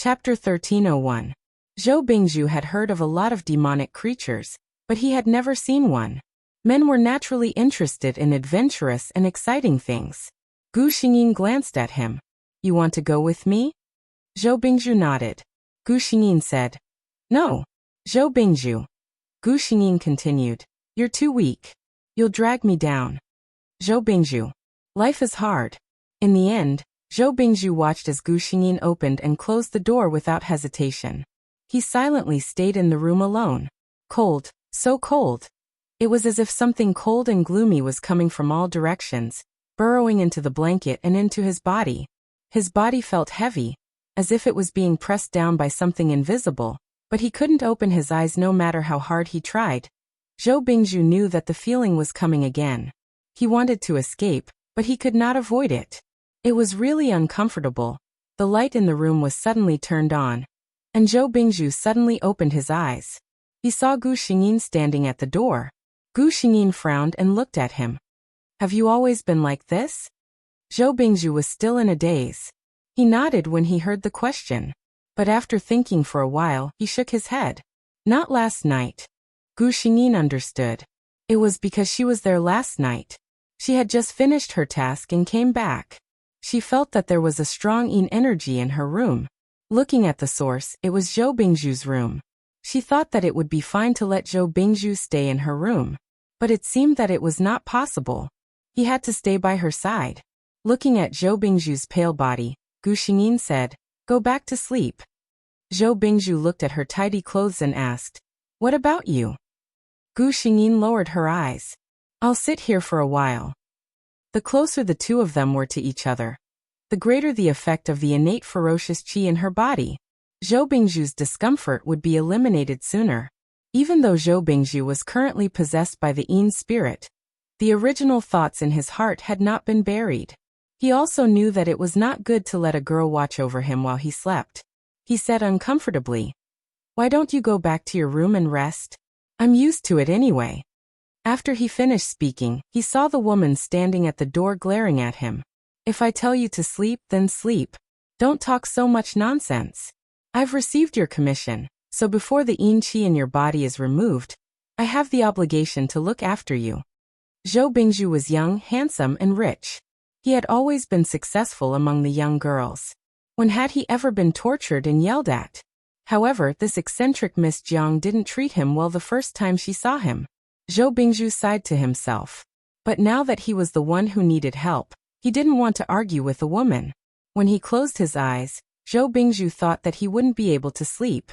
Chapter 1301. Zhou Bingzhu had heard of a lot of demonic creatures, but he had never seen one. Men were naturally interested in adventurous and exciting things. Gu Xingyin glanced at him. "You want to go with me?" Zhou Bingzhu nodded. Gu Xingyin said, "No." Zhou Bingzhu. Gu Xingyin continued, "You're too weak. You'll drag me down." Zhou Bingzhu. Life is hard. In the end, Zhou Bingzhu watched as Gu Xingyin opened and closed the door without hesitation. He silently stayed in the room alone. Cold, so cold. It was as if something cold and gloomy was coming from all directions, burrowing into the blanket and into his body. His body felt heavy, as if it was being pressed down by something invisible, but he couldn't open his eyes no matter how hard he tried. Zhou Bingzhu knew that the feeling was coming again. He wanted to escape, but he could not avoid it. It was really uncomfortable. The light in the room was suddenly turned on, and Zhou Bingzhu suddenly opened his eyes. He saw Gu Xingyin standing at the door. Gu Xingyin frowned and looked at him. "Have you always been like this?" Zhou Bingzhu was still in a daze. He nodded when he heard the question, but after thinking for a while, he shook his head. "Not last night." Gu Xingyin understood. It was because she was there last night. She had just finished her task and came back. She felt that there was a strong yin energy in her room. Looking at the source, it was Zhou Bingzhu's room. She thought that it would be fine to let Zhou Bingzhu stay in her room, but it seemed that it was not possible. He had to stay by her side. Looking at Zhou Bingzhu's pale body, Gu Xingyin said, "Go back to sleep." Zhou Bingzhu looked at her tidy clothes and asked, "What about you?" Gu Xingyin lowered her eyes. "I'll sit here for a while." The closer the two of them were to each other, the greater the effect of the innate ferocious qi in her body. Zhou Bingzhu's discomfort would be eliminated sooner. Even though Zhou Bingzhu was currently possessed by the yin spirit, the original thoughts in his heart had not been buried. He also knew that it was not good to let a girl watch over him while he slept. He said uncomfortably, "Why don't you go back to your room and rest? I'm used to it anyway." After he finished speaking, he saw the woman standing at the door glaring at him. "If I tell you to sleep, then sleep. Don't talk so much nonsense. I've received your commission, so before the yin qi in your body is removed, I have the obligation to look after you." Zhou Bingzhu was young, handsome, and rich. He had always been successful among the young girls. When had he ever been tortured and yelled at? However, this eccentric Miss Jiang didn't treat him well the first time she saw him. Zhou Bingzhu sighed to himself. But now that he was the one who needed help, he didn't want to argue with the woman. When he closed his eyes, Zhou Bingzhu thought that he wouldn't be able to sleep.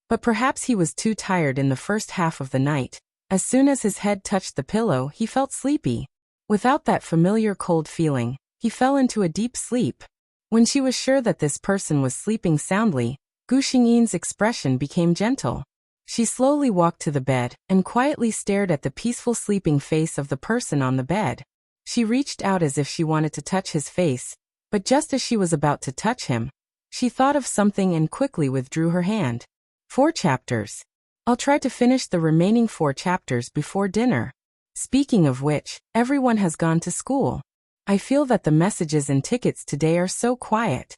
But perhaps he was too tired in the first half of the night. As soon as his head touched the pillow, he felt sleepy. Without that familiar cold feeling, he fell into a deep sleep. When she was sure that this person was sleeping soundly, Gu Xingyin's expression became gentle. She slowly walked to the bed and quietly stared at the peaceful sleeping face of the person on the bed. She reached out as if she wanted to touch his face, but just as she was about to touch him, she thought of something and quickly withdrew her hand. 4 chapters. I'll try to finish the remaining 4 chapters before dinner. Speaking of which, everyone has gone to school. I feel that the messages and tickets today are so quiet.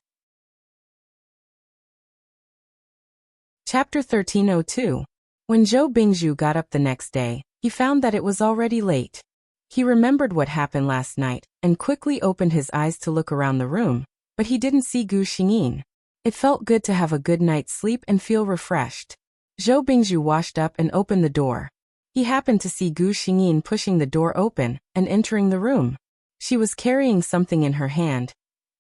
Chapter 1302. When Zhou Bingzhu got up the next day, he found that it was already late. He remembered what happened last night, and quickly opened his eyes to look around the room, but he didn't see Gu Xingyin. It felt good to have a good night's sleep and feel refreshed. Zhou Bingzhu washed up and opened the door. He happened to see Gu Xingyin pushing the door open and entering the room. She was carrying something in her hand,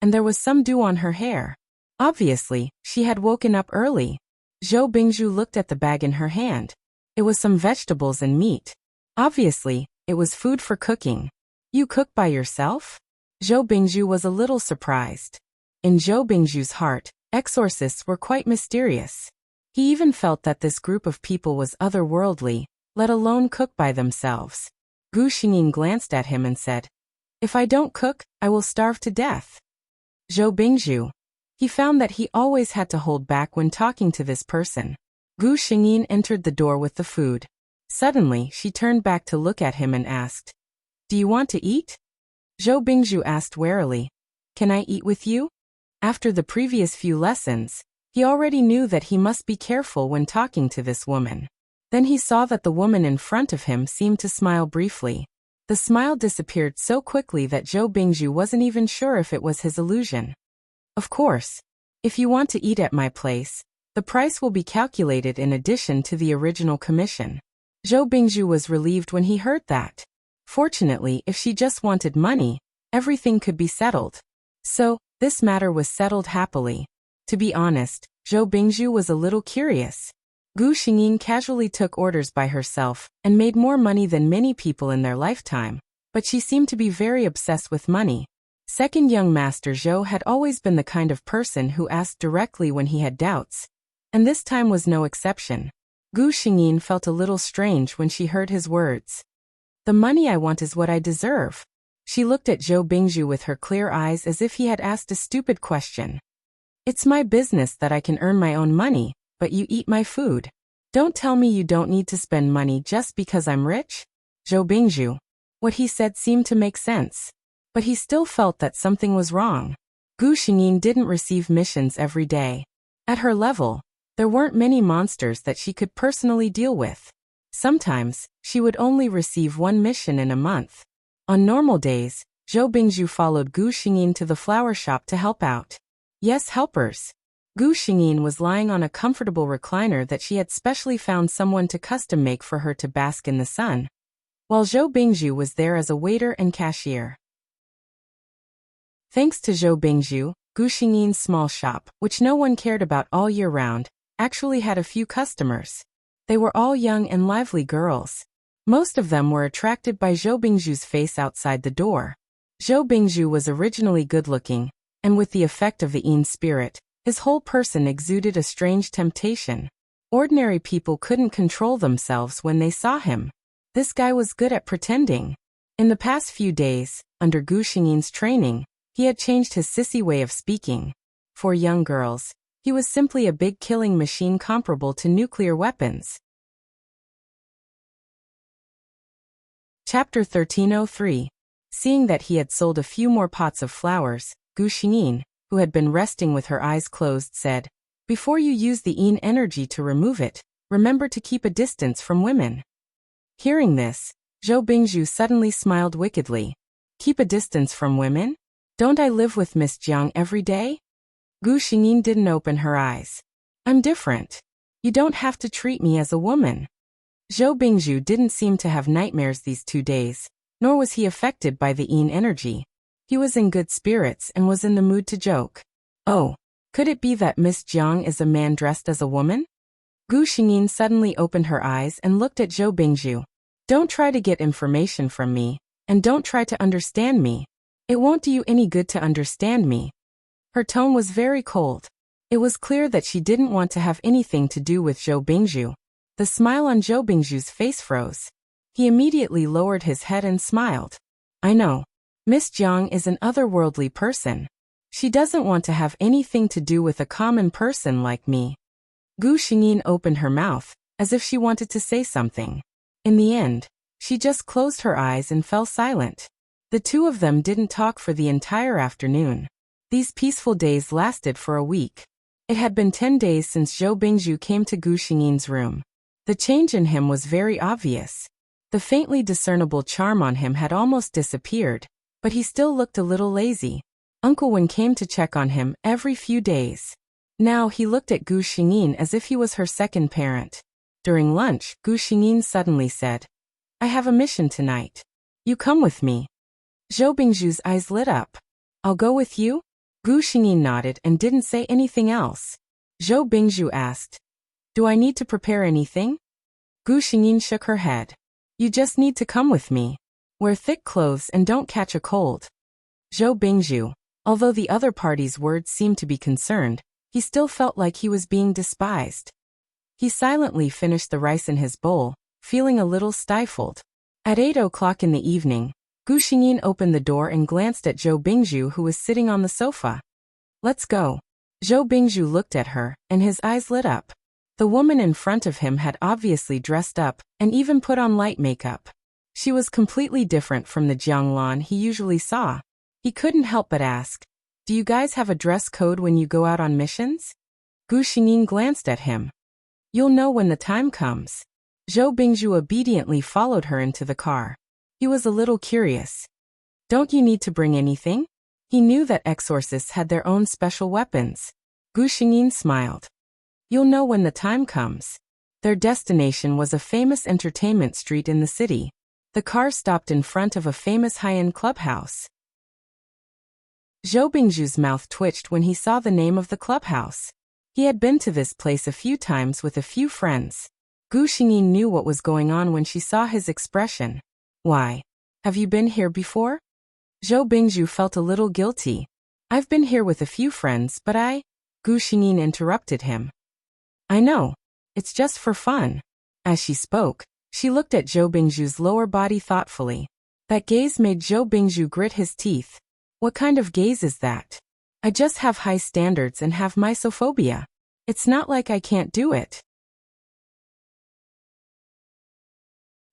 and there was some dew on her hair. Obviously, she had woken up early. Zhou Bingzhu looked at the bag in her hand. It was some vegetables and meat. Obviously, it was food for cooking. "You cook by yourself?" Zhou Bingzhu was a little surprised. In Zhou Bingzhu's heart, exorcists were quite mysterious. He even felt that this group of people was otherworldly, let alone cook by themselves. Gu Xingyin glanced at him and said, "If I don't cook, I will starve to death." Zhou Bingzhu. He found that he always had to hold back when talking to this person. Gu Xingyin entered the door with the food. Suddenly, she turned back to look at him and asked, "Do you want to eat?" Zhou Bingzhu asked warily, "Can I eat with you?" After the previous few lessons, he already knew that he must be careful when talking to this woman. Then he saw that the woman in front of him seemed to smile briefly. The smile disappeared so quickly that Zhou Bingzhu wasn't even sure if it was his illusion. Of course, if you want to eat at my place, the price will be calculated in addition to the original commission. Zhou Bingzhu was relieved when he heard that. Fortunately, if she just wanted money, everything could be settled. So, this matter was settled happily. To be honest, Zhou Bingzhu was a little curious. Gu Xingyin casually took orders by herself and made more money than many people in their lifetime, but she seemed to be very obsessed with money. Second young master Zhou had always been the kind of person who asked directly when he had doubts, and this time was no exception. Gu Xingyin felt a little strange when she heard his words. The money I want is what I deserve. She looked at Zhou Bingzhu with her clear eyes as if he had asked a stupid question. It's my business that I can earn my own money, but you eat my food. Don't tell me you don't need to spend money just because I'm rich? Zhou Bingzhu. What he said seemed to make sense. But he still felt that something was wrong. Gu Xingyin didn't receive missions every day. At her level, there weren't many monsters that she could personally deal with. Sometimes, she would only receive one mission in a month. On normal days, Zhou Bingzhu followed Gu Xingyin to the flower shop to help out. Yes, helpers. Gu Xingyin was lying on a comfortable recliner that she had specially found someone to custom make for her to bask in the sun, while Zhou Bingzhu was there as a waiter and cashier. Thanks to Zhou Bingzhu, Gu Xingyin's small shop, which no one cared about all year round, actually had a few customers. They were all young and lively girls. Most of them were attracted by Zhou Bingzhu's face outside the door. Zhou Bingzhu was originally good-looking, and with the effect of the Yin spirit, his whole person exuded a strange temptation. Ordinary people couldn't control themselves when they saw him. This guy was good at pretending. In the past few days, under Gu Xingyin's training, he had changed his sissy way of speaking. For young girls, he was simply a big killing machine comparable to nuclear weapons. Chapter 1303. Seeing that he had sold a few more pots of flowers, Gu Xingyin, who had been resting with her eyes closed, said, "Before you use the Yin energy to remove it, remember to keep a distance from women." Hearing this, Zhou Bingzhu suddenly smiled wickedly. Keep a distance from women? Don't I live with Miss Jiang every day? Gu Xingyin didn't open her eyes. I'm different. You don't have to treat me as a woman. Zhou Bingzhu didn't seem to have nightmares these 2 days, nor was he affected by the Yin energy. He was in good spirits and was in the mood to joke. Oh, could it be that Miss Jiang is a man dressed as a woman? Gu Xingyin suddenly opened her eyes and looked at Zhou Bingzhu. Don't try to get information from me, and don't try to understand me. It won't do you any good to understand me. Her tone was very cold. It was clear that she didn't want to have anything to do with Zhou Bingzhu. The smile on Zhou Bingzhu's face froze. He immediately lowered his head and smiled. I know. Miss Jiang is an otherworldly person. She doesn't want to have anything to do with a common person like me. Gu Xingyin opened her mouth, as if she wanted to say something. In the end, she just closed her eyes and fell silent. The two of them didn't talk for the entire afternoon. These peaceful days lasted for a week. It had been 10 days since Zhou Bingzhu came to Gu Xingyin's room. The change in him was very obvious. The faintly discernible charm on him had almost disappeared, but he still looked a little lazy. Uncle Wen came to check on him every few days. Now he looked at Gu Xingyin as if he was her second parent. During lunch, Gu Xingyin suddenly said, I have a mission tonight. You come with me. Zhou Bingzhu's eyes lit up. I'll go with you? Gu Xingyin nodded and didn't say anything else. Zhou Bingzhu asked, Do I need to prepare anything? Gu Xingyin shook her head. You just need to come with me. Wear thick clothes and don't catch a cold. Zhou Bingzhu, although the other party's words seemed to be concerned, he still felt like he was being despised. He silently finished the rice in his bowl, feeling a little stifled. At 8 o'clock in the evening, Gu Xingyin opened the door and glanced at Zhou Bingzhu, who was sitting on the sofa. Let's go. Zhou Bingzhu looked at her, and his eyes lit up. The woman in front of him had obviously dressed up, and even put on light makeup. She was completely different from the Jiang Lan he usually saw. He couldn't help but ask, Do you guys have a dress code when you go out on missions? Gu Xingyin glanced at him. You'll know when the time comes. Zhou Bingzhu obediently followed her into the car. He was a little curious. Don't you need to bring anything? He knew that exorcists had their own special weapons. Gu Xingyin smiled. You'll know when the time comes. Their destination was a famous entertainment street in the city. The car stopped in front of a famous high-end clubhouse. Zhou Bingzhu's mouth twitched when he saw the name of the clubhouse. He had been to this place a few times with a few friends. Gu Xingyin knew what was going on when she saw his expression. Why? Have you been here before? Zhou Bingzhu felt a little guilty. I've been here with a few friends, but Gu Xingyin interrupted him. I know. It's just for fun. As she spoke, she looked at Zhou Bingzhu's lower body thoughtfully. That gaze made Zhou Bingzhu grit his teeth. What kind of gaze is that? I just have high standards and have mysophobia. It's not like I can't do it.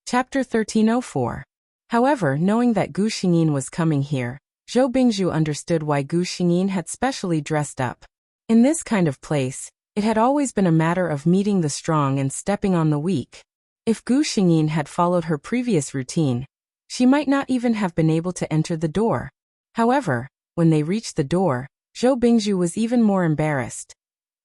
Chapter 1304. However, knowing that Gu Xingyin was coming here, Zhou Bingzhu understood why Gu Xingyin had specially dressed up. In this kind of place, it had always been a matter of meeting the strong and stepping on the weak. If Gu Xingyin had followed her previous routine, she might not even have been able to enter the door. However, when they reached the door, Zhou Bingzhu was even more embarrassed.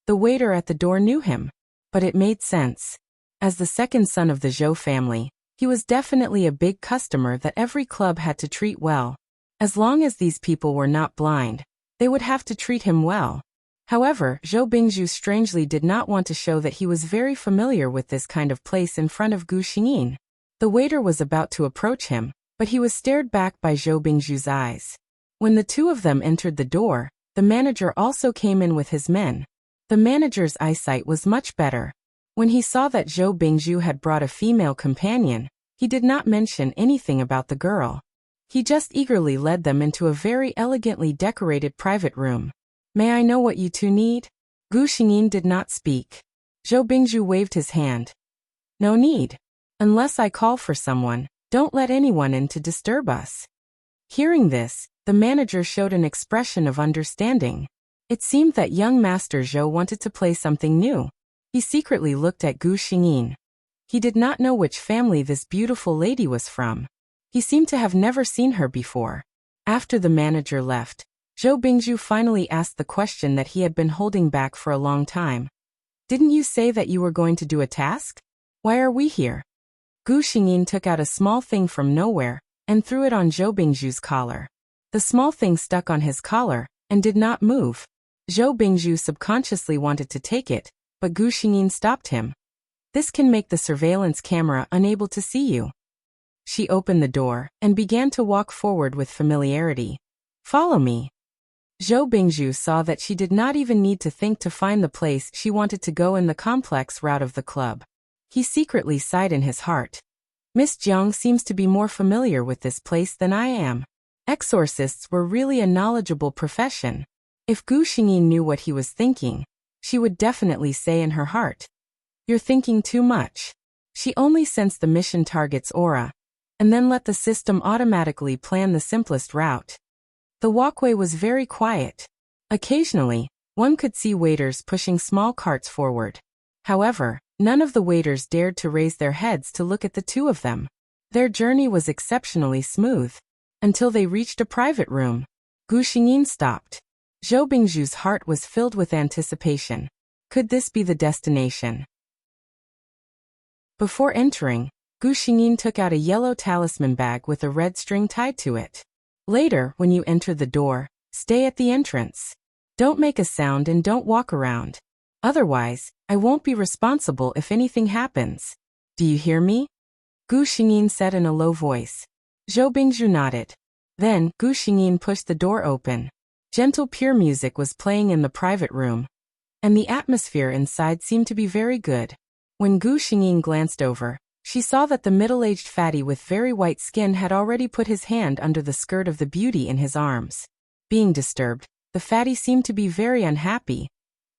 The waiter at the door knew him, but it made sense. As the second son of the Zhou family, he was definitely a big customer that every club had to treat well. As long as these people were not blind, they would have to treat him well. However, Zhou Bingzhu strangely did not want to show that he was very familiar with this kind of place in front of Gu Xingyin. The waiter was about to approach him, but he was stared back by Zhou Bingzhu's eyes. When the two of them entered the door, the manager also came in with his men. The manager's eyesight was much better. When he saw that Zhou Bingzhu had brought a female companion, he did not mention anything about the girl. He just eagerly led them into a very elegantly decorated private room. May I know what you two need? Gu Xingyin did not speak. Zhou Bingzhu waved his hand. No need. Unless I call for someone, don't let anyone in to disturb us. Hearing this, the manager showed an expression of understanding. It seemed that young Master Zhou wanted to play something new. He secretly looked at Gu Xingyin. He did not know which family this beautiful lady was from. He seemed to have never seen her before. After the manager left, Zhou Bingzhu finally asked the question that he had been holding back for a long time. Didn't you say that you were going to do a task? Why are we here? Gu Xingyin took out a small thing from nowhere and threw it on Zhou Bingzhu's collar. The small thing stuck on his collar and did not move. Zhou Bingzhu subconsciously wanted to take it, but Gu Xingyin stopped him. This can make the surveillance camera unable to see you. She opened the door and began to walk forward with familiarity. Follow me. Zhou Bingzhu saw that she did not even need to think to find the place she wanted to go in the complex route of the club. He secretly sighed in his heart. Miss Jiang seems to be more familiar with this place than I am. Exorcists were really a knowledgeable profession. If Gu Xingyin knew what he was thinking, she would definitely say in her heart, "You're thinking too much." She only sensed the mission target's aura, and then let the system automatically plan the simplest route. The walkway was very quiet. Occasionally, one could see waiters pushing small carts forward. However, none of the waiters dared to raise their heads to look at the two of them. Their journey was exceptionally smooth. Until they reached a private room. Gu Xingyin stopped. Zhou Bingzhu's heart was filled with anticipation. Could this be the destination? Before entering, Gu Xingyin took out a yellow talisman bag with a red string tied to it. Later, when you enter the door, stay at the entrance. Don't make a sound and don't walk around. Otherwise, I won't be responsible if anything happens. Do you hear me? Gu Xingyin said in a low voice. Zhou Bingzhu nodded. Then, Gu Xingyin pushed the door open. Gentle pure music was playing in the private room, and the atmosphere inside seemed to be very good. When Gu Xingyin glanced over, she saw that the middle-aged fatty with very white skin had already put his hand under the skirt of the beauty in his arms. Being disturbed, the fatty seemed to be very unhappy.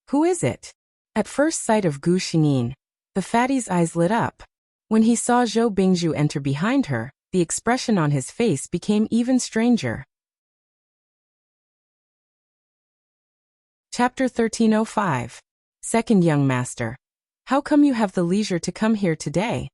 Who is it? At first sight of Gu Xingyin, the fatty's eyes lit up. When he saw Zhou Bingzhu enter behind her, the expression on his face became even stranger. Chapter 1305. Second Young Master. How come you have the leisure to come here today?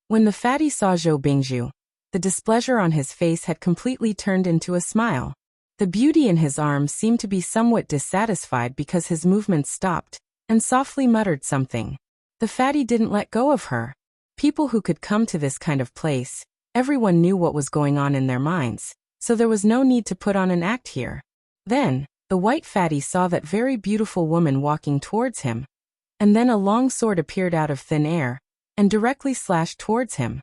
When the fatty saw Zhou Bingzhu, the displeasure on his face had completely turned into a smile. The beauty in his arms seemed to be somewhat dissatisfied because his movements stopped, and softly muttered something. The fatty didn't let go of her. People who could come to this kind of place, everyone knew what was going on in their minds, so there was no need to put on an act here. Then, the white fatty saw that very beautiful woman walking towards him. And then a long sword appeared out of thin air, and directly slashed towards him.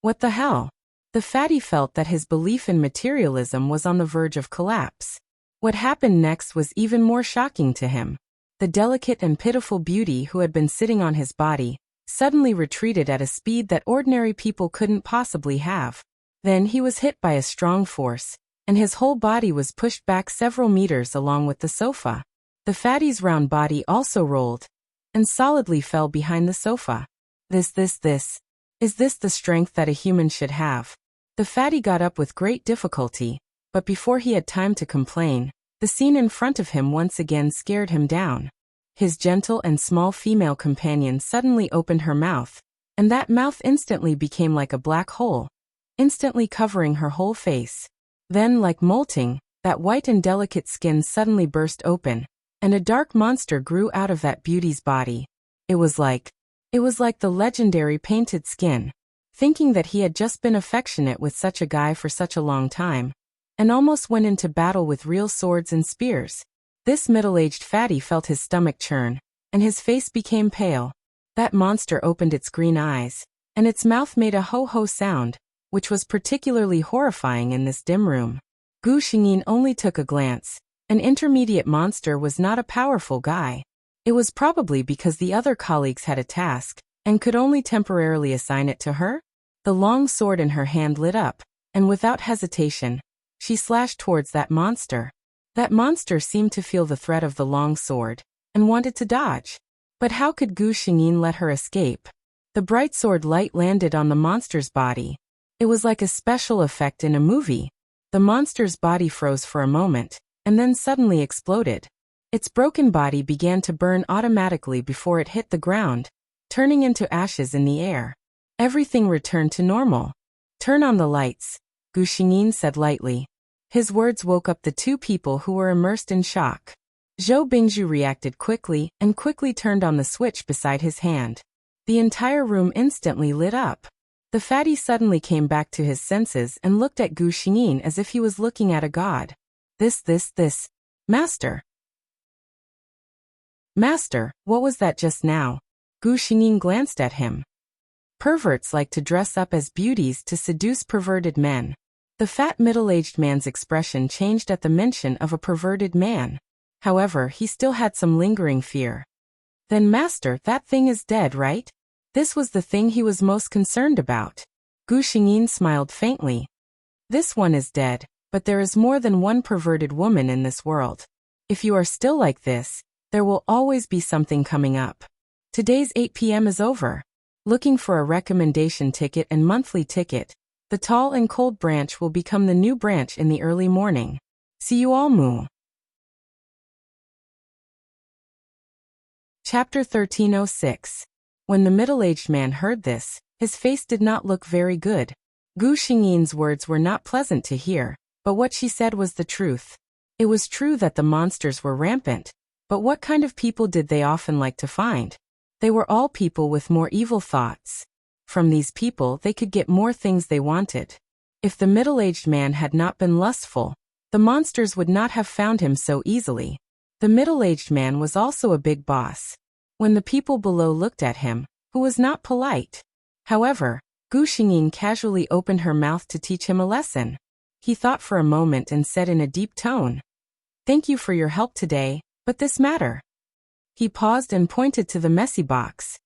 What the hell? The fatty felt that his belief in materialism was on the verge of collapse. What happened next was even more shocking to him. The delicate and pitiful beauty who had been sitting on his body suddenly retreated at a speed that ordinary people couldn't possibly have. Then he was hit by a strong force, and his whole body was pushed back several meters along with the sofa. The fatty's round body also rolled, and solidly fell behind the sofa. Is this the strength that a human should have? The fatty got up with great difficulty, but before he had time to complain, the scene in front of him once again scared him down. His gentle and small female companion suddenly opened her mouth, and that mouth instantly became like a black hole, instantly covering her whole face. Then, like molting, that white and delicate skin suddenly burst open, and a dark monster grew out of that beauty's body. It was like the legendary painted skin. Thinking that he had just been affectionate with such a guy for such a long time, and almost went into battle with real swords and spears. This middle-aged fatty felt his stomach churn, and his face became pale. That monster opened its green eyes, and its mouth made a ho-ho sound, which was particularly horrifying in this dim room. Gu Xingyin only took a glance. An intermediate monster was not a powerful guy. It was probably because the other colleagues had a task, and could only temporarily assign it to her. The long sword in her hand lit up, and without hesitation, she slashed towards that monster. That monster seemed to feel the threat of the long sword, and wanted to dodge. But how could Gu Xingyin let her escape? The bright sword light landed on the monster's body. It was like a special effect in a movie. The monster's body froze for a moment, and then suddenly exploded. Its broken body began to burn automatically before it hit the ground, turning into ashes in the air. Everything returned to normal. Turn on the lights, Gu Xingyin said lightly. His words woke up the two people who were immersed in shock. Zhou Bingzhu reacted quickly and quickly turned on the switch beside his hand. The entire room instantly lit up. The fatty suddenly came back to his senses and looked at Gu Xingyin as if he was looking at a god. This, Master. Master, what was that just now? Gu Xingyin glanced at him. Perverts like to dress up as beauties to seduce perverted men. The fat middle-aged man's expression changed at the mention of a perverted man. However, he still had some lingering fear. Then Master, that thing is dead, right? This was the thing he was most concerned about. Gu Xingyin smiled faintly. This one is dead, but there is more than one perverted woman in this world. If you are still like this, there will always be something coming up. Today's 8 p.m. is over. Looking for a recommendation ticket and monthly ticket, the tall and cold branch will become the new branch in the early morning. See you all, Moo. Chapter 1306. When the middle-aged man heard this, his face did not look very good. Gu Xingyin's words were not pleasant to hear, but what she said was the truth. It was true that the monsters were rampant, but what kind of people did they often like to find? They were all people with more evil thoughts. From these people they could get more things they wanted. If the middle-aged man had not been lustful, the monsters would not have found him so easily. The middle-aged man was also a big boss. When the people below looked at him, who was not polite. However, Gu Xingyin casually opened her mouth to teach him a lesson. He thought for a moment and said in a deep tone, "Thank you for your help today, but this matter." He paused and pointed to the messy box.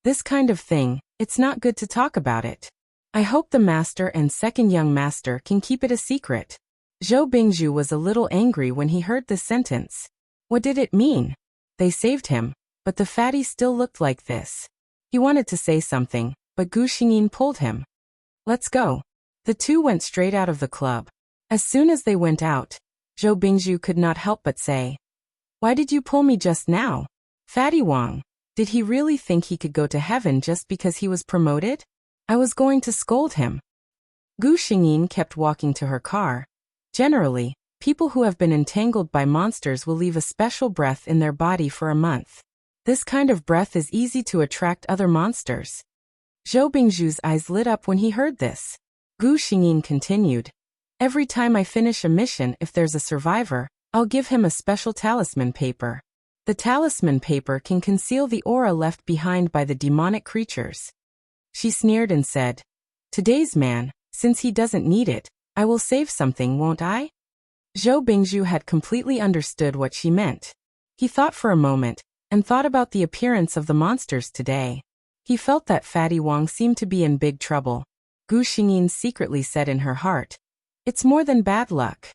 "This kind of thing, it's not good to talk about it. I hope the master and second young master can keep it a secret." Zhou Bingzhu was a little angry when he heard this sentence. What did it mean? They saved him, but the fatty still looked like this. He wanted to say something, but Gu Xingyin pulled him. "Let's go." The two went straight out of the club. As soon as they went out, Zhou Bingzhu could not help but say, Why did you pull me just now? Fatty Wang. Did he really think he could go to heaven just because he was promoted? I was going to scold him. Gu Xingyin kept walking to her car. Generally, people who have been entangled by monsters will leave a special breath in their body for a month. This kind of breath is easy to attract other monsters. Zhou Bingzhu's eyes lit up when he heard this. Gu Xingyin continued, every time I finish a mission, if there's a survivor, I'll give him a special talisman paper. The talisman paper can conceal the aura left behind by the demonic creatures. She sneered and said, today's man, since he doesn't need it, I will save something, won't I? Zhou Bingzhu had completely understood what she meant. He thought for a moment, and thought about the appearance of the monsters today. He felt that Fatty Wang seemed to be in big trouble. Gu Xingyin secretly said in her heart, it's more than bad luck.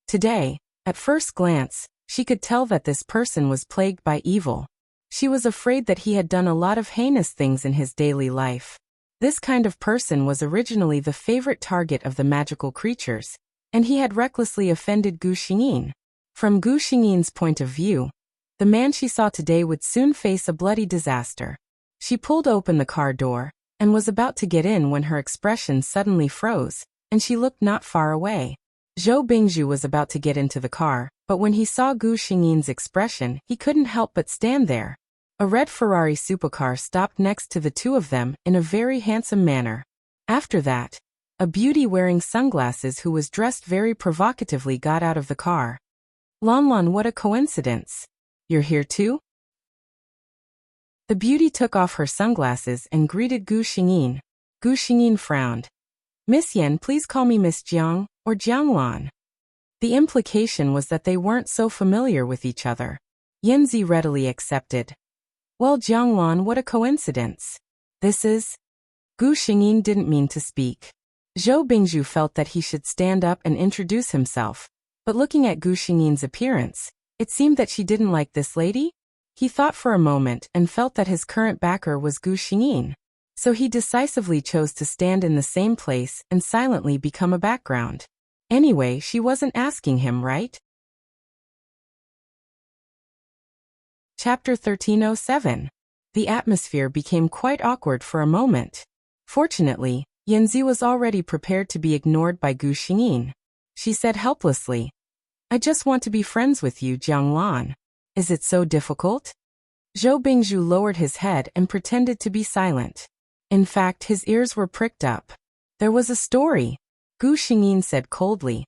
Today, at first glance, she could tell that this person was plagued by evil. She was afraid that he had done a lot of heinous things in his daily life. This kind of person was originally the favorite target of the magical creatures, and he had recklessly offended Gu Xingyin. From Gu Xingyin's point of view, the man she saw today would soon face a bloody disaster. She pulled open the car door, and was about to get in when her expression suddenly froze, and she looked not far away. Zhou Bingzhu was about to get into the car, but when he saw Gu Xingyin's expression, he couldn't help but stand there. A red Ferrari supercar stopped next to the two of them in a very handsome manner. After that, a beauty wearing sunglasses who was dressed very provocatively got out of the car. Lan, what a coincidence. You're here too? The beauty took off her sunglasses and greeted Gu Xingyin. Gu Xingyin frowned. Miss Yan, please call me Miss Jiang, or Jianglan. The implication was that they weren't so familiar with each other. Yanzi readily accepted. Well, Jianglan, what a coincidence. This is... Gu Xingyin didn't mean to speak. Zhou Bingzhu felt that he should stand up and introduce himself, but looking at Gu Xingyin's appearance, it seemed that she didn't like this lady. He thought for a moment and felt that his current backer was Gu Xingyin, so he decisively chose to stand in the same place and silently become a background. Anyway, she wasn't asking him, right? Chapter 1307. The atmosphere became quite awkward for a moment. Fortunately, Yanzi was already prepared to be ignored by Gu Xingyin. She said helplessly, I just want to be friends with you, Jianglan. Is it so difficult? Zhou Bingzhu lowered his head and pretended to be silent. In fact, his ears were pricked up. There was a story. Gu Xingyin said coldly,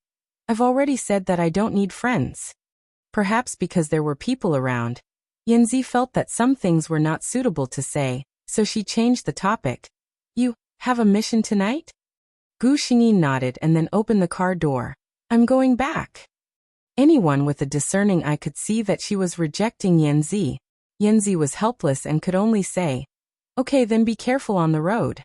I've already said that I don't need friends. Perhaps because there were people around, Yanzi felt that some things were not suitable to say, so she changed the topic. You have a mission tonight? Gu Xingyin nodded and then opened the car door. I'm going back. Anyone with a discerning eye could see that she was rejecting Yanzi. Yanzi was helpless and could only say, okay, then be careful on the road.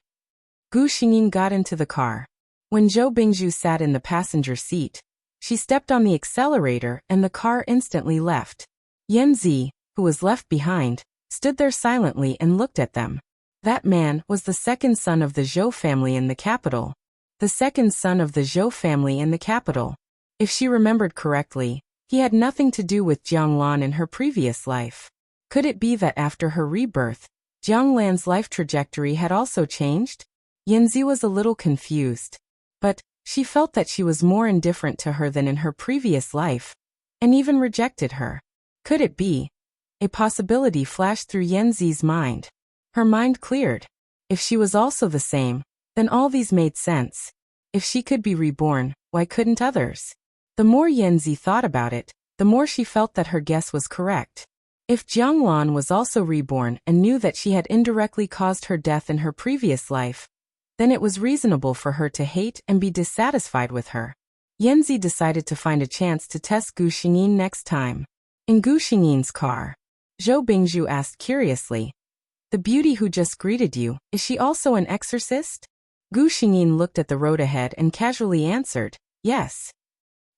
Gu Xingyin got into the car. When Zhou Bingzhu sat in the passenger seat, she stepped on the accelerator and the car instantly left. Yanzi, who was left behind, stood there silently and looked at them. That man was the second son of the Zhou family in the capital. The second son of the Zhou family in the capital. If she remembered correctly, he had nothing to do with Jianglan in her previous life. Could it be that after her rebirth, Jianglan's life trajectory had also changed? Yanzi was a little confused, but she felt that she was more indifferent to her than in her previous life, and even rejected her. Could it be? A possibility flashed through Yanzi's mind. Her mind cleared. If she was also the same, then all these made sense. If she could be reborn, why couldn't others? The more Yanzi thought about it, the more she felt that her guess was correct. If Jianglan was also reborn and knew that she had indirectly caused her death in her previous life, then it was reasonable for her to hate and be dissatisfied with her. Yanzi decided to find a chance to test Gu Xingyin next time. In Gu Xingyin's car, Zhou Bingzhu asked curiously, the beauty who just greeted you, is she also an exorcist? Gu Xingyin looked at the road ahead and casually answered, yes.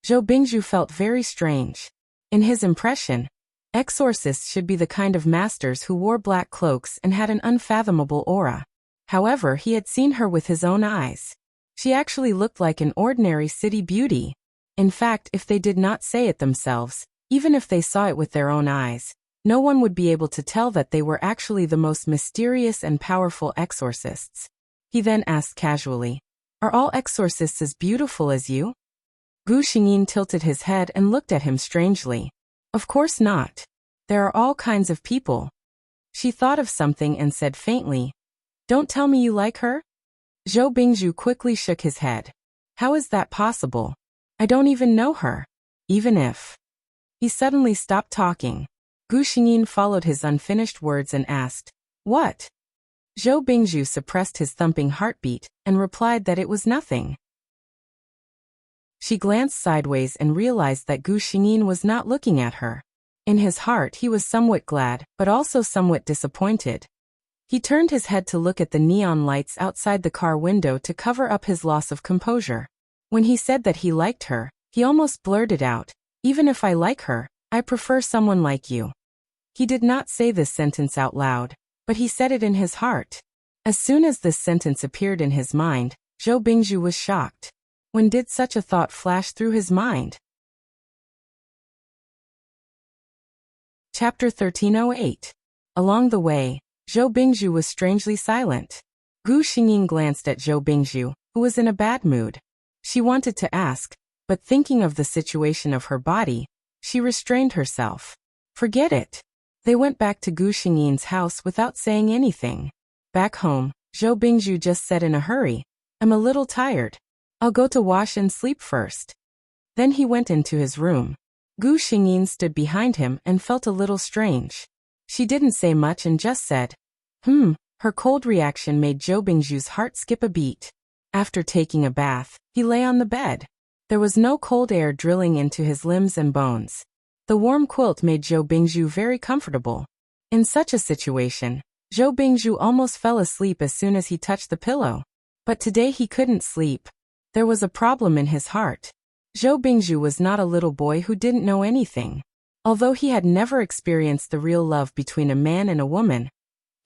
Zhou Bingzhu felt very strange. In his impression, exorcists should be the kind of masters who wore black cloaks and had an unfathomable aura. However, he had seen her with his own eyes. She actually looked like an ordinary city beauty. In fact, if they did not say it themselves, Even if they saw it with their own eyes, no one would be able to tell that they were actually the most mysterious and powerful exorcists. He then asked casually, "Are all exorcists as beautiful as you?" Gu Xingyin tilted his head and looked at him strangely. "Of course not. There are all kinds of people." She thought of something and said faintly, "Don't tell me you like her?" Zhou Bingzhu quickly shook his head. "How is that possible? I don't even know her. Even if..." He suddenly stopped talking. Gu Xingyin followed his unfinished words and asked, "What?" Zhou Bingzhu suppressed his thumping heartbeat and replied that it was nothing. She glanced sideways and realized that Gu Xingyin was not looking at her. In his heart he was somewhat glad, but also somewhat disappointed. He turned his head to look at the neon lights outside the car window to cover up his loss of composure. When he said that he liked her, he almost blurted out, "Even if I like her, I prefer someone like you." He did not say this sentence out loud, but he said it in his heart. As soon as this sentence appeared in his mind, Zhou Bingzhu was shocked. When did such a thought flash through his mind? Chapter 1308. Along the way, Zhou Bingzhu was strangely silent. Gu Xingyin glanced at Zhou Bingzhu, who was in a bad mood. She wanted to ask, but thinking of the situation of her body, she restrained herself. Forget it. They went back to Gu Xingyin's house without saying anything. Back home, Zhou Bingzhu just said in a hurry, "I'm a little tired. I'll go to wash and sleep first." Then he went into his room. Gu Xingyin stood behind him and felt a little strange. She didn't say much and just said, Her cold reaction made Zhou Bingzhu's heart skip a beat. After taking a bath, he lay on the bed. There was no cold air drilling into his limbs and bones. The warm quilt made Zhou Bingzhu very comfortable. In such a situation, Zhou Bingzhu almost fell asleep as soon as he touched the pillow. But today he couldn't sleep. There was a problem in his heart. Zhou Bingzhu was not a little boy who didn't know anything. Although he had never experienced the real love between a man and a woman,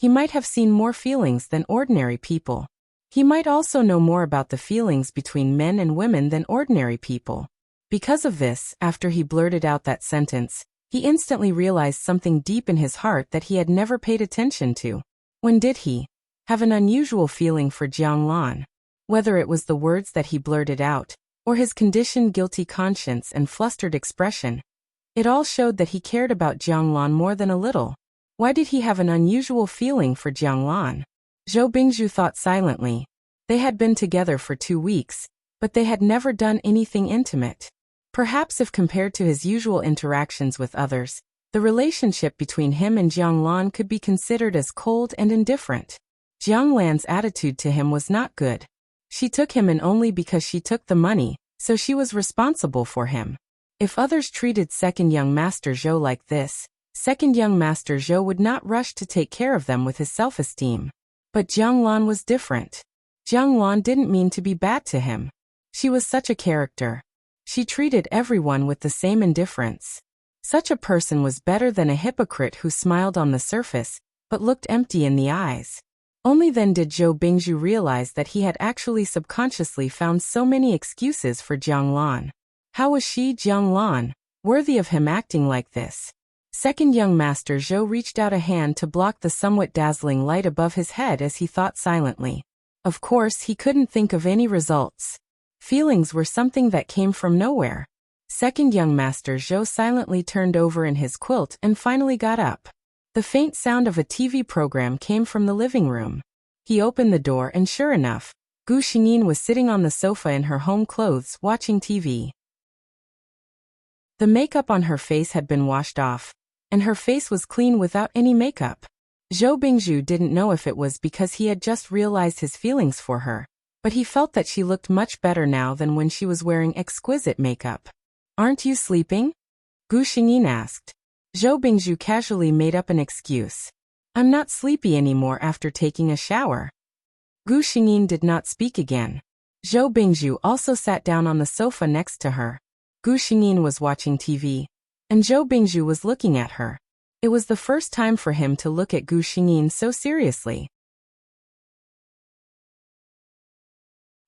he might have seen more feelings than ordinary people. He might also know more about the feelings between men and women than ordinary people. Because of this, after he blurted out that sentence, he instantly realized something deep in his heart that he had never paid attention to. When did he have an unusual feeling for Jiang Lan? Whether it was the words that he blurted out, or his conditioned guilty conscience and flustered expression, it all showed that he cared about Jiang Lan more than a little. Why did he have an unusual feeling for Jiang Lan? Zhou Bingzhu thought silently. They had been together for 2 weeks, but they had never done anything intimate. Perhaps if compared to his usual interactions with others, the relationship between him and Jiang Lan could be considered as cold and indifferent. Jiang Lan's attitude to him was not good. She took him in only because she took the money, so she was responsible for him. If others treated second young Master Zhou like this, second young Master Zhou would not rush to take care of them with his self-esteem. But Jiang Lan was different. Jiang Lan didn't mean to be bad to him. She was such a character. She treated everyone with the same indifference. Such a person was better than a hypocrite who smiled on the surface, but looked empty in the eyes. Only then did Zhou Bingzhu realize that he had actually subconsciously found so many excuses for Jiang Lan. How was she, Jiang Lan, worthy of him acting like this? Second young Master Zhou reached out a hand to block the somewhat dazzling light above his head as he thought silently. Of course, he couldn't think of any results. Feelings were something that came from nowhere. Second young Master Zhou silently turned over in his quilt and finally got up. The faint sound of a TV program came from the living room. He opened the door and sure enough, Gu Xingyin was sitting on the sofa in her home clothes watching TV. The makeup on her face had been washed off, and her face was clean without any makeup. Zhou Bingzhu didn't know if it was because he had just realized his feelings for her, but he felt that she looked much better now than when she was wearing exquisite makeup. "Aren't you sleeping?" Gu Xingyin asked. Zhou Bingzhu casually made up an excuse. "I'm not sleepy anymore after taking a shower." Gu Xingyin did not speak again. Zhou Bingzhu also sat down on the sofa next to her. Gu Xingyin was watching TV, and Zhou Bingzhu was looking at her. It was the first time for him to look at Gu Xingyin so seriously.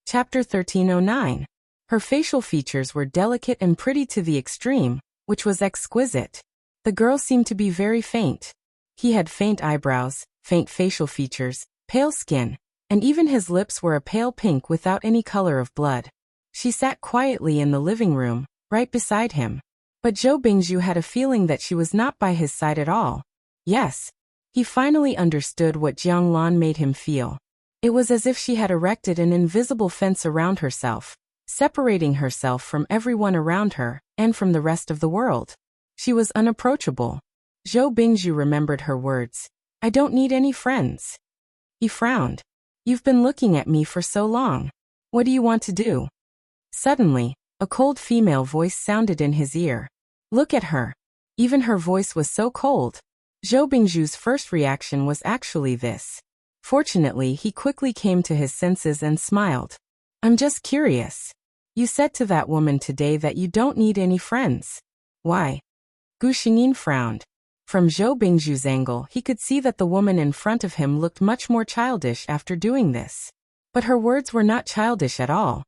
Chapter 1309. Her facial features were delicate and pretty to the extreme, which was exquisite. The girl seemed to be very faint. He had faint eyebrows, faint facial features, pale skin, and even his lips were a pale pink without any color of blood. She sat quietly in the living room, right beside him. But Zhou Bingzhu had a feeling that she was not by his side at all. Yes. He finally understood what Jiang Lan made him feel. It was as if she had erected an invisible fence around herself, separating herself from everyone around her, and from the rest of the world. She was unapproachable. Zhou Bingzhu remembered her words. I don't need any friends. He frowned. You've been looking at me for so long. What do you want to do? Suddenly, a cold female voice sounded in his ear. Look at her. Even her voice was so cold. Zhou Bingzhu's first reaction was actually this. Fortunately, he quickly came to his senses and smiled. I'm just curious. You said to that woman today that you don't need any friends. Why? Gu Xingyin frowned. From Zhou Bingzhu's angle, he could see that the woman in front of him looked much more childish after doing this. But her words were not childish at all.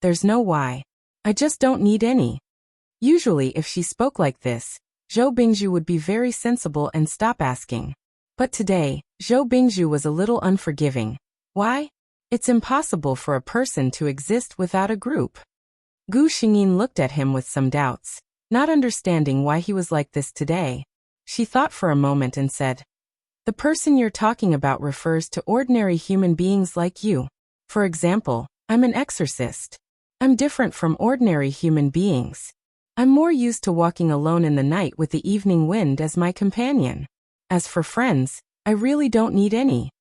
There's no why. I just don't need any. Usually, if she spoke like this, Zhou Bingzhu would be very sensible and stop asking. But today, Zhou Bingzhu was a little unforgiving. Why? It's impossible for a person to exist without a group. Gu Xingyin looked at him with some doubts, not understanding why he was like this today. She thought for a moment and said, the person you're talking about refers to ordinary human beings like you. For example, I'm an exorcist. I'm different from ordinary human beings. I'm more used to walking alone in the night with the evening wind as my companion. As for friends, I really don't need any.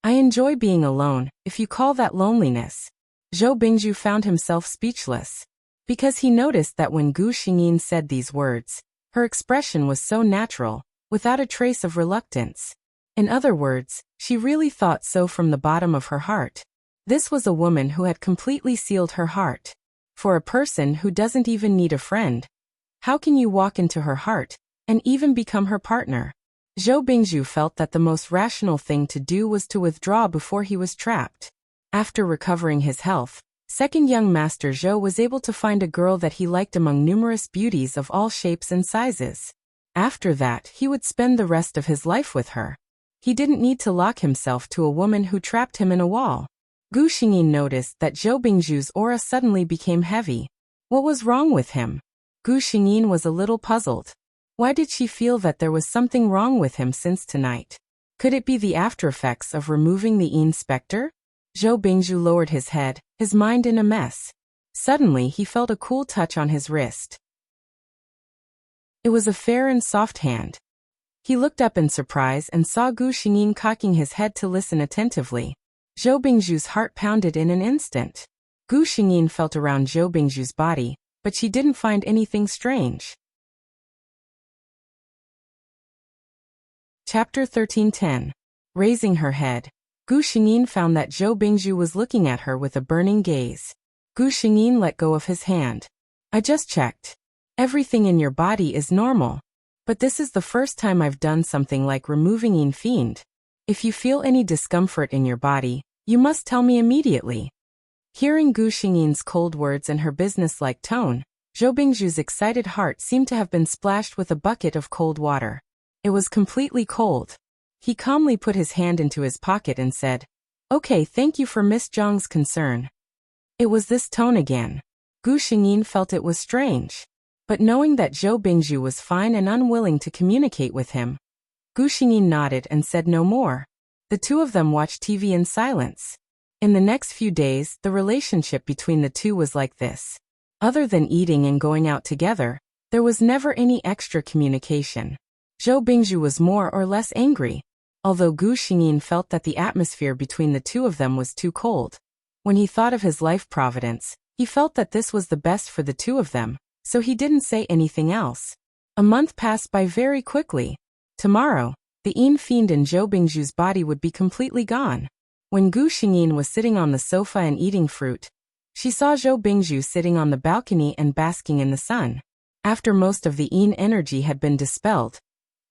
I enjoy being alone, if you call that loneliness. Zhou Bingzhu found himself speechless. Because he noticed that when Gu Xingyin said these words, her expression was so natural, without a trace of reluctance. In other words, she really thought so from the bottom of her heart. This was a woman who had completely sealed her heart. For a person who doesn't even need a friend, how can you walk into her heart, and even become her partner? Zhou Bingzhu felt that the most rational thing to do was to withdraw before he was trapped. After recovering his health, second young master Zhou was able to find a girl that he liked among numerous beauties of all shapes and sizes. After that, he would spend the rest of his life with her. He didn't need to lock himself to a woman who trapped him in a wall. Gu Xingyin noticed that Zhou Bingzhu's aura suddenly became heavy. What was wrong with him? Gu Xingyin was a little puzzled. Why did she feel that there was something wrong with him since tonight? Could it be the aftereffects of removing the Yin specter? Zhou Bingzhu lowered his head, his mind in a mess. Suddenly he felt a cool touch on his wrist. It was a fair and soft hand. He looked up in surprise and saw Gu Xingyin cocking his head to listen attentively. Zhou Bingzhu's heart pounded in an instant. Gu Xingyin felt around Zhou Bingzhu's body, but she didn't find anything strange. Chapter 13:10. Raising her head, Gu Xingyin found that Zhou Bingzhu was looking at her with a burning gaze. Gu Xingyin let go of his hand. I just checked. Everything in your body is normal. But this is the first time I've done something like removing Yin Fiend. If you feel any discomfort in your body, you must tell me immediately. Hearing Gu Xingyin's cold words and her businesslike tone, Zhou Bingzhu's excited heart seemed to have been splashed with a bucket of cold water. It was completely cold. He calmly put his hand into his pocket and said, Okay, thank you for Miss Zhang's concern. It was this tone again. Gu Xingyin felt it was strange. But knowing that Zhou Bingzhu was fine and unwilling to communicate with him, Gu Xingyin nodded and said no more. The two of them watched TV in silence. In the next few days, the relationship between the two was like this. Other than eating and going out together, there was never any extra communication. Zhou Bingzhu was more or less angry, although Gu Xingyin felt that the atmosphere between the two of them was too cold. When he thought of his life providence, he felt that this was the best for the two of them, so he didn't say anything else. A month passed by very quickly. Tomorrow, the Yin Fiend in Zhou Bingzhu's body would be completely gone. When Gu Xingyin was sitting on the sofa and eating fruit, she saw Zhou Bingzhu sitting on the balcony and basking in the sun. After most of the Yin energy had been dispelled,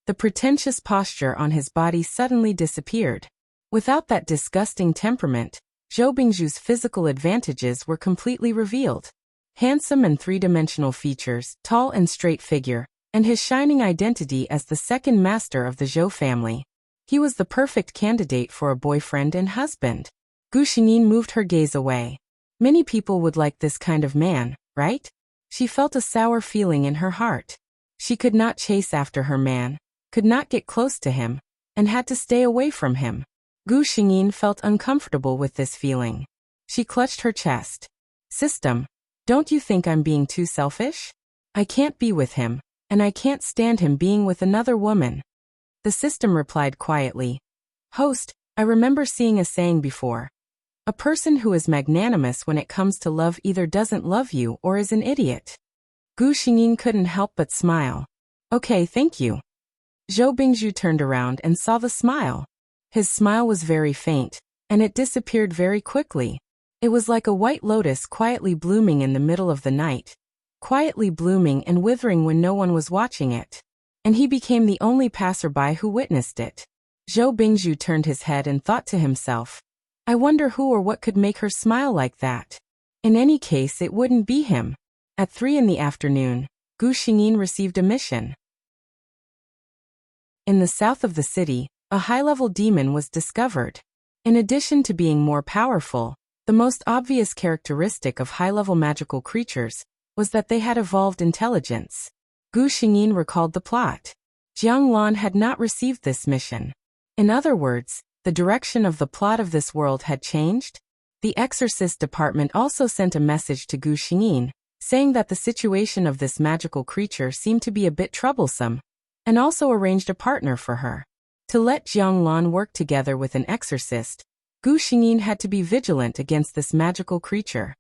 the pretentious posture on his body suddenly disappeared. Without that disgusting temperament, Zhou Bingzhu's physical advantages were completely revealed. Handsome and three-dimensional features, tall and straight figure, and his shining identity as the second master of the Zhou family. He was the perfect candidate for a boyfriend and husband. Gu Xingyin moved her gaze away. Many people would like this kind of man, right? She felt a sour feeling in her heart. She could not chase after her man, could not get close to him, and had to stay away from him. Gu Xingyin felt uncomfortable with this feeling. She clutched her chest. System, don't you think I'm being too selfish? I can't be with him, and I can't stand him being with another woman. The system replied quietly. Host, I remember seeing a saying before. A person who is magnanimous when it comes to love either doesn't love you or is an idiot. Gu Xingyin couldn't help but smile. Okay, thank you. Zhou Bingzhu turned around and saw the smile. His smile was very faint, and it disappeared very quickly. It was like a white lotus quietly blooming in the middle of the night, quietly blooming and withering when no one was watching it. And he became the only passerby who witnessed it. Zhou Bingzhu turned his head and thought to himself, I wonder who or what could make her smile like that. In any case, it wouldn't be him. At 3 in the afternoon, Gu Xingyin received a mission. In the south of the city, a high-level demon was discovered. In addition to being more powerful, the most obvious characteristic of high-level magical creatures was that they had evolved intelligence. Gu Xingyin recalled the plot. Jiang Lan had not received this mission. In other words, the direction of the plot of this world had changed. The Exorcist Department also sent a message to Gu Xingyin, saying that the situation of this magical creature seemed to be a bit troublesome, and also arranged a partner for her. To let Jiang Lan work together with an exorcist, Gu Xingyin had to be vigilant against this magical creature.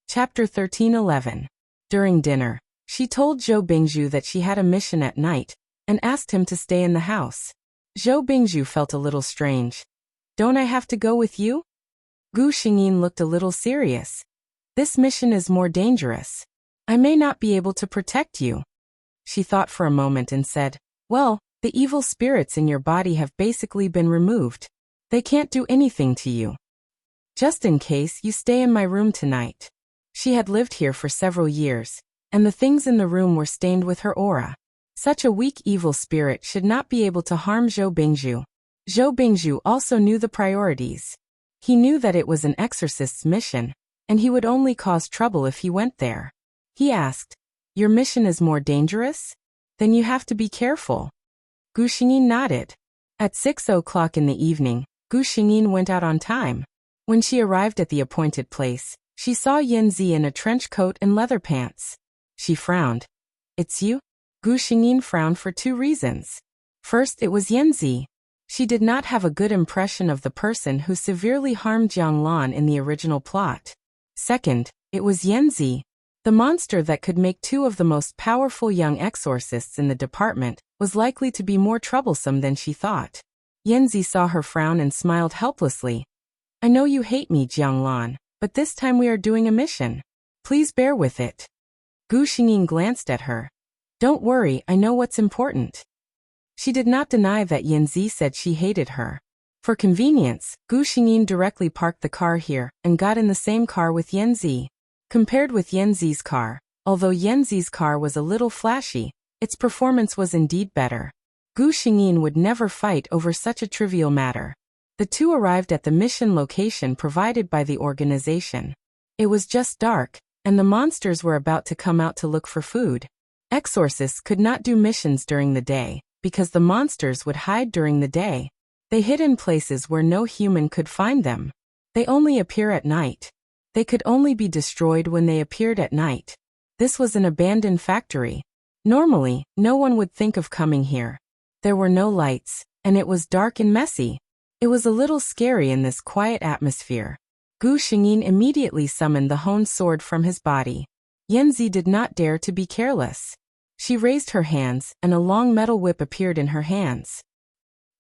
Chapter 13:11. During dinner, she told Zhou Bingzhu that she had a mission at night, and asked him to stay in the house. Zhou Bingzhu felt a little strange. Don't I have to go with you? Gu Xingyin looked a little serious. This mission is more dangerous. I may not be able to protect you. She thought for a moment and said, well, the evil spirits in your body have basically been removed. They can't do anything to you. Just in case, you stay in my room tonight. She had lived here for several years, and the things in the room were stained with her aura. Such a weak evil spirit should not be able to harm Zhou Bingzhu. Zhou Bingzhu also knew the priorities. He knew that it was an exorcist's mission, and he would only cause trouble if he went there. He asked, your mission is more dangerous? Then you have to be careful. Gu Xingyin nodded. At 6 o'clock in the evening, Gu Xingyin went out on time. When she arrived at the appointed place, she saw Yanzi in a trench coat and leather pants. She frowned. It's you? Gu Xingyin frowned for 2 reasons. First, it was Yanzi. She did not have a good impression of the person who severely harmed Jiang Lan in the original plot. Second, it was Yanzi. The monster that could make 2 of the most powerful young exorcists in the department was likely to be more troublesome than she thought. Yanzi saw her frown and smiled helplessly. I know you hate me, Jiang Lan, but this time we are doing a mission. Please bear with it. Gu Xingyin glanced at her. Don't worry, I know what's important. She did not deny that Yanzi said she hated her. For convenience, Gu Xingyin directly parked the car here and got in the same car with Yanzi. Compared with Yanzi's car, although Yanzi's car was a little flashy, its performance was indeed better. Gu Xingyin would never fight over such a trivial matter. The 2 arrived at the mission location provided by the organization. It was just dark, and the monsters were about to come out to look for food. Exorcists could not do missions during the day, because the monsters would hide during the day. They hid in places where no human could find them. They only appear at night. They could only be destroyed when they appeared at night. This was an abandoned factory. Normally, no one would think of coming here. There were no lights, and it was dark and messy. It was a little scary in this quiet atmosphere. Gu Xingyin immediately summoned the honed sword from his body. Yanzi did not dare to be careless. She raised her hands, and a long metal whip appeared in her hands.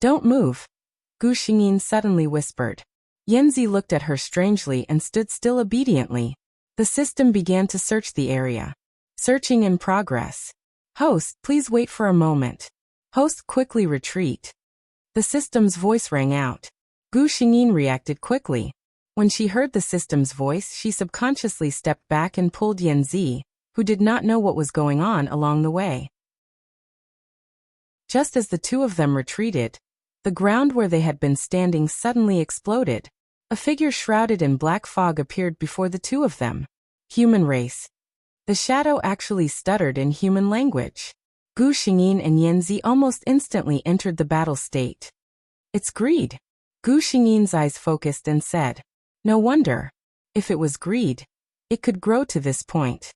Don't move, Gu Xingyin suddenly whispered. Yanzi looked at her strangely and stood still obediently. The system began to search the area. Searching in progress. Host, please wait for a moment. Host, quickly retreat. The system's voice rang out. Gu Xingyin reacted quickly. When she heard the system's voice, she subconsciously stepped back and pulled Yanzi, who did not know what was going on, along the way. Just as the two of them retreated, the ground where they had been standing suddenly exploded. A figure shrouded in black fog appeared before the two of them. Human race. The shadow actually stuttered in human language. Gu Xingyin and Yanzi almost instantly entered the battle state. It's greed. Gu Xingyin's eyes focused and said, no wonder. If it was greed, it could grow to this point.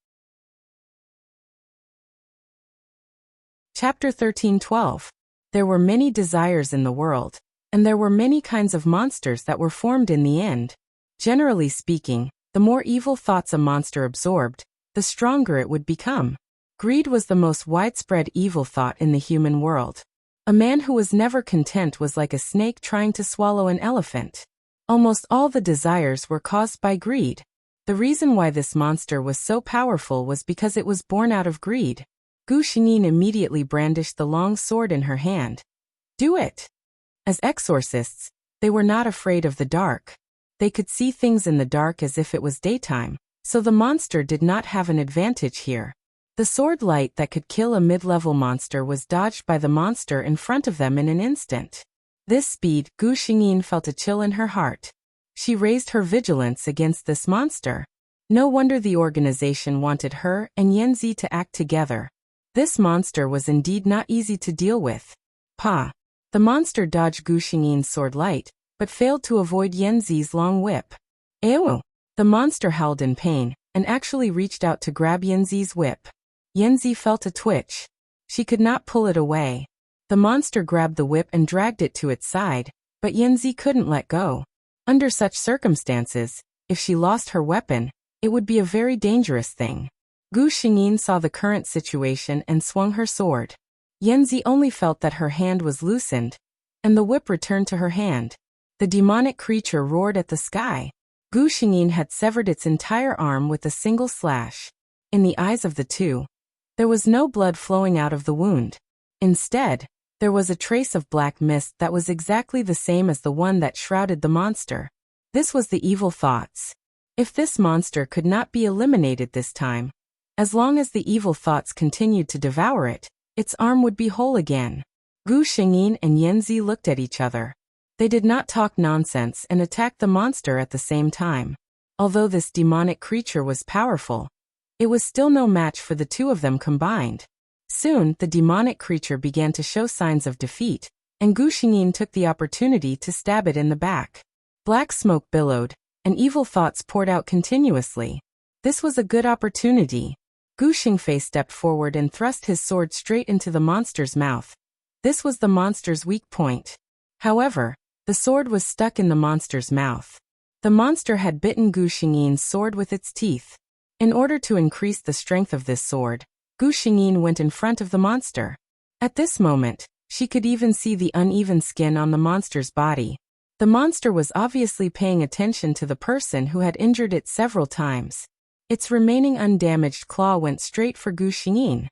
Chapter 13:12. There were many desires in the world, and there were many kinds of monsters that were formed in the end. Generally speaking, the more evil thoughts a monster absorbed, the stronger it would become. Greed was the most widespread evil thought in the human world. A man who was never content was like a snake trying to swallow an elephant. Almost all the desires were caused by greed. The reason why this monster was so powerful was because it was born out of greed. Gu Xingyin immediately brandished the long sword in her hand. Do it! As exorcists, they were not afraid of the dark. They could see things in the dark as if it was daytime, so the monster did not have an advantage here. The sword light that could kill a mid-level monster was dodged by the monster in front of them in an instant. This speed, Gu Xingyin felt a chill in her heart. She raised her vigilance against this monster. No wonder the organization wanted her and Yanzi to act together. This monster was indeed not easy to deal with. Pa! The monster dodged Gu Xingyin's sword light, but failed to avoid Yanzi's long whip. Ew! The monster howled in pain, and actually reached out to grab Yanzi's whip. Yanzi felt a twitch. She could not pull it away. The monster grabbed the whip and dragged it to its side, but Yanzi couldn't let go. Under such circumstances, if she lost her weapon, it would be a very dangerous thing. Gu Xingyin saw the current situation and swung her sword. Yanzi only felt that her hand was loosened, and the whip returned to her hand. The demonic creature roared at the sky. Gu Xingyin had severed its entire arm with a single slash. In the eyes of the two, there was no blood flowing out of the wound. Instead, there was a trace of black mist that was exactly the same as the one that shrouded the monster. This was the evil thoughts. If this monster could not be eliminated this time, as long as the evil thoughts continued to devour it, its arm would be whole again. Gu Xingyin and Yanzi looked at each other. They did not talk nonsense and attacked the monster at the same time. Although this demonic creature was powerful, it was still no match for the two of them combined. Soon, the demonic creature began to show signs of defeat, and Gu Xingyin took the opportunity to stab it in the back. Black smoke billowed, and evil thoughts poured out continuously. This was a good opportunity. Gu Xingfei stepped forward and thrust his sword straight into the monster's mouth. This was the monster's weak point. However, the sword was stuck in the monster's mouth. The monster had bitten Gu Xingyin's sword with its teeth. In order to increase the strength of this sword, Gu Xingyin went in front of the monster. At this moment, she could even see the uneven skin on the monster's body. The monster was obviously paying attention to the person who had injured it several times. Its remaining undamaged claw went straight for Gu Xingyin.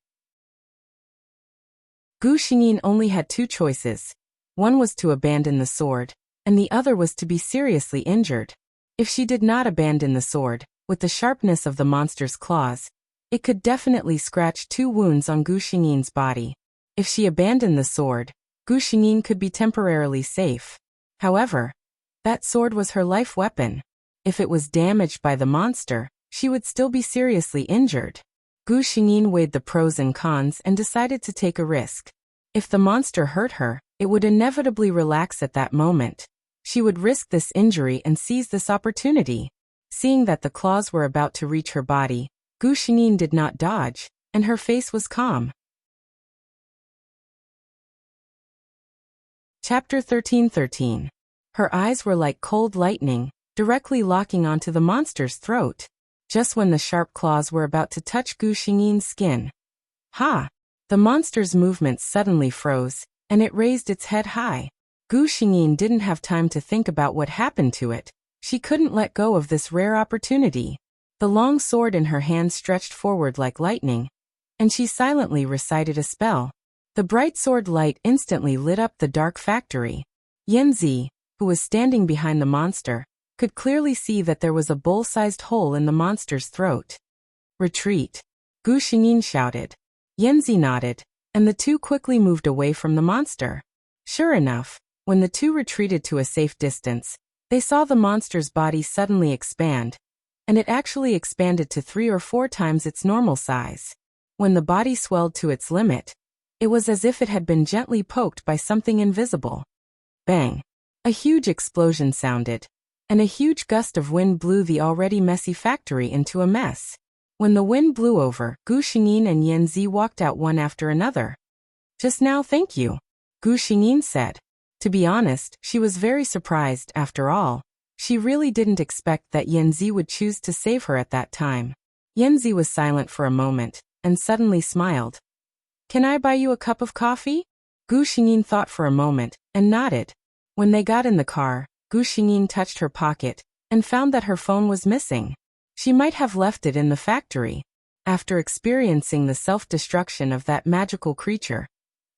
Gu Xingyin only had two choices. One was to abandon the sword, and the other was to be seriously injured. If she did not abandon the sword, with the sharpness of the monster's claws, it could definitely scratch 2 wounds on Gu Xingyin's body. If she abandoned the sword, Gu Xingyin could be temporarily safe. However, that sword was her life weapon. If it was damaged by the monster, she would still be seriously injured. Gu Xingyin weighed the pros and cons and decided to take a risk. If the monster hurt her, it would inevitably relax at that moment. She would risk this injury and seize this opportunity. Seeing that the claws were about to reach her body, Gu Xingyin did not dodge, and her face was calm. Chapter 13:13. Her eyes were like cold lightning, directly locking onto the monster's throat. Just when the sharp claws were about to touch Gu Xingyin's skin. Ha! The monster's movements suddenly froze, and it raised its head high. Gu Xingyin didn't have time to think about what happened to it. She couldn't let go of this rare opportunity. The long sword in her hand stretched forward like lightning, and she silently recited a spell. The bright sword light instantly lit up the dark factory. Yanzi, who was standing behind the monster, could clearly see that there was a bowl-sized hole in the monster's throat. Retreat! Gu Xingyin shouted. Yanzi nodded, and the two quickly moved away from the monster. Sure enough, when the two retreated to a safe distance, they saw the monster's body suddenly expand, and it actually expanded to 3 or 4 times its normal size. When the body swelled to its limit, it was as if it had been gently poked by something invisible. Bang! A huge explosion sounded, and a huge gust of wind blew the already messy factory into a mess. When the wind blew over, Gu Xingyin and Yanzi walked out one after another. Just now, thank you, Gu Xingyin said. To be honest, she was very surprised. After all, she really didn't expect that Yanzi would choose to save her at that time. Yanzi was silent for a moment, and suddenly smiled. Can I buy you a cup of coffee? Gu Xingyin thought for a moment, and nodded. When they got in the car, Gu Xingyin touched her pocket, and found that her phone was missing. She might have left it in the factory. After experiencing the self-destruction of that magical creature,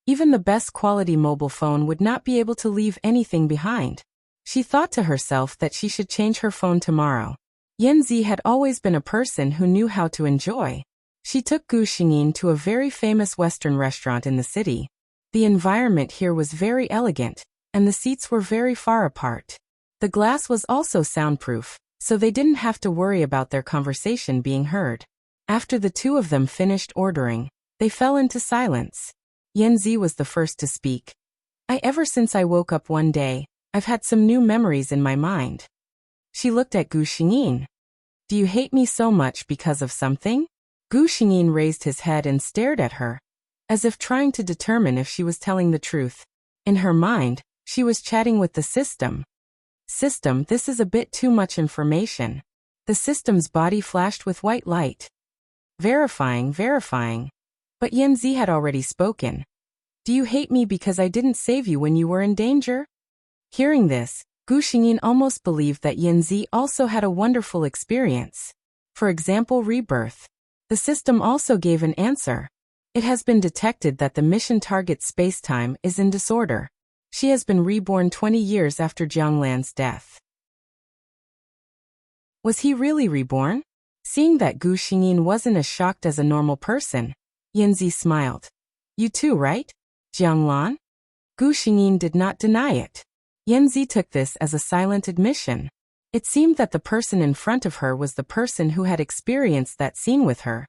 even the best quality mobile phone would not be able to leave anything behind. She thought to herself that she should change her phone tomorrow. Yanzi had always been a person who knew how to enjoy. She took Gu Xingyin to a very famous Western restaurant in the city. The environment here was very elegant, and the seats were very far apart. The glass was also soundproof, so they didn't have to worry about their conversation being heard. After the two of them finished ordering, they fell into silence. Yanzi was the first to speak. Ever since I woke up one day, I've had some new memories in my mind. She looked at Gu Xingyin. Do you hate me so much because of something? Gu Xingyin raised his head and stared at her, as if trying to determine if she was telling the truth. In her mind, she was chatting with the system. System, this is a bit too much information. The system's body flashed with white light. Verifying. But Yanzi had already spoken. Do you hate me because I didn't save you when you were in danger? Hearing this, Gu Xingyin almost believed that Yanzi also had a wonderful experience. For example, rebirth. The system also gave an answer. It has been detected that the mission target spacetime is in disorder. She has been reborn 20 years after Jianglan's death. Was he really reborn? Seeing that Gu Xingyin wasn't as shocked as a normal person, Yanzi smiled. You too, right, Jianglan? Gu Xingyin did not deny it. Yanzi took this as a silent admission. It seemed that the person in front of her was the person who had experienced that scene with her.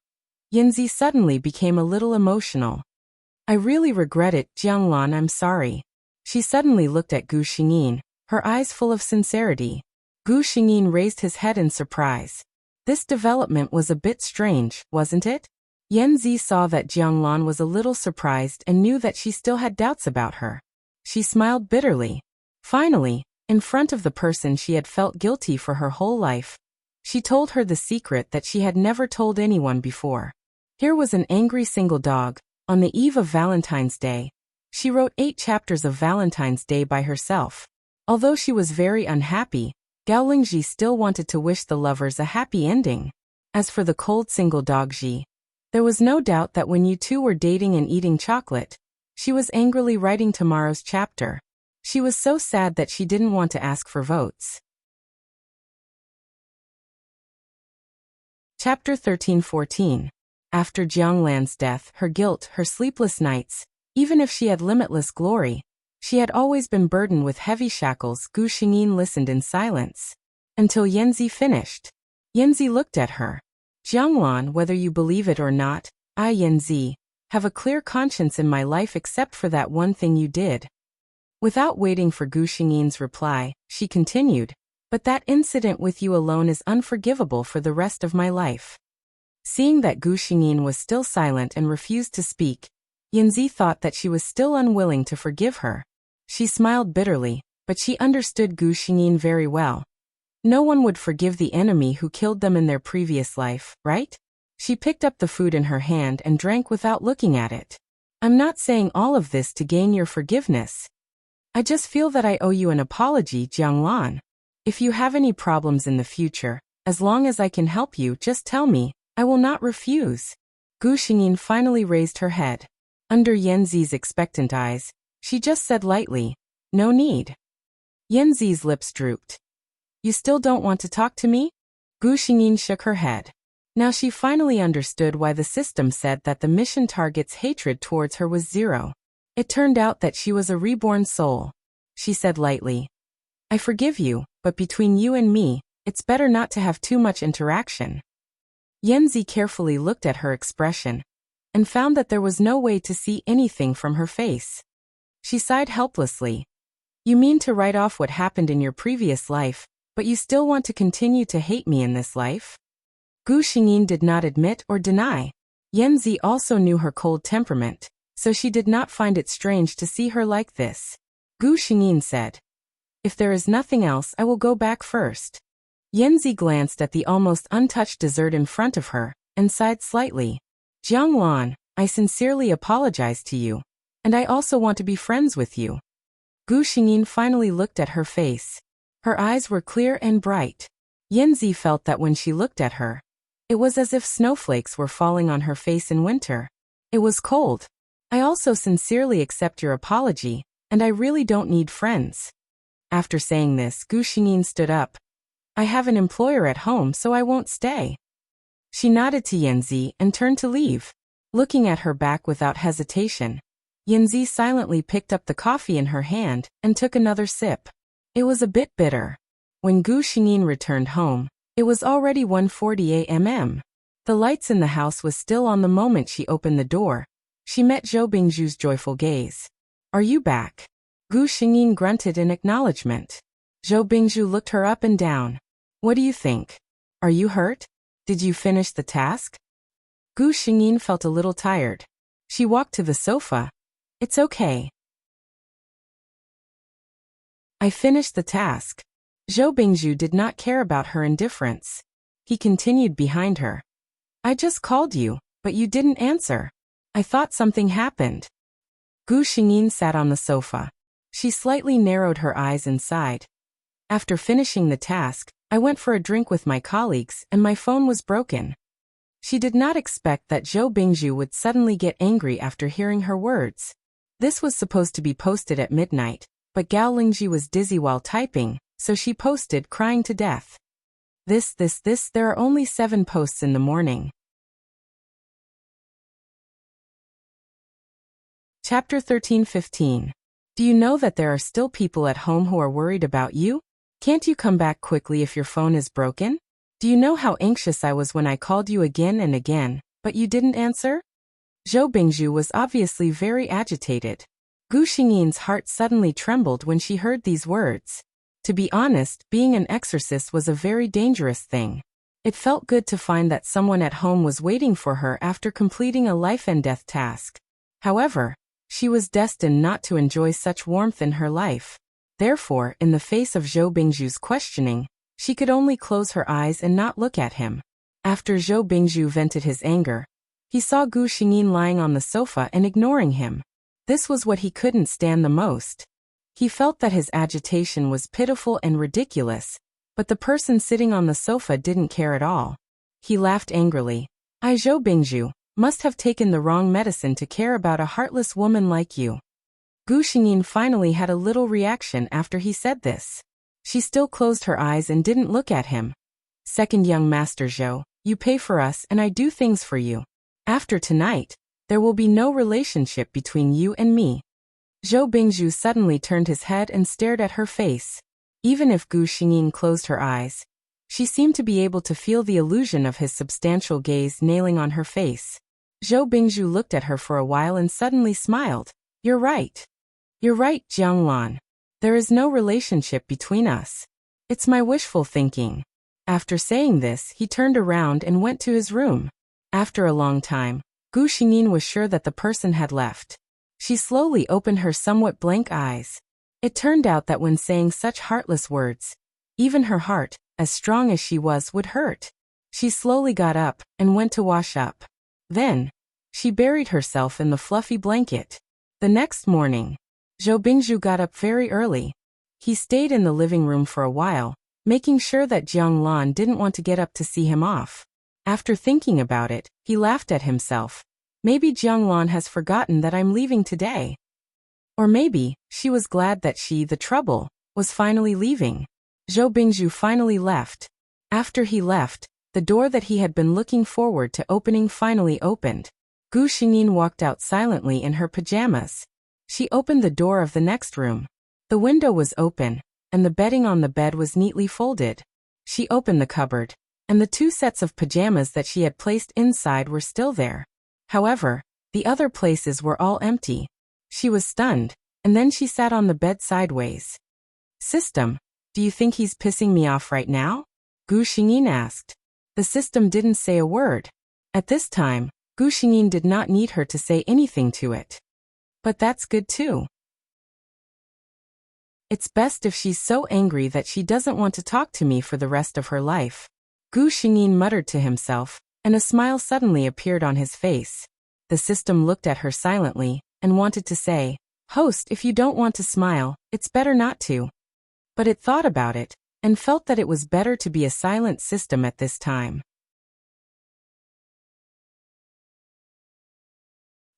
Yanzi suddenly became a little emotional. I really regret it, Jianglan, I'm sorry. She suddenly looked at Gu Xingyin, her eyes full of sincerity. Gu Xingyin raised his head in surprise. This development was a bit strange, wasn't it? Yanzi saw that Jianglan was a little surprised and knew that she still had doubts about her. She smiled bitterly. Finally, in front of the person she had felt guilty for her whole life, she told her the secret that she had never told anyone before. Here was an angry single dog. On the eve of Valentine's Day, she wrote 8 chapters of Valentine's Day by herself. Although she was very unhappy, Gao Lingji still wanted to wish the lovers a happy ending. As for the cold single dog Ji, there was no doubt that when you two were dating and eating chocolate, she was angrily writing tomorrow's chapter. She was so sad that she didn't want to ask for votes. Chapter 13-14. After Jianglan's death, her guilt, her sleepless nights, even if she had limitless glory, she had always been burdened with heavy shackles. Gu Xingyin listened in silence until Yanzi finished. Yanzi looked at her. Jianglan, whether you believe it or not, I, Yanzi, have a clear conscience in my life except for that one thing you did. Without waiting for Gu Xingyin's reply, she continued, but that incident with you alone is unforgivable for the rest of my life. Seeing that Gu Xingyin was still silent and refused to speak, Yanzi thought that she was still unwilling to forgive her. She smiled bitterly, but she understood Gu Xingyin very well. No one would forgive the enemy who killed them in their previous life, right? She picked up the food in her hand and drank without looking at it. I'm not saying all of this to gain your forgiveness. I just feel that I owe you an apology, Jianglan. If you have any problems in the future, as long as I can help you, just tell me. I will not refuse. Gu Xingyin finally raised her head. Under Yanzi's expectant eyes, she just said lightly, no need. Yanzi's lips drooped. You still don't want to talk to me? Gu Xingyin shook her head. Now she finally understood why the system said that the mission target's hatred towards her was 0. It turned out that she was a reborn soul. She said lightly, I forgive you, but between you and me, it's better not to have too much interaction. Yanzi carefully looked at her expression and found that there was no way to see anything from her face. She sighed helplessly. You mean to write off what happened in your previous life, but you still want to continue to hate me in this life? Gu Xingyin did not admit or deny. Yanzi also knew her cold temperament, so she did not find it strange to see her like this. Gu Xingyin said, If there is nothing else, I will go back first. Yanzi glanced at the almost untouched dessert in front of her and sighed slightly. Jianglan, I sincerely apologize to you, and I also want to be friends with you. Gu Xingyin finally looked at her face. Her eyes were clear and bright. Yanzi felt that when she looked at her, it was as if snowflakes were falling on her face in winter. It was cold. I also sincerely accept your apology, and I really don't need friends. After saying this, Gu Xingyin stood up. I have an employer at home, so I won't stay. She nodded to Yanzi and turned to leave. Looking at her back without hesitation, Yanzi silently picked up the coffee in her hand and took another sip. It was a bit bitter. When Gu Xingyin returned home, it was already 1:40 a.m. The lights in the house was still on the moment she opened the door. She met Zhou Bingzhu's joyful gaze. Are you back? Gu Xingyin grunted in acknowledgement. Zhou Bingzhu looked her up and down. What do you think? Are you hurt? Did you finish the task? Gu Xingyin felt a little tired. She walked to the sofa. It's okay. I finished the task. Zhou Bingzhu did not care about her indifference. He continued behind her. I just called you, but you didn't answer. I thought something happened. Gu Xingyin sat on the sofa. She slightly narrowed her eyes and sighed. After finishing the task, I went for a drink with my colleagues and my phone was broken. She did not expect that Zhou Bingzhu would suddenly get angry after hearing her words. This was supposed to be posted at midnight, but Gao Lingji was dizzy while typing, so she posted crying to death. There are only 7 posts in the morning. Chapter 13:15. Do you know that there are still people at home who are worried about you? Can't you come back quickly if your phone is broken? Do you know how anxious I was when I called you again and again, but you didn't answer? Zhou Bingzhu was obviously very agitated. Gu Xingyin's heart suddenly trembled when she heard these words. To be honest, being an exorcist was a very dangerous thing. It felt good to find that someone at home was waiting for her after completing a life-and-death task. However, she was destined not to enjoy such warmth in her life. Therefore, in the face of Zhou Bingzhu's questioning, she could only close her eyes and not look at him. After Zhou Bingzhu vented his anger, he saw Gu Xingyin lying on the sofa and ignoring him. This was what he couldn't stand the most. He felt that his agitation was pitiful and ridiculous, but the person sitting on the sofa didn't care at all. He laughed angrily. I, Zhou Bingzhu, must have taken the wrong medicine to care about a heartless woman like you. Gu Xingyin finally had a little reaction after he said this. She still closed her eyes and didn't look at him. Second young master Zhou, you pay for us and I do things for you. After tonight, there will be no relationship between you and me. Zhou Bingzhu suddenly turned his head and stared at her face. Even if Gu Xingyin closed her eyes, she seemed to be able to feel the illusion of his substantial gaze nailing on her face. Zhou Bingzhu looked at her for a while and suddenly smiled. You're right. You're right, Jianglan. There is no relationship between us. It's my wishful thinking. After saying this, he turned around and went to his room. After a long time, Gu Xingyin was sure that the person had left. She slowly opened her somewhat blank eyes. It turned out that when saying such heartless words, even her heart, as strong as she was, would hurt. She slowly got up and went to wash up. Then, she buried herself in the fluffy blanket. The next morning, Zhou Bingzhu got up very early. He stayed in the living room for a while, making sure that Jianglan didn't want to get up to see him off. After thinking about it, he laughed at himself. Maybe Jianglan has forgotten that I'm leaving today. Or maybe, she was glad that she, the trouble, was finally leaving. Zhou Bingzhu finally left. After he left, the door that he had been looking forward to opening finally opened. Gu Xingyin walked out silently in her pajamas. She opened the door of the next room. The window was open, and the bedding on the bed was neatly folded. She opened the cupboard, and the 2 sets of pajamas that she had placed inside were still there. However, the other places were all empty. She was stunned, and then she sat on the bed sideways. "System, do you think he's pissing me off right now?" Gu Xingyin asked. The system didn't say a word. At this time, Gu Xingyin did not need her to say anything to it. But that's good too. It's best if she's so angry that she doesn't want to talk to me for the rest of her life. Gu Xingyin muttered to himself, and a smile suddenly appeared on his face. The system looked at her silently, and wanted to say, "Host, if you don't want to smile, it's better not to." But it thought about it, and felt that it was better to be a silent system at this time.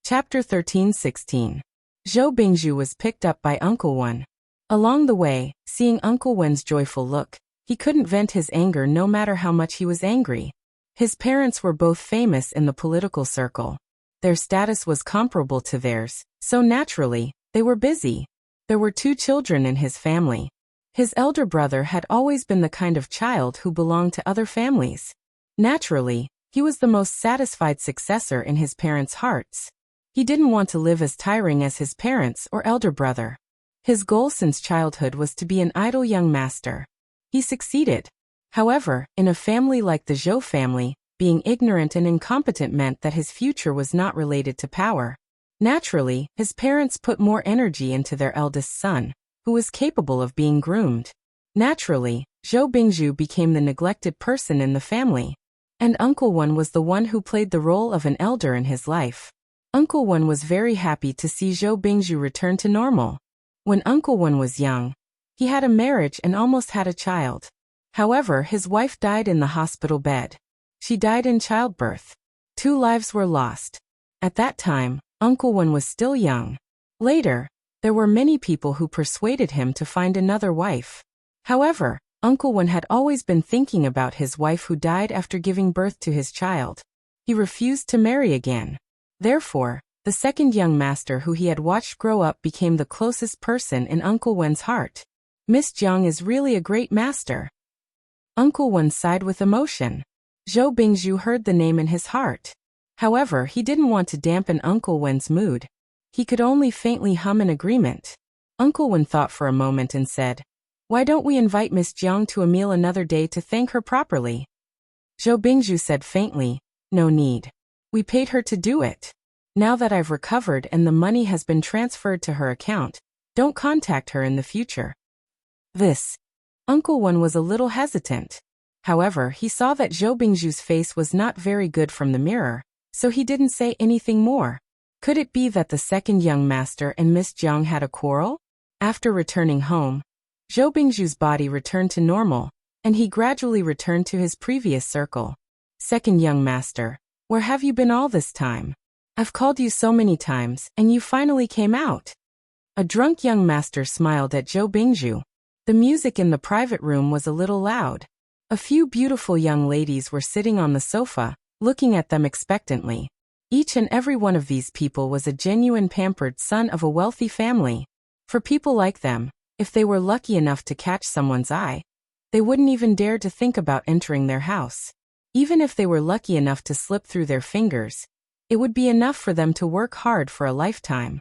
Chapter 13-16. Zhou Bingzhu was picked up by Uncle Wen. Along the way, seeing Uncle Wen's joyful look, he couldn't vent his anger no matter how much he was angry. His parents were both famous in the political circle. Their status was comparable to theirs, so naturally, they were busy. There were 2 children in his family. His elder brother had always been the kind of child who belonged to other families. Naturally, he was the most satisfied successor in his parents' hearts. He didn't want to live as tiring as his parents or elder brother. His goal since childhood was to be an idle young master. He succeeded. However, in a family like the Zhou family, being ignorant and incompetent meant that his future was not related to power. Naturally, his parents put more energy into their eldest son, who was capable of being groomed. Naturally, Zhou Bingzhu became the neglected person in the family. And Uncle Wen was the one who played the role of an elder in his life. Uncle Wen was very happy to see Zhou Bingzhu return to normal. When Uncle Wen was young, he had a marriage and almost had a child. However, his wife died in the hospital bed. She died in childbirth. 2 lives were lost. At that time, Uncle Wen was still young. Later, there were many people who persuaded him to find another wife. However, Uncle Wen had always been thinking about his wife who died after giving birth to his child. He refused to marry again. Therefore, the second young master who he had watched grow up became the closest person in Uncle Wen's heart. Miss Jiang is really a great master. Uncle Wen sighed with emotion. Zhou Bingzhu heard the name in his heart. However, he didn't want to dampen Uncle Wen's mood. He could only faintly hum in agreement. Uncle Wen thought for a moment and said, "Why don't we invite Miss Jiang to a meal another day to thank her properly?" Zhou Bingzhu said faintly, "No need. We paid her to do it. Now that I've recovered and the money has been transferred to her account, don't contact her in the future." This. Uncle Wen was a little hesitant. However, he saw that Zhou Bingzhu's face was not very good from the mirror, so he didn't say anything more. Could it be that the second young master and Miss Jiang had a quarrel? After returning home, Zhou Bingzhu's body returned to normal, and he gradually returned to his previous circle. "Second young master, where have you been all this time? I've called you so many times, and you finally came out." A drunk young master smiled at Zhou Bingzhu. The music in the private room was a little loud. A few beautiful young ladies were sitting on the sofa, looking at them expectantly. Each and every one of these people was a genuine pampered son of a wealthy family. For people like them, if they were lucky enough to catch someone's eye, they wouldn't even dare to think about entering their house. Even if they were lucky enough to slip through their fingers, it would be enough for them to work hard for a lifetime.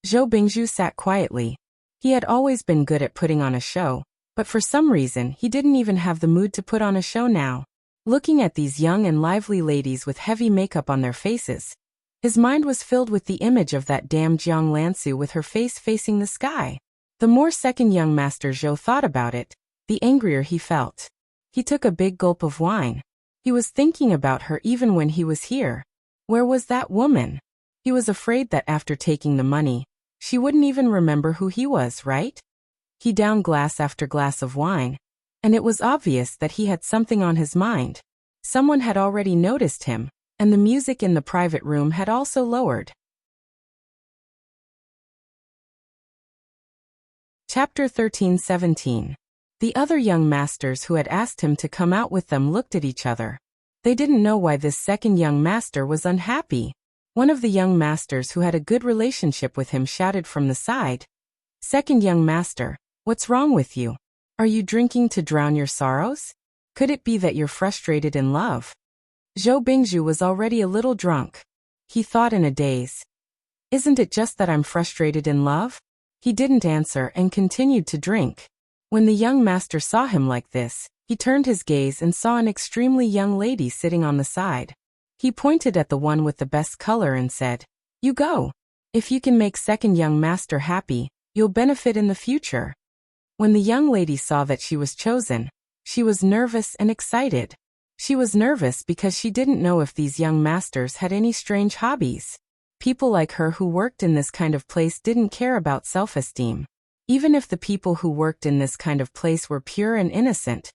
Zhou Bingzhu sat quietly. He had always been good at putting on a show, but for some reason he didn't even have the mood to put on a show now. Looking at these young and lively ladies with heavy makeup on their faces, his mind was filled with the image of that damn Jiang Lansu with her face facing the sky. The more second young master Zhou thought about it, the angrier he felt. He took a big gulp of wine. He was thinking about her even when he was here. Where was that woman? He was afraid that after taking the money, she wouldn't even remember who he was, right? He downed glass after glass of wine, and it was obvious that he had something on his mind. Someone had already noticed him, and the music in the private room had also lowered. Chapter 13-17. The other young masters who had asked him to come out with them looked at each other. They didn't know why this second young master was unhappy. One of the young masters who had a good relationship with him shouted from the side, "Second young master, what's wrong with you? Are you drinking to drown your sorrows? Could it be that you're frustrated in love?" Zhou Bingzhu was already a little drunk. He thought in a daze. "Isn't it just that I'm frustrated in love?" He didn't answer and continued to drink. When the young master saw him like this, he turned his gaze and saw an extremely young lady sitting on the side. He pointed at the one with the best color and said, "You go. If you can make second young master happy, you'll benefit in the future." When the young lady saw that she was chosen, she was nervous and excited. She was nervous because she didn't know if these young masters had any strange hobbies. People like her who worked in this kind of place didn't care about self-esteem. Even if the people who worked in this kind of place were pure and innocent,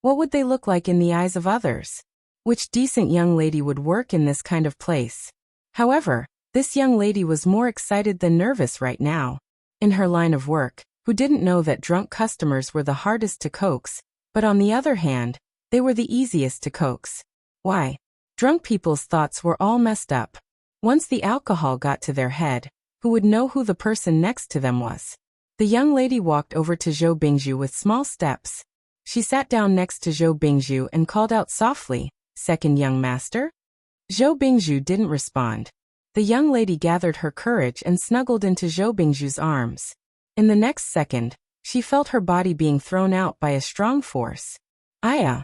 what would they look like in the eyes of others? Which decent young lady would work in this kind of place? However, this young lady was more excited than nervous right now. In her line of work, who didn't know that drunk customers were the hardest to coax, but on the other hand, they were the easiest to coax. Why? Drunk people's thoughts were all messed up. Once the alcohol got to their head, who would know who the person next to them was? The young lady walked over to Zhou Bingzhu with small steps. She sat down next to Zhou Bingzhu and called out softly, "Second young master?" Zhou Bingzhu didn't respond. The young lady gathered her courage and snuggled into Zhou Bingzhu's arms. In the next second, she felt her body being thrown out by a strong force. Aya!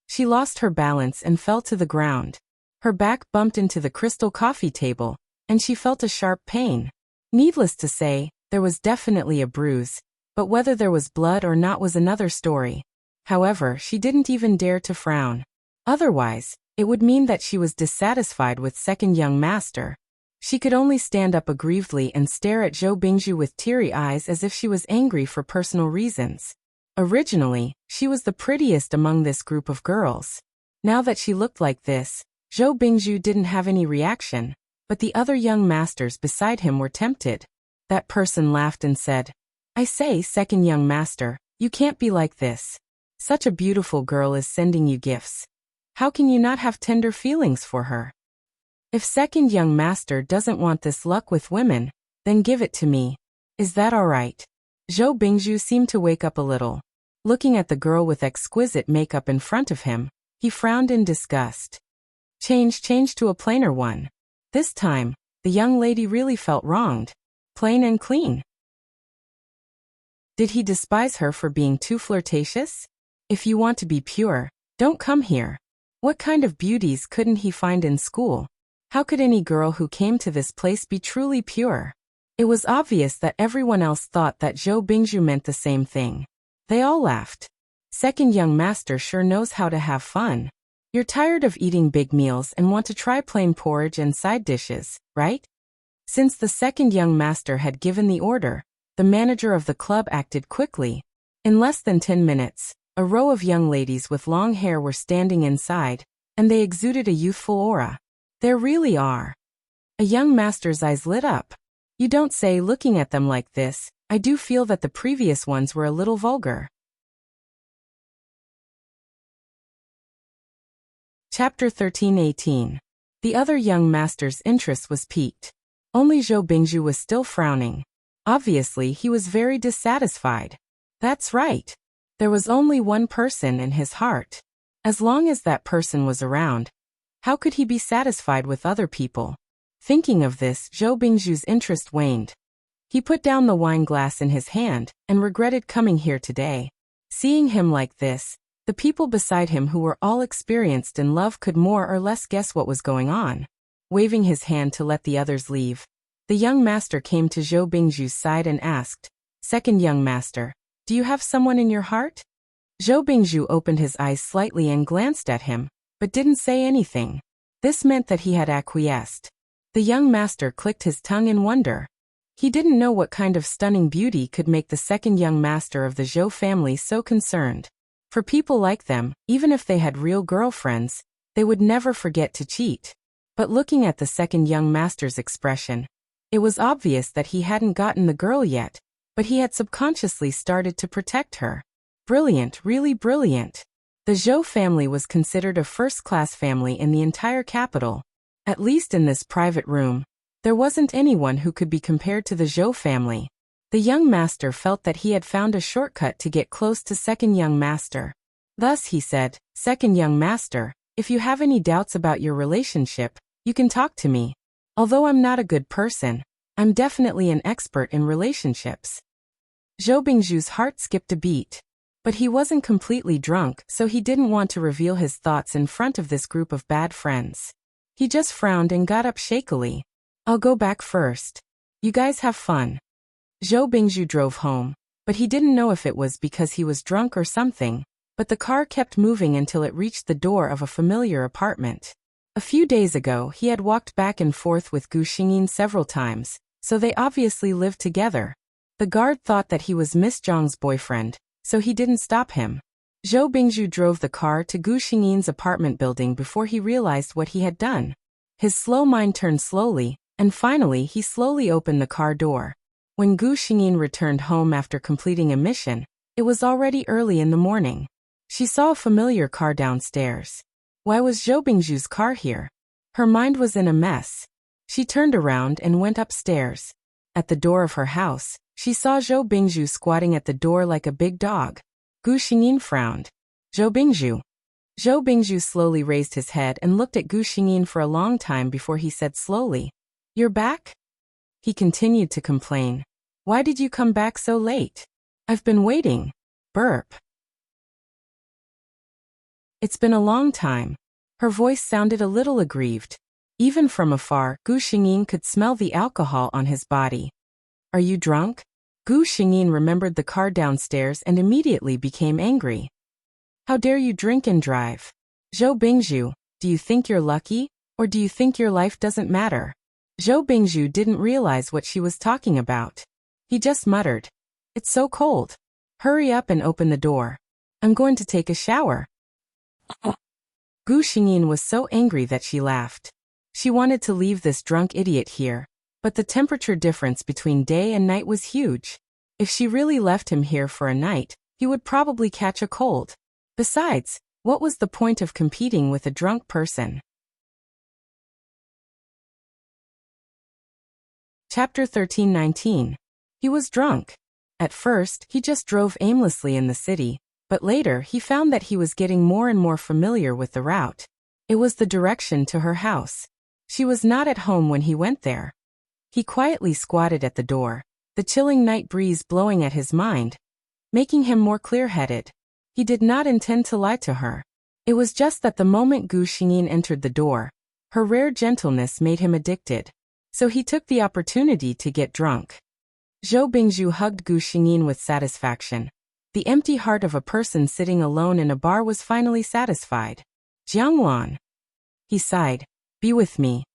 She lost her balance and fell to the ground. Her back bumped into the crystal coffee table, and she felt a sharp pain. Needless to say, there was definitely a bruise, but whether there was blood or not was another story. However, she didn't even dare to frown. Otherwise, it would mean that she was dissatisfied with second young master. She could only stand up aggrievedly and stare at Zhou Bingzhu with teary eyes as if she was angry for personal reasons. Originally, she was the prettiest among this group of girls. Now that she looked like this, Zhou Bingzhu didn't have any reaction, but the other young masters beside him were tempted. That person laughed and said, "I say, second young master, you can't be like this. Such a beautiful girl is sending you gifts. How can you not have tender feelings for her? If second young master doesn't want this luck with women, then give it to me. Is that all right?" Zhou Bingzhu seemed to wake up a little. Looking at the girl with exquisite makeup in front of him, he frowned in disgust. Change to a plainer one. This time, the young lady really felt wronged. Plain and clean. Did he despise her for being too flirtatious? If you want to be pure, don't come here. What kind of beauties couldn't he find in school? How could any girl who came to this place be truly pure? It was obvious that everyone else thought that Zhou Bingzhu meant the same thing. They all laughed. Second young master sure knows how to have fun. You're tired of eating big meals and want to try plain porridge and side dishes, right? Since the second young master had given the order, the manager of the club acted quickly. In less than 10 minutes, a row of young ladies with long hair were standing inside, and they exuded a youthful aura. There really are. A young master's eyes lit up. You don't say. Looking at them like this, I do feel that the previous ones were a little vulgar. Chapter 13-18. The other young master's interest was piqued. Only Zhou Bingzhu was still frowning. Obviously, he was very dissatisfied. That's right. There was only one person in his heart. As long as that person was around, how could he be satisfied with other people? Thinking of this, Zhou Bingzhu's interest waned. He put down the wine glass in his hand and regretted coming here today. Seeing him like this, the people beside him who were all experienced in love could more or less guess what was going on. Waving his hand to let the others leave, the young master came to Zhou Bingzhu's side and asked, "Second young master, do you have someone in your heart?" Zhou Bingzhu opened his eyes slightly and glanced at him, but didn't say anything. This meant that he had acquiesced. The young master clicked his tongue in wonder. He didn't know what kind of stunning beauty could make the second young master of the Zhou family so concerned. For people like them, even if they had real girlfriends, they would never forget to cheat. But looking at the second young master's expression, it was obvious that he hadn't gotten the girl yet, but he had subconsciously started to protect her. Brilliant, really brilliant. The Zhou family was considered a first-class family in the entire capital. At least in this private room, there wasn't anyone who could be compared to the Zhou family. The young master felt that he had found a shortcut to get close to second young master. Thus he said, "Second young master, if you have any doubts about your relationship, you can talk to me. Although I'm not a good person, I'm definitely an expert in relationships." Zhou Bingzhu's heart skipped a beat. But he wasn't completely drunk, so he didn't want to reveal his thoughts in front of this group of bad friends. He just frowned and got up shakily. "I'll go back first. You guys have fun." Zhou Bingzhu drove home, but he didn't know if it was because he was drunk or something, but the car kept moving until it reached the door of a familiar apartment. A few days ago he had walked back and forth with Gu Xingyin several times, so they obviously lived together. The guard thought that he was Miss Zhang's boyfriend, so he didn't stop him. Zhou Bingzhu drove the car to Gu Xingyin's apartment building before he realized what he had done. His slow mind turned slowly, and finally he slowly opened the car door. When Gu Xingyin returned home after completing a mission, it was already early in the morning. She saw a familiar car downstairs. Why was Zhou Bingzhu's car here? Her mind was in a mess. She turned around and went upstairs. At the door of her house, she saw Zhou Bingzhu squatting at the door like a big dog. Gu Xingyin frowned. "Zhou Bingzhu." Zhou Bingzhu slowly raised his head and looked at Gu Xingyin for a long time before he said slowly, "You're back?" He continued to complain. "Why did you come back so late? I've been waiting." Burp. "It's been a long time." Her voice sounded a little aggrieved. Even from afar, Gu Xingyin could smell the alcohol on his body. "Are you drunk?" Gu Xingyin remembered the car downstairs and immediately became angry. "How dare you drink and drive? Zhou Bingzhu, do you think you're lucky, or do you think your life doesn't matter?" Zhou Bingzhu didn't realize what she was talking about. He just muttered, "It's so cold. Hurry up and open the door. I'm going to take a shower." Gu Xingyin was so angry that she laughed. She wanted to leave this drunk idiot here, but the temperature difference between day and night was huge. If she really left him here for a night, he would probably catch a cold. Besides, what was the point of competing with a drunk person? Chapter 13:19. He was drunk. At first, he just drove aimlessly in the city, but later he found that he was getting more and more familiar with the route. It was the direction to her house. She was not at home when he went there. He quietly squatted at the door, the chilling night breeze blowing at his mind, making him more clear-headed. He did not intend to lie to her. It was just that the moment Gu Xingyin entered the door, her rare gentleness made him addicted. So he took the opportunity to get drunk. Zhou Bingzhu hugged Gu Xingyin with satisfaction. The empty heart of a person sitting alone in a bar was finally satisfied. "Jiangwan." He sighed. "Be with me."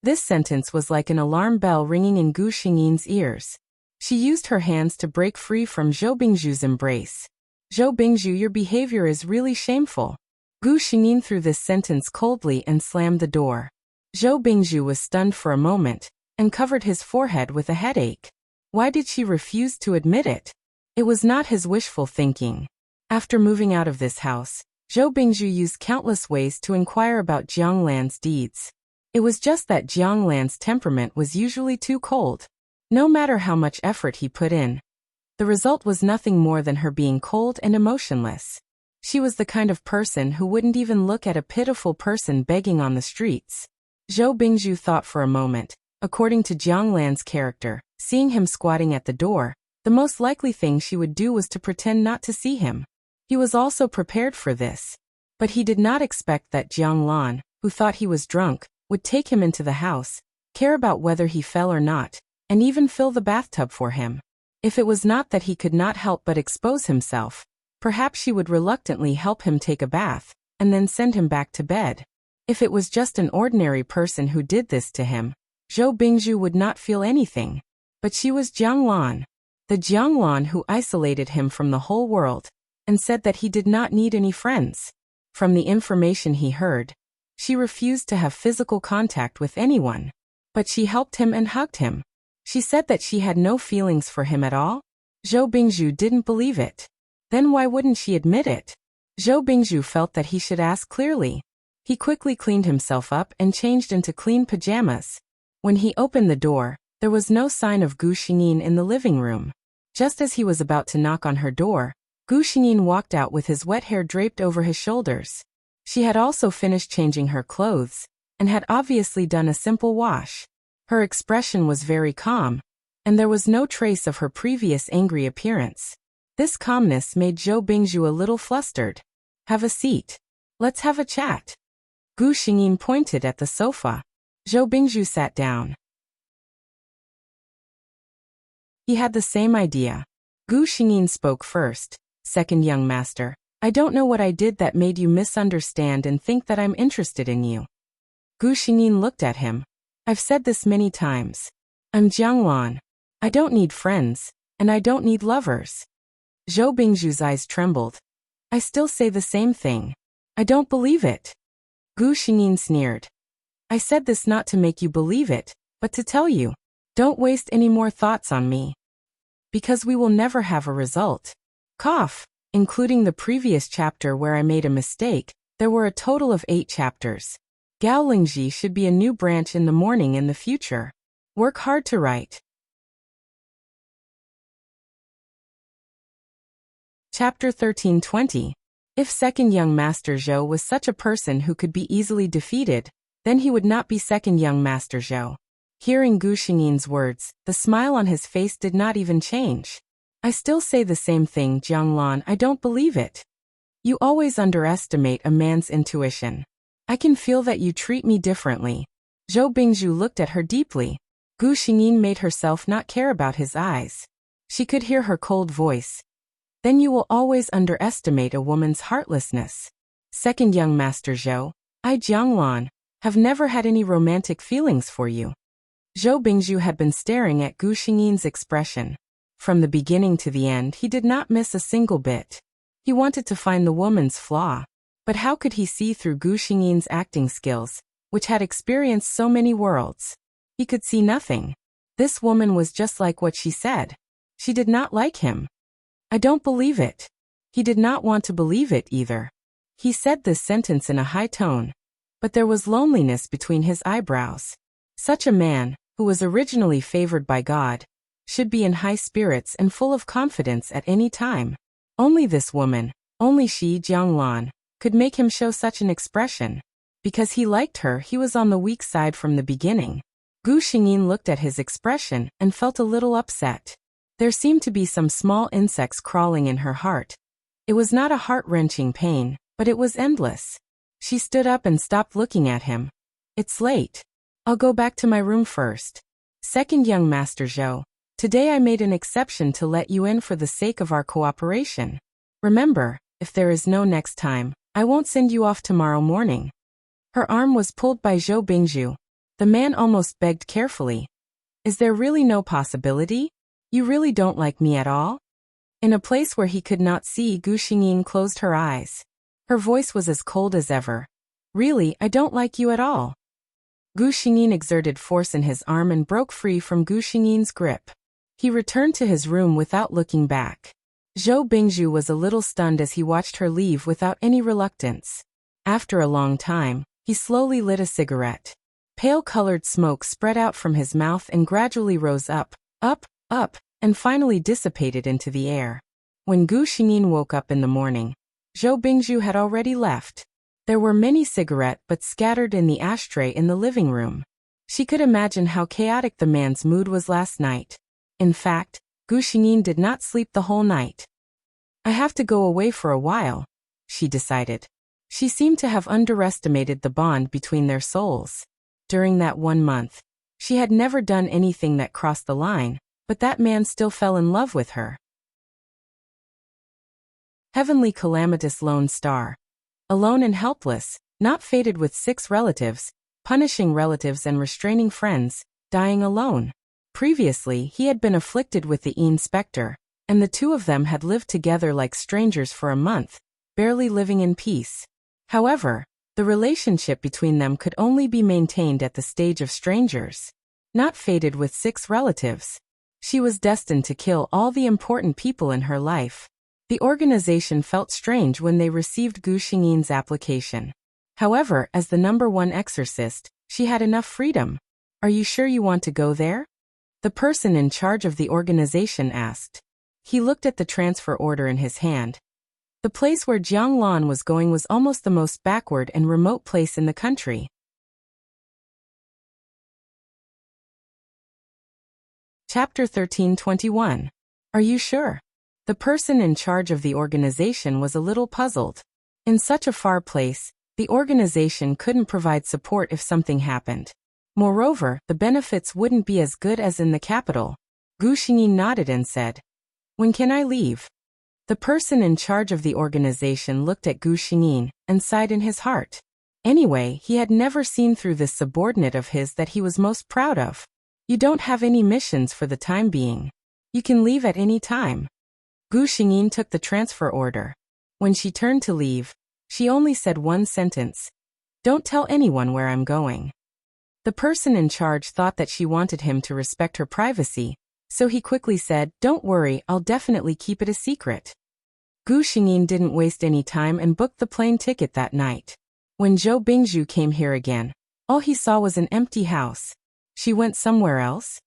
This sentence was like an alarm bell ringing in Gu Xingyin's ears. She used her hands to break free from Zhou Bingzhu's embrace. "Zhou Bingzhu, your behavior is really shameful." Gu Xingyin threw this sentence coldly and slammed the door. Zhou Bingzhu was stunned for a moment, and covered his forehead with a headache. Why did she refuse to admit it? It was not his wishful thinking. After moving out of this house, Zhou Bingzhu used countless ways to inquire about Jiang Lan's deeds. It was just that Jiang Lan's temperament was usually too cold. No matter how much effort he put in, the result was nothing more than her being cold and emotionless. She was the kind of person who wouldn't even look at a pitiful person begging on the streets. Zhou Bingzhu thought for a moment. According to Jiang Lan's character, seeing him squatting at the door, the most likely thing she would do was to pretend not to see him. He was also prepared for this. But he did not expect that Jiang Lan, who thought he was drunk, would take him into the house, care about whether he fell or not, and even fill the bathtub for him. If it was not that he could not help but expose himself, perhaps she would reluctantly help him take a bath, and then send him back to bed. If it was just an ordinary person who did this to him, Zhou Bingzhu would not feel anything. But she was Jiang Lan, the Jiang Lan who isolated him from the whole world, and said that he did not need any friends. From the information he heard, she refused to have physical contact with anyone. But she helped him and hugged him. She said that she had no feelings for him at all. Zhou Bingzhu didn't believe it. Then why wouldn't she admit it? Zhou Bingzhu felt that he should ask clearly. He quickly cleaned himself up and changed into clean pajamas. When he opened the door, there was no sign of Gu Xingyin in the living room. Just as he was about to knock on her door, Gu Xingyin walked out with his wet hair draped over his shoulders. She had also finished changing her clothes, and had obviously done a simple wash. Her expression was very calm, and there was no trace of her previous angry appearance. This calmness made Zhou Bingzhu a little flustered. Have a seat. Let's have a chat. Gu Xingyin pointed at the sofa. Zhou Bingzhu sat down. He had the same idea. Gu Xingyin spoke first. Second young master, I don't know what I did that made you misunderstand and think that I'm interested in you. Gu Xingyin looked at him. I've said this many times. I'm Jiang Lan. I don't need friends, and I don't need lovers. Zhou Bingzhu's eyes trembled. I still say the same thing. I don't believe it. Gu Xingyin sneered. I said this not to make you believe it, but to tell you. Don't waste any more thoughts on me. Because we will never have a result. Cough. Including the previous chapter where I made a mistake, there were a total of 8 chapters. Gao Lingji should be a new branch in the morning in the future. Work hard to write. Chapter 1320. If second young master Zhou was such a person who could be easily defeated, then he would not be second young master Zhou. Hearing Gu Xingyin's words, the smile on his face did not even change. I still say the same thing, Jiang Lan, I don't believe it. You always underestimate a man's intuition. I can feel that you treat me differently. Zhou Bingzhu looked at her deeply. Gu Xingyin made herself not care about his eyes. She could hear her cold voice. Then you will always underestimate a woman's heartlessness. Second young master Zhou, I Jiang Lan, have never had any romantic feelings for you. Zhou Bingzhu had been staring at Gu Xingyin's expression. From the beginning to the end he did not miss a single bit. He wanted to find the woman's flaw. But how could he see through Gu Xingyin's acting skills, which had experienced so many worlds? He could see nothing. This woman was just like what she said. She did not like him. I don't believe it. He did not want to believe it either. He said this sentence in a high tone. But there was loneliness between his eyebrows. Such a man, who was originally favored by God, should be in high spirits and full of confidence at any time. Only this woman, only she, Jiang Lan, could make him show such an expression. Because he liked her, he was on the weak side from the beginning. Gu Xingyin looked at his expression and felt a little upset. There seemed to be some small insects crawling in her heart. It was not a heart-wrenching pain, but it was endless. She stood up and stopped looking at him. It's late. I'll go back to my room first. Second young master Zhou, today I made an exception to let you in for the sake of our cooperation. Remember, if there is no next time, I won't send you off tomorrow morning. Her arm was pulled by Zhou Bingzhu. The man almost begged carefully. Is there really no possibility? You really don't like me at all? In a place where he could not see, Gu Xingyin closed her eyes. Her voice was as cold as ever. Really, I don't like you at all. Gu Xingyin exerted force in his arm and broke free from Gu Xingyin's grip. He returned to his room without looking back. Zhou Bingzhu was a little stunned as he watched her leave without any reluctance. After a long time, he slowly lit a cigarette. Pale-colored smoke spread out from his mouth and gradually rose up, and finally dissipated into the air. When Gu Xingyin woke up in the morning, Zhou Bingzhu had already left. There were many cigarette butts scattered in the ashtray in the living room. She could imagine how chaotic the man's mood was last night. In fact, Gu Xingyin did not sleep the whole night. I have to go away for a while, she decided. She seemed to have underestimated the bond between their souls. During that 1 month, she had never done anything that crossed the line, but that man still fell in love with her. Heavenly calamitous lone star. Alone and helpless, not fated with 6 relatives, punishing relatives and restraining friends, dying alone. Previously, he had been afflicted with the inspector, and the two of them had lived together like strangers for a month, barely living in peace. However, the relationship between them could only be maintained at the stage of strangers. Not fated with 6 relatives. She was destined to kill all the important people in her life. The organization felt strange when they received Gu Xingyin's application. However, as the #1 exorcist, she had enough freedom. Are you sure you want to go there? The person in charge of the organization asked. He looked at the transfer order in his hand. The place where Jiang Lan was going was almost the most backward and remote place in the country. Chapter 13:21. Are you sure? The person in charge of the organization was a little puzzled. In such a far place, the organization couldn't provide support if something happened. Moreover, the benefits wouldn't be as good as in the capital. Gu Xingyin nodded and said, "When can I leave?" The person in charge of the organization looked at Gu Xingyin and sighed in his heart. Anyway, he had never seen through this subordinate of his that he was most proud of. You don't have any missions for the time being. You can leave at any time. Gu Xingyin took the transfer order. When she turned to leave, she only said one sentence. Don't tell anyone where I'm going. The person in charge thought that she wanted him to respect her privacy, so he quickly said, Don't worry, I'll definitely keep it a secret. Gu Xingyin didn't waste any time and booked the plane ticket that night. When Zhou Bingzhu came here again, all he saw was an empty house. She went somewhere else?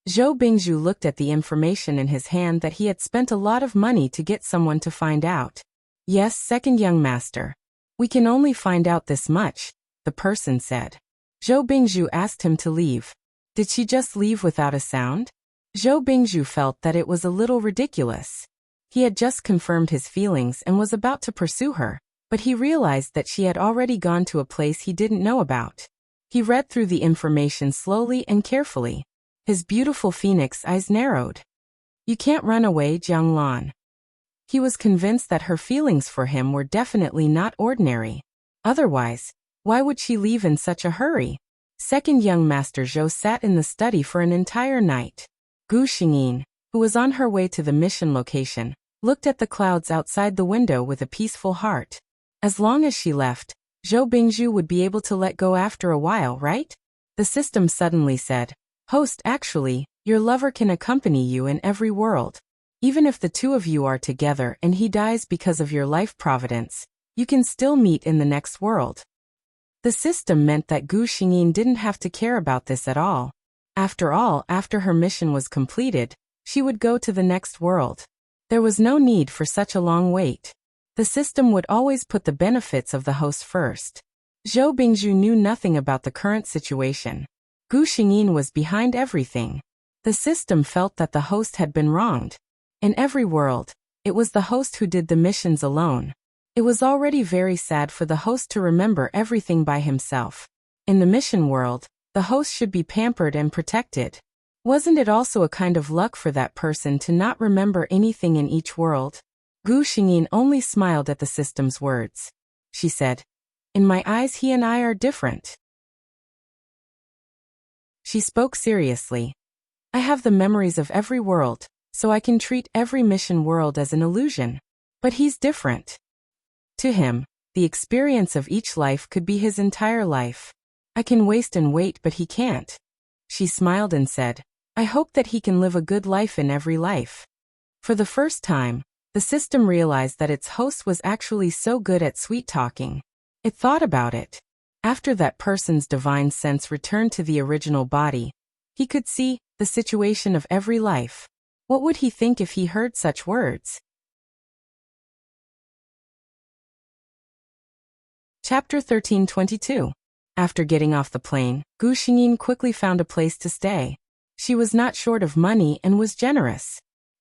Zhou Bingzhu looked at the information in his hand that he had spent a lot of money to get someone to find out. Yes, second young master. We can only find out this much, the person said. Zhou Bingzhu asked him to leave. Did she just leave without a sound? Zhou Bingzhu felt that it was a little ridiculous. He had just confirmed his feelings and was about to pursue her, but he realized that she had already gone to a place he didn't know about. He read through the information slowly and carefully. His beautiful phoenix eyes narrowed. You can't run away, Jiang Lan. He was convinced that her feelings for him were definitely not ordinary. Otherwise, why would she leave in such a hurry? Second young master Zhou sat in the study for an entire night. Gu Xingyin, who was on her way to the mission location, looked at the clouds outside the window with a peaceful heart. As long as she left, Zhou Bingzhu would be able to let go after a while, right? The system suddenly said, Host, actually, your lover can accompany you in every world. Even if the two of you are together and he dies because of your life providence, you can still meet in the next world. The system meant that Gu Xingyin didn't have to care about this at all. After all, after her mission was completed, she would go to the next world. There was no need for such a long wait. The system would always put the benefits of the host first. Zhou Bingzhu knew nothing about the current situation. Gu Xingyin was behind everything. The system felt that the host had been wronged. In every world, it was the host who did the missions alone. It was already very sad for the host to remember everything by himself. In the mission world, the host should be pampered and protected. Wasn't it also a kind of luck for that person to not remember anything in each world? Gu Xingyin only smiled at the system's words. She said, In my eyes he and I are different. She spoke seriously. I have the memories of every world, so I can treat every mission world as an illusion. But he's different. To him, the experience of each life could be his entire life. I can waste and wait, but he can't. She smiled and said, I hope that he can live a good life in every life. For the first time, the system realized that its host was actually so good at sweet-talking. It thought about it. After that person's divine sense returned to the original body, he could see the situation of every life. What would he think if he heard such words? Chapter 13:22. After getting off the plane, Gu Xingyin quickly found a place to stay. She was not short of money and was generous.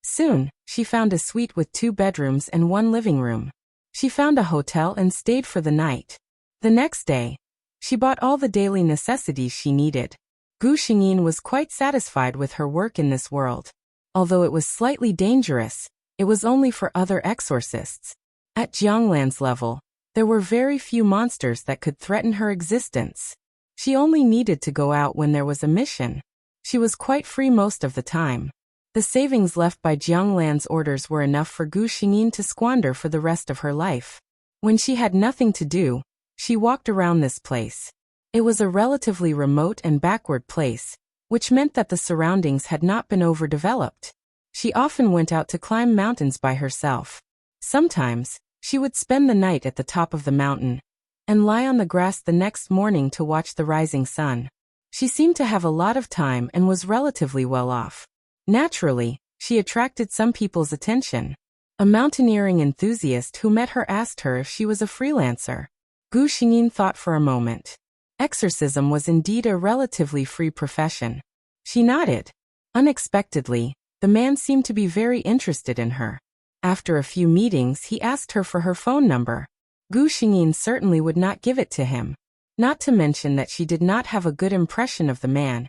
Soon, she found a suite with 2 bedrooms and 1 living room. She found a hotel and stayed for the night. The next day, she bought all the daily necessities she needed. Gu Xingyin was quite satisfied with her work in this world. Although it was slightly dangerous, it was only for other exorcists. At Jianglan's level, there were very few monsters that could threaten her existence. She only needed to go out when there was a mission. She was quite free most of the time. The savings left by Jianglan's orders were enough for Gu Xingyin to squander for the rest of her life. When she had nothing to do, she walked around this place. It was a relatively remote and backward place, which meant that the surroundings had not been overdeveloped. She often went out to climb mountains by herself. Sometimes, she would spend the night at the top of the mountain and lie on the grass the next morning to watch the rising sun. She seemed to have a lot of time and was relatively well off. Naturally, she attracted some people's attention. A mountaineering enthusiast who met her asked her if she was a freelancer. Gu Xingyin thought for a moment. Exorcism was indeed a relatively free profession. She nodded. Unexpectedly, the man seemed to be very interested in her. After a few meetings, he asked her for her phone number. Gu Xingyin certainly would not give it to him. Not to mention that she did not have a good impression of the man.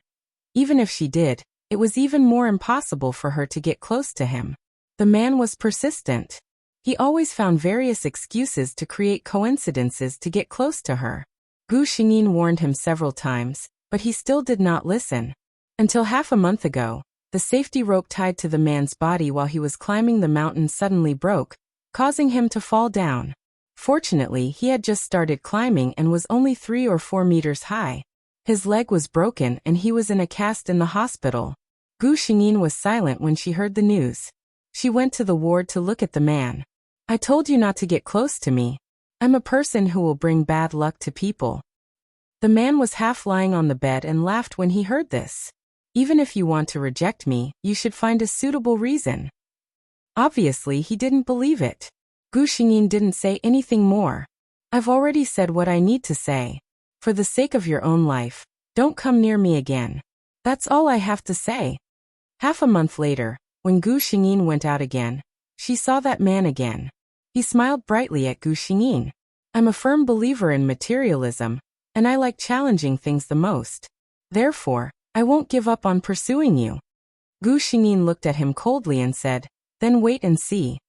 Even if she did, it was even more impossible for her to get close to him. The man was persistent. He always found various excuses to create coincidences to get close to her. Gu Xingyin warned him several times, but he still did not listen. Until half a month ago, the safety rope tied to the man's body while he was climbing the mountain suddenly broke, causing him to fall down. Fortunately, he had just started climbing and was only 3 or 4 meters high. His leg was broken and he was in a cast in the hospital. Gu Xingyin was silent when she heard the news. She went to the ward to look at the man. "I told you not to get close to me. I'm a person who will bring bad luck to people." The man was half lying on the bed and laughed when he heard this. "Even if you want to reject me, you should find a suitable reason." Obviously, he didn't believe it. Gu Xingyin didn't say anything more. "I've already said what I need to say. For the sake of your own life, don't come near me again. That's all I have to say." Half a month later, when Gu Xingyin went out again, she saw that man again. He smiled brightly at Gu Xingyin. "I'm a firm believer in materialism, and I like challenging things the most. Therefore, I won't give up on pursuing you." Gu Xingyin looked at him coldly and said, "Then wait and see."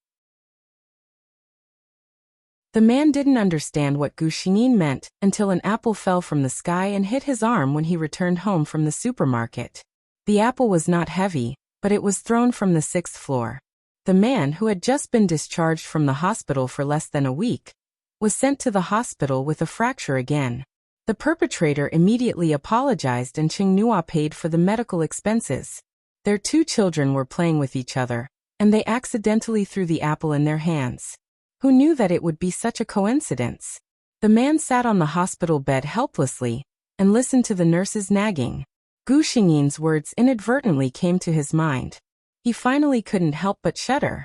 The man didn't understand what Gu Xingyin meant until an apple fell from the sky and hit his arm when he returned home from the supermarket. The apple was not heavy, but it was thrown from the 6th floor. The man, who had just been discharged from the hospital for less than a week, was sent to the hospital with a fracture again. The perpetrator immediately apologized and Qingnua paid for the medical expenses. Their 2 children were playing with each other, and they accidentally threw the apple in their hands. Who knew that it would be such a coincidence? The man sat on the hospital bed helplessly and listened to the nurse's nagging. Gu Xingyin's words inadvertently came to his mind. He finally couldn't help but shudder.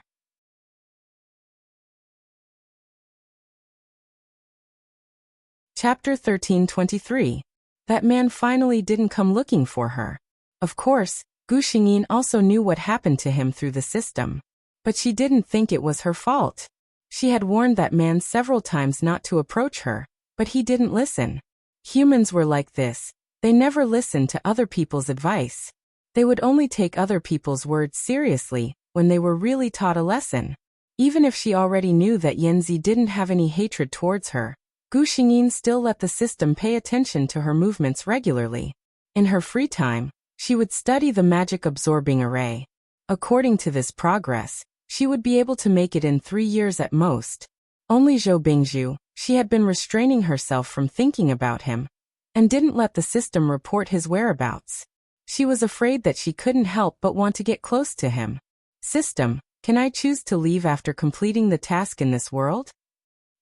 Chapter 13:23. That man finally didn't come looking for her. Of course, Gu Xingyin also knew what happened to him through the system. But she didn't think it was her fault. She had warned that man several times not to approach her, but he didn't listen. Humans were like this. They never listened to other people's advice. They would only take other people's words seriously when they were really taught a lesson. Even if she already knew that Yanzi didn't have any hatred towards her, Gu Xingyin still let the system pay attention to her movements regularly. In her free time, she would study the magic absorbing array. According to this progress, she would be able to make it in 3 years at most. Only Zhou Bingzhu, she had been restraining herself from thinking about him, and didn't let the system report his whereabouts. She was afraid that she couldn't help but want to get close to him. "System, can I choose to leave after completing the task in this world?"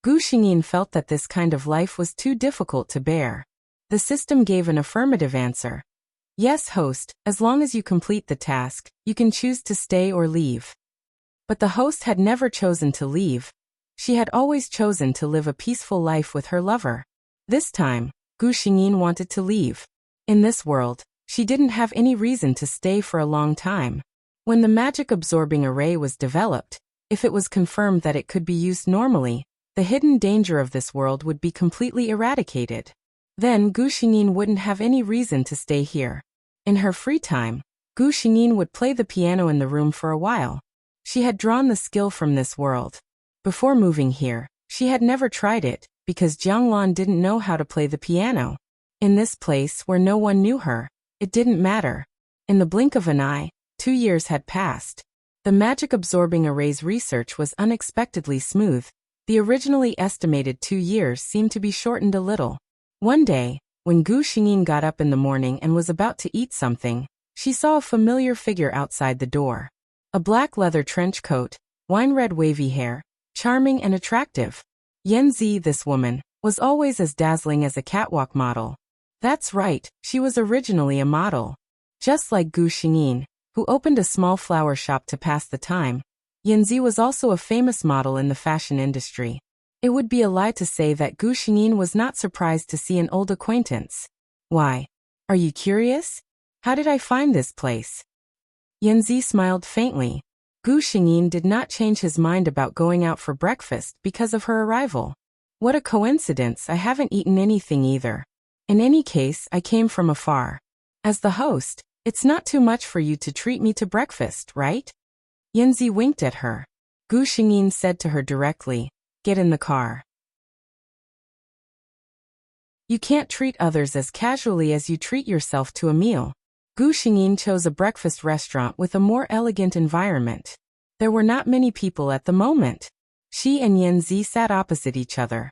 Gu Xingyin felt that this kind of life was too difficult to bear. The system gave an affirmative answer. "Yes, host, as long as you complete the task, you can choose to stay or leave." But the host had never chosen to leave. She had always chosen to live a peaceful life with her lover. This time, Gu Xingyin wanted to leave. In this world, she didn't have any reason to stay for a long time. When the magic absorbing array was developed, if it was confirmed that it could be used normally, the hidden danger of this world would be completely eradicated. Then Gu Xingyin wouldn't have any reason to stay here. In her free time, Gu Xingyin would play the piano in the room for a while. She had drawn the skill from this world. Before moving here, she had never tried it, because Jianglan didn't know how to play the piano. In this place where no one knew her, it didn't matter. In the blink of an eye, 2 years had passed. The magic absorbing array's research was unexpectedly smooth. The originally estimated 2 years seemed to be shortened a little. One day, When Gu Xingyin got up in the morning and was about to eat something, she saw a familiar figure outside the door. A black leather trench coat, wine-red wavy hair, charming and attractive. Yanzi, this woman, was always as dazzling as a catwalk model. That's right, she was originally a model. Just like Gu Xingyin, who opened a small flower shop to pass the time, Yanzi was also a famous model in the fashion industry. It would be a lie to say that Gu Xingyin was not surprised to see an old acquaintance. Why? Are you curious? How did I find this place? Yanzi smiled faintly. Gu Xingyin did not change his mind about going out for breakfast because of her arrival. What a coincidence, I haven't eaten anything either. In any case, I came from afar. As the host, it's not too much for you to treat me to breakfast, right? Yanzi winked at her. Gu Xingyin said to her directly, "Get in the car." You can't treat others as casually as you treat yourself to a meal. Gu Xingyin chose a breakfast restaurant with a more elegant environment. There were not many people at the moment. She and Yanzi sat opposite each other.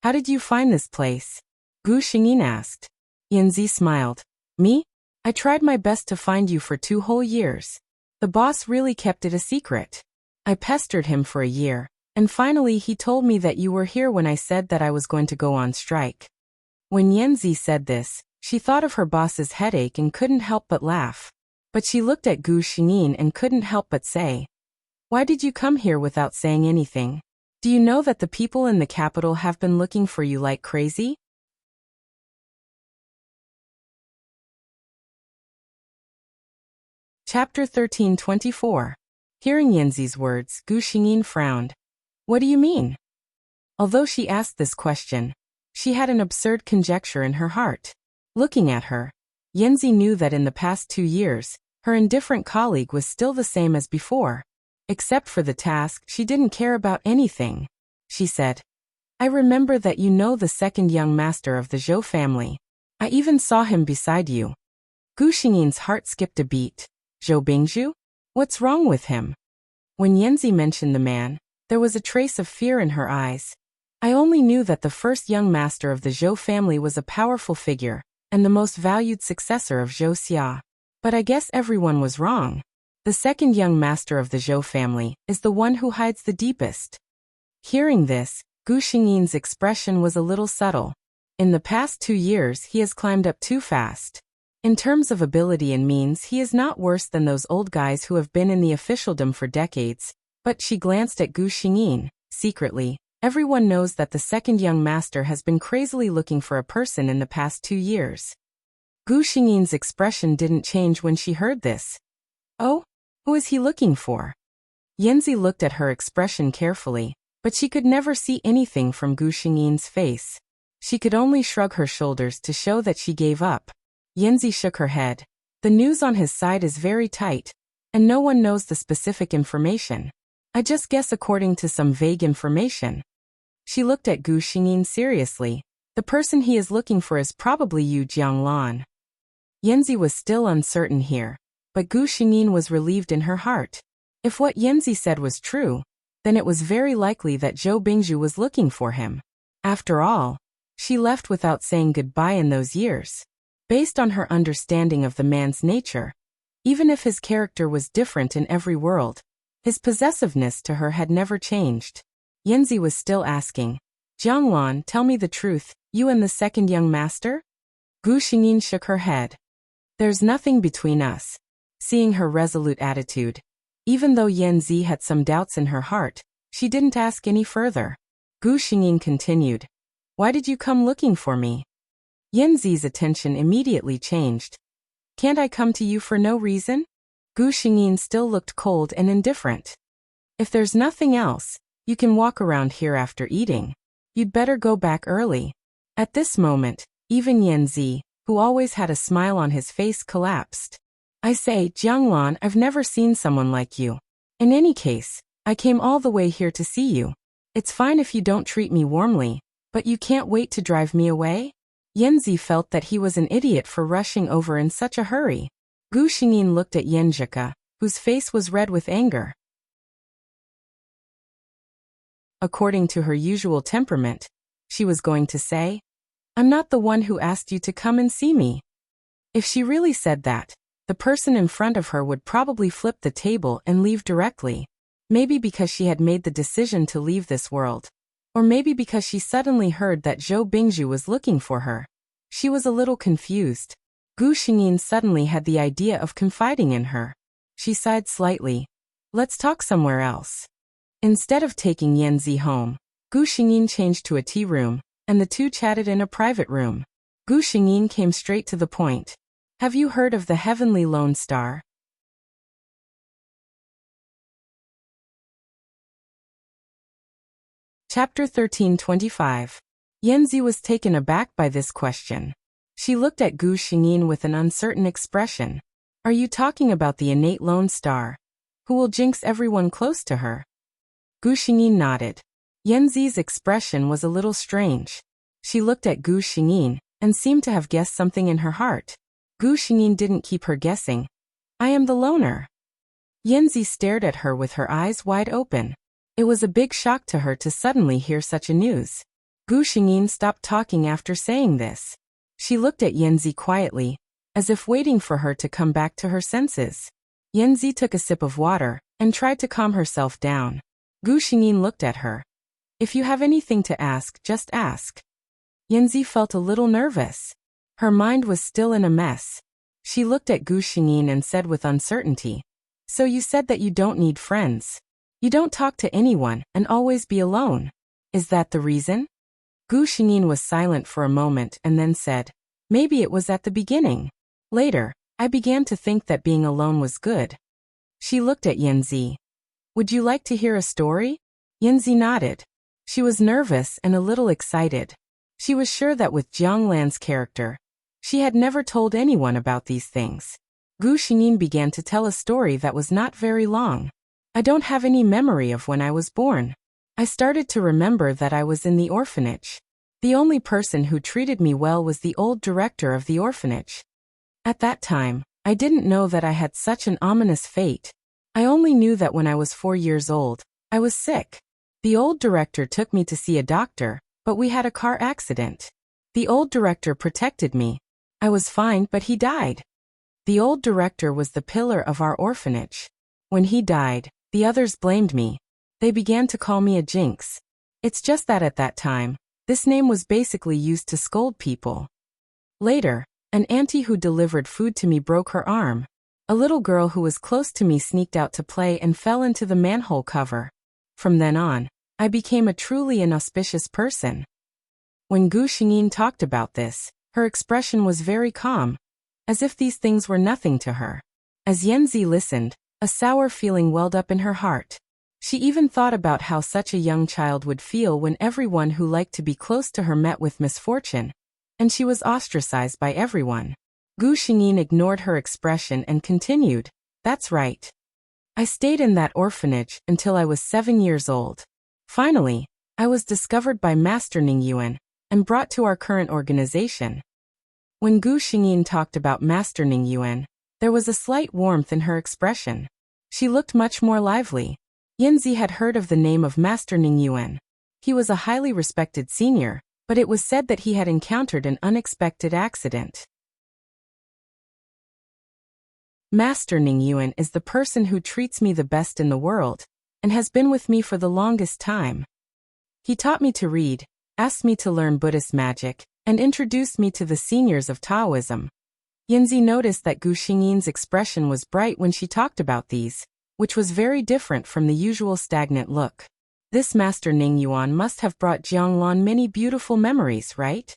How did you find this place? Gu Xingyin asked. Yanzi smiled. Me? I tried my best to find you for 2 whole years. The boss really kept it a secret. I pestered him for a year, and finally he told me that you were here when I said that I was going to go on strike. When Yanzi said this, she thought of her boss's headache and couldn't help but laugh. But she looked at Gu Xingyin and couldn't help but say, "Why did you come here without saying anything? Do you know that the people in the capital have been looking for you like crazy?" Chapter 13:24. Hearing Yanzi's words, Gu Xingyin frowned. What do you mean? Although she asked this question, she had an absurd conjecture in her heart. Looking at her, Yanzi knew that in the past 2 years, her indifferent colleague was still the same as before. Except for the task, she didn't care about anything. She said, "I remember that you know the second young master of the Zhou family. I even saw him beside you." Gu Xingyin's heart skipped a beat. Zhou Bingzhu? What's wrong with him? When Yanzi mentioned the man, there was a trace of fear in her eyes. I only knew that the first young master of the Zhou family was a powerful figure, and the most valued successor of Zhou Xia. But I guess everyone was wrong. The second young master of the Zhou family is the one who hides the deepest. Hearing this, Gu Xingyin's expression was a little subtle. In the past 2 years he has climbed up too fast. In terms of ability and means he is not worse than those old guys who have been in the officialdom for decades, but she glanced at Gu Xingyin. Secretly, everyone knows that the second young master has been crazily looking for a person in the past 2 years. Gu Xingyin's expression didn't change when she heard this. Oh? Who is he looking for? Yanzi looked at her expression carefully, but she could never see anything from Gu Xingyin's face. She could only shrug her shoulders to show that she gave up. Yanzi shook her head. The news on his side is very tight, and no one knows the specific information. I just guess according to some vague information. She looked at Gu Xingyin seriously. The person he is looking for is probably Yu Jianglan. Yanzi was still uncertain here, but Gu Xingyin was relieved in her heart. If what Yanzi said was true, then it was very likely that Zhou Bingzhu was looking for him. After all, she left without saying goodbye in those years. Based on her understanding of the man's nature, even if his character was different in every world, his possessiveness to her had never changed. Yanzi was still asking, "Jianglan, tell me the truth, you and the second young master?" Gu Xingyin shook her head. "There's nothing between us." Seeing her resolute attitude, even though Yanzi had some doubts in her heart, she didn't ask any further. Gu Xingyin continued, "Why did you come looking for me?" Yanzi's attention immediately changed. "Can't I come to you for no reason?" Gu Xingyin still looked cold and indifferent. "If there's nothing else, you can walk around here after eating. You'd better go back early." At this moment, even Yanzi, who always had a smile on his face, collapsed. "I say, Jianglan, I've never seen someone like you. In any case, I came all the way here to see you. It's fine if you don't treat me warmly, but you can't wait to drive me away?" Yanzi felt that he was an idiot for rushing over in such a hurry. Gu Xingyin looked at Yanzhika, whose face was red with anger. According to her usual temperament, she was going to say, I'm not the one who asked you to come and see me. If she really said that, the person in front of her would probably flip the table and leave directly. Maybe because she had made the decision to leave this world. Or maybe because she suddenly heard that Zhou Bingzhu was looking for her. She was a little confused. Gu Xingyin suddenly had the idea of confiding in her. She sighed slightly. Let's talk somewhere else. Instead of taking Yanzi home, Gu Xingyin changed to a tea room, and the two chatted in a private room. Gu Xingyin came straight to the point. Have you heard of the Heavenly Lone Star? Chapter 1325. Yanzi was taken aback by this question. She looked at Gu Xingyin with an uncertain expression. Are you talking about the innate lone star, who will jinx everyone close to her? Gu Xingyin nodded. Yanzi's expression was a little strange. She looked at Gu Xingyin and seemed to have guessed something in her heart. Gu Xingyin didn't keep her guessing. I am the loner. Yanzi stared at her with her eyes wide open. It was a big shock to her to suddenly hear such a news. Gu Xingyin stopped talking after saying this. She looked at Yanzi quietly, as if waiting for her to come back to her senses. Yanzi took a sip of water and tried to calm herself down. Gu Xingyin looked at her. If you have anything to ask, just ask. Yanzi felt a little nervous. Her mind was still in a mess. She looked at Gu Xingyin and said with uncertainty, So you said that you don't need friends. You don't talk to anyone and always be alone. Is that the reason? Gu Xingyin was silent for a moment and then said, Maybe it was at the beginning. Later, I began to think that being alone was good. She looked at Yanzi. Would you like to hear a story? Yanzi nodded. She was nervous and a little excited. She was sure that with Jiang Lan's character, she had never told anyone about these things. Gu Xingyin began to tell a story that was not very long. I don't have any memory of when I was born. I started to remember that I was in the orphanage. The only person who treated me well was the old director of the orphanage. At that time, I didn't know that I had such an ominous fate. I only knew that when I was 4 years old, I was sick. The old director took me to see a doctor, but we had a car accident. The old director protected me. I was fine, but he died. The old director was the pillar of our orphanage. When he died, the others blamed me. They began to call me a jinx. It's just that at that time, this name was basically used to scold people. Later, an auntie who delivered food to me broke her arm. A little girl who was close to me sneaked out to play and fell into the manhole cover. From then on, I became a truly inauspicious person. When Gu Xingyin talked about this, her expression was very calm, as if these things were nothing to her. As Yanzi listened, a sour feeling welled up in her heart. She even thought about how such a young child would feel when everyone who liked to be close to her met with misfortune, and she was ostracized by everyone. Gu Xingyin ignored her expression and continued, That's right. I stayed in that orphanage until I was 7 years old. Finally, I was discovered by Master Ning Yuan and brought to our current organization. When Gu Xingyin talked about Master Ning Yuan, there was a slight warmth in her expression. She looked much more lively. Yanzi had heard of the name of Master Ning Yuan. He was a highly respected senior, but it was said that he had encountered an unexpected accident. Master Ning Yuan is the person who treats me the best in the world, and has been with me for the longest time. He taught me to read, asked me to learn Buddhist magic, and introduced me to the seniors of Taoism. Yanzi noticed that Gu Xingyin's expression was bright when she talked about these, which was very different from the usual stagnant look. This Master Ning Yuan must have brought Jianglan many beautiful memories, right?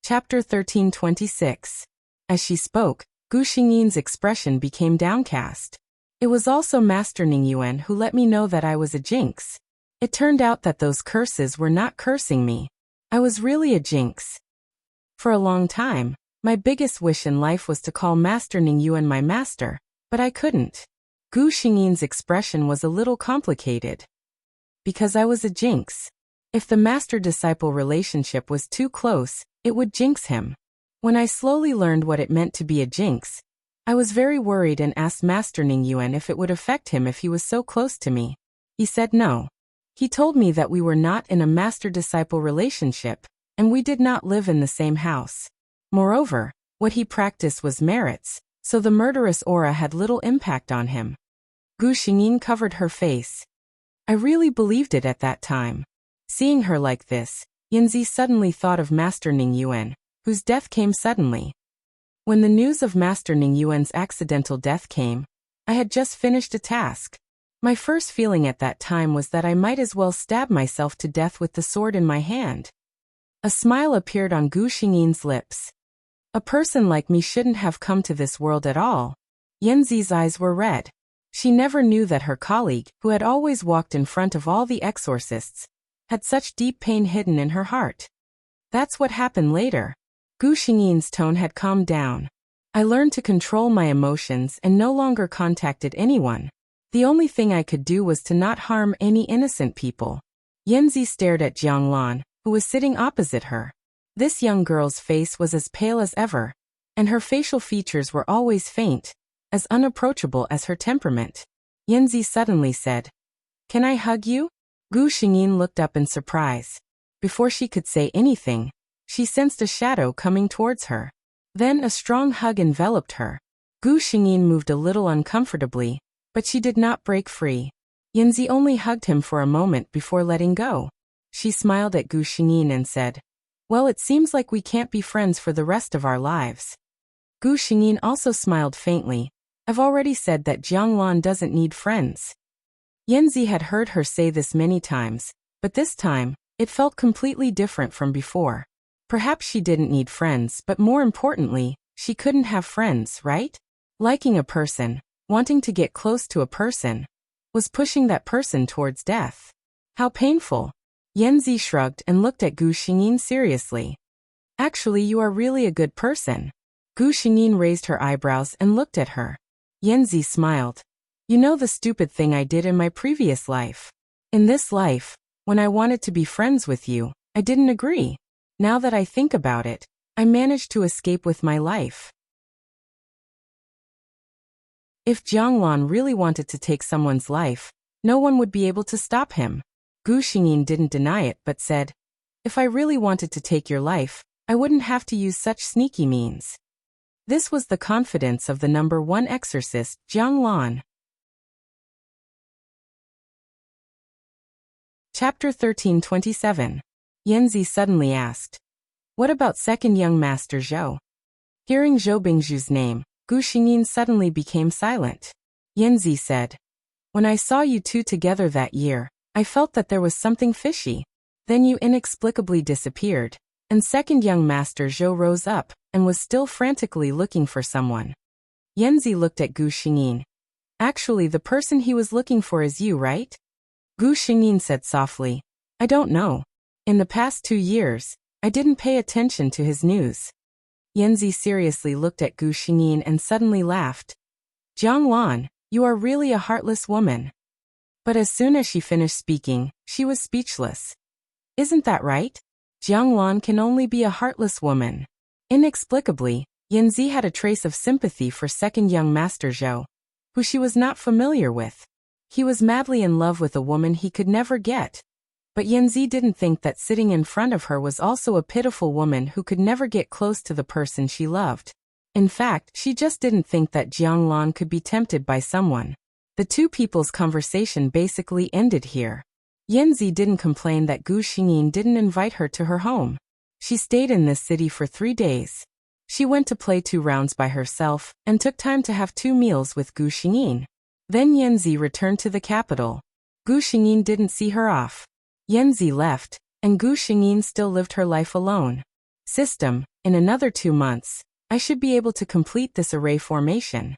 Chapter 1326. As she spoke, Gu Xingyin's expression became downcast. It was also Master Ning Yuan who let me know that I was a jinx. It turned out that those curses were not cursing me. I was really a jinx. For a long time, my biggest wish in life was to call Master Ning Yuan my master, but I couldn't. Gu Xingyin's expression was a little complicated. Because I was a jinx. If the master-disciple relationship was too close, it would jinx him. When I slowly learned what it meant to be a jinx, I was very worried and asked Master Ning Yuan if it would affect him if he was so close to me. He said no. He told me that we were not in a master-disciple relationship, and we did not live in the same house. Moreover, what he practiced was merits, so the murderous aura had little impact on him. Gu Xingyin covered her face. I really believed it at that time. Seeing her like this, Yanzi suddenly thought of Master Ning Yuan, whose death came suddenly. When the news of Master Ning Yuan's accidental death came, I had just finished a task. My first feeling at that time was that I might as well stab myself to death with the sword in my hand. A smile appeared on Gu Xingyin's lips. A person like me shouldn't have come to this world at all. Yanzi's eyes were red. She never knew that her colleague, who had always walked in front of all the exorcists, had such deep pain hidden in her heart. That's what happened later. Gu Xingyin's tone had calmed down. I learned to control my emotions and no longer contacted anyone. The only thing I could do was to not harm any innocent people. Yanzi stared at Jiang Lan, who was sitting opposite her. This young girl's face was as pale as ever, and her facial features were always faint, as unapproachable as her temperament. Yanzi suddenly said, "Can I hug you?" Gu Xingyin looked up in surprise. Before she could say anything, she sensed a shadow coming towards her. Then a strong hug enveloped her. Gu Xingyin moved a little uncomfortably, but she did not break free. Yanzi only hugged him for a moment before letting go. She smiled at Gu Xingyin and said, "Well, it seems like we can't be friends for the rest of our lives." Gu Xingyin also smiled faintly. I've already said that Jiang Lan doesn't need friends. Yanzi had heard her say this many times, but this time, it felt completely different from before. Perhaps she didn't need friends, but more importantly, she couldn't have friends, right? Liking a person, wanting to get close to a person, was pushing that person towards death. How painful. Yanzi shrugged and looked at Gu Xingyin seriously. Actually, you are really a good person. Gu Xingyin raised her eyebrows and looked at her. Yanzi smiled. You know the stupid thing I did in my previous life. In this life, when I wanted to be friends with you, I didn't agree. Now that I think about it, I managed to escape with my life. If Jiang Lan really wanted to take someone's life, no one would be able to stop him. Gu Xingyin didn't deny it but said, if I really wanted to take your life, I wouldn't have to use such sneaky means. This was the confidence of the number one exorcist, Jiang Lan. Chapter 1327. Yanzi suddenly asked, what about second young master Zhou? Hearing Zhou Bingzhu's name, Gu Xingyin suddenly became silent. Yanzi said, when I saw you two together that year, I felt that there was something fishy. Then you inexplicably disappeared, and second young master Zhou rose up and was still frantically looking for someone. Yanzi looked at Gu Xingyin. Actually, the person he was looking for is you, right? Gu Xingyin said softly, I don't know. In the past 2 years, I didn't pay attention to his news. Yanzi seriously looked at Gu Xingyin and suddenly laughed. Jiang Lan, you are really a heartless woman. But as soon as she finished speaking, she was speechless. Isn't that right? Jiang Lan can only be a heartless woman. Inexplicably, Yanzi had a trace of sympathy for second young master Zhou, who she was not familiar with. He was madly in love with a woman he could never get. But Yanzi didn't think that sitting in front of her was also a pitiful woman who could never get close to the person she loved. In fact, she just didn't think that Jiang Lan could be tempted by someone. The two people's conversation basically ended here. Yanzi didn't complain that Gu Xingyin didn't invite her to her home. She stayed in this city for 3 days. She went to play 2 rounds by herself and took time to have 2 meals with Gu Xingyin. Then Yanzi returned to the capital. Gu Xingyin didn't see her off. Yanzi left, and Gu Xingyin still lived her life alone. System, in another 2 months, I should be able to complete this array formation.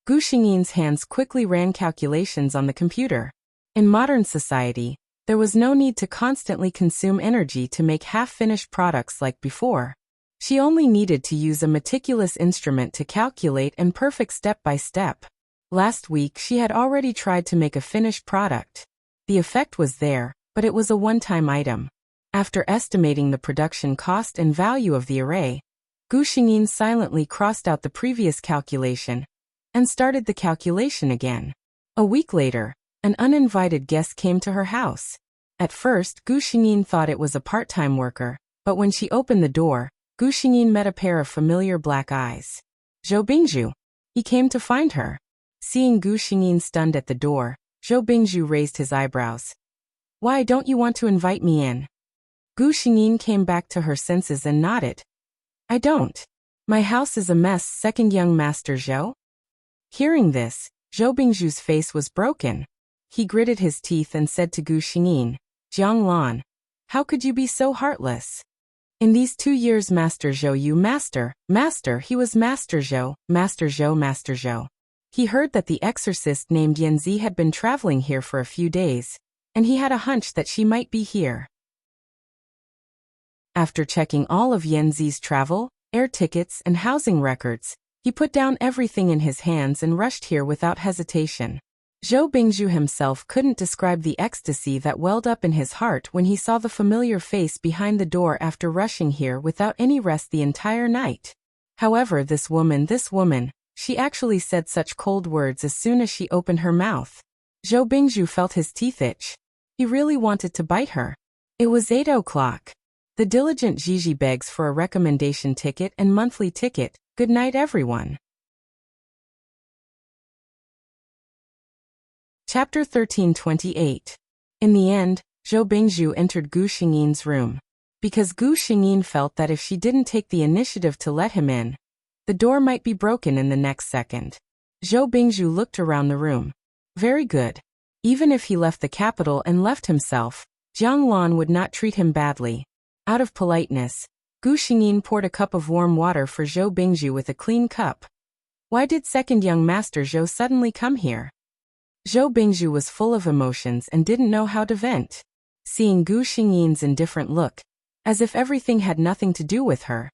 Gu Xingyin's hands quickly ran calculations on the computer. In modern society, there was no need to constantly consume energy to make half-finished products like before. She only needed to use a meticulous instrument to calculate and perfect step by step. Last week she had already tried to make a finished product. The effect was there, but it was a one-time item. After estimating the production cost and value of the array, Gu Xingyin silently crossed out the previous calculation and started the calculation again. A week later, An uninvited guest came to her house. At first, Gu Xingyin thought it was a part-time worker, but when she opened the door, Gu Xingyin met a pair of familiar black eyes. Zhou Bingzhu. He came to find her. Seeing Gu Xingyin stunned at the door, Zhou Bingzhu raised his eyebrows. Why don't you want to invite me in? Gu Xingyin came back to her senses and nodded. I don't. My house is a mess, second young master Zhou. Hearing this, Zhou Bingzhu's face was broken. He gritted his teeth and said to Gu Xingyin, Jiang Lan, how could you be so heartless? In these 2 years Master Zhou he was Master Zhou, Master Zhou, Master Zhou. He heard that the exorcist named Yanzi had been traveling here for a few days, and he had a hunch that she might be here. After checking all of Yanzi's travel, air tickets, and housing records, he put down everything in his hands and rushed here without hesitation. Zhou Bingzhu himself couldn't describe the ecstasy that welled up in his heart when he saw the familiar face behind the door after rushing here without any rest the entire night. However, this woman, she actually said such cold words as soon as she opened her mouth. Zhou Bingzhu felt his teeth itch. He really wanted to bite her. It was 8 o'clock. The diligent Gigi begs for a recommendation ticket and monthly ticket. Good night, everyone. Chapter 13:28. In the end, Zhou Bingzhu entered Gu Xingyin's room. Because Gu Xingyin felt that if she didn't take the initiative to let him in, the door might be broken in the next second. Zhou Bingzhu looked around the room. Very good. Even if he left the capital and left himself, Jiang Lan would not treat him badly. Out of politeness, Gu Xingyin poured a cup of warm water for Zhou Bingzhu with a clean cup. Why did second young master Zhou suddenly come here? Zhou Bingzhu was full of emotions and didn't know how to vent. Seeing Gu Xingyin's indifferent look, as if everything had nothing to do with her,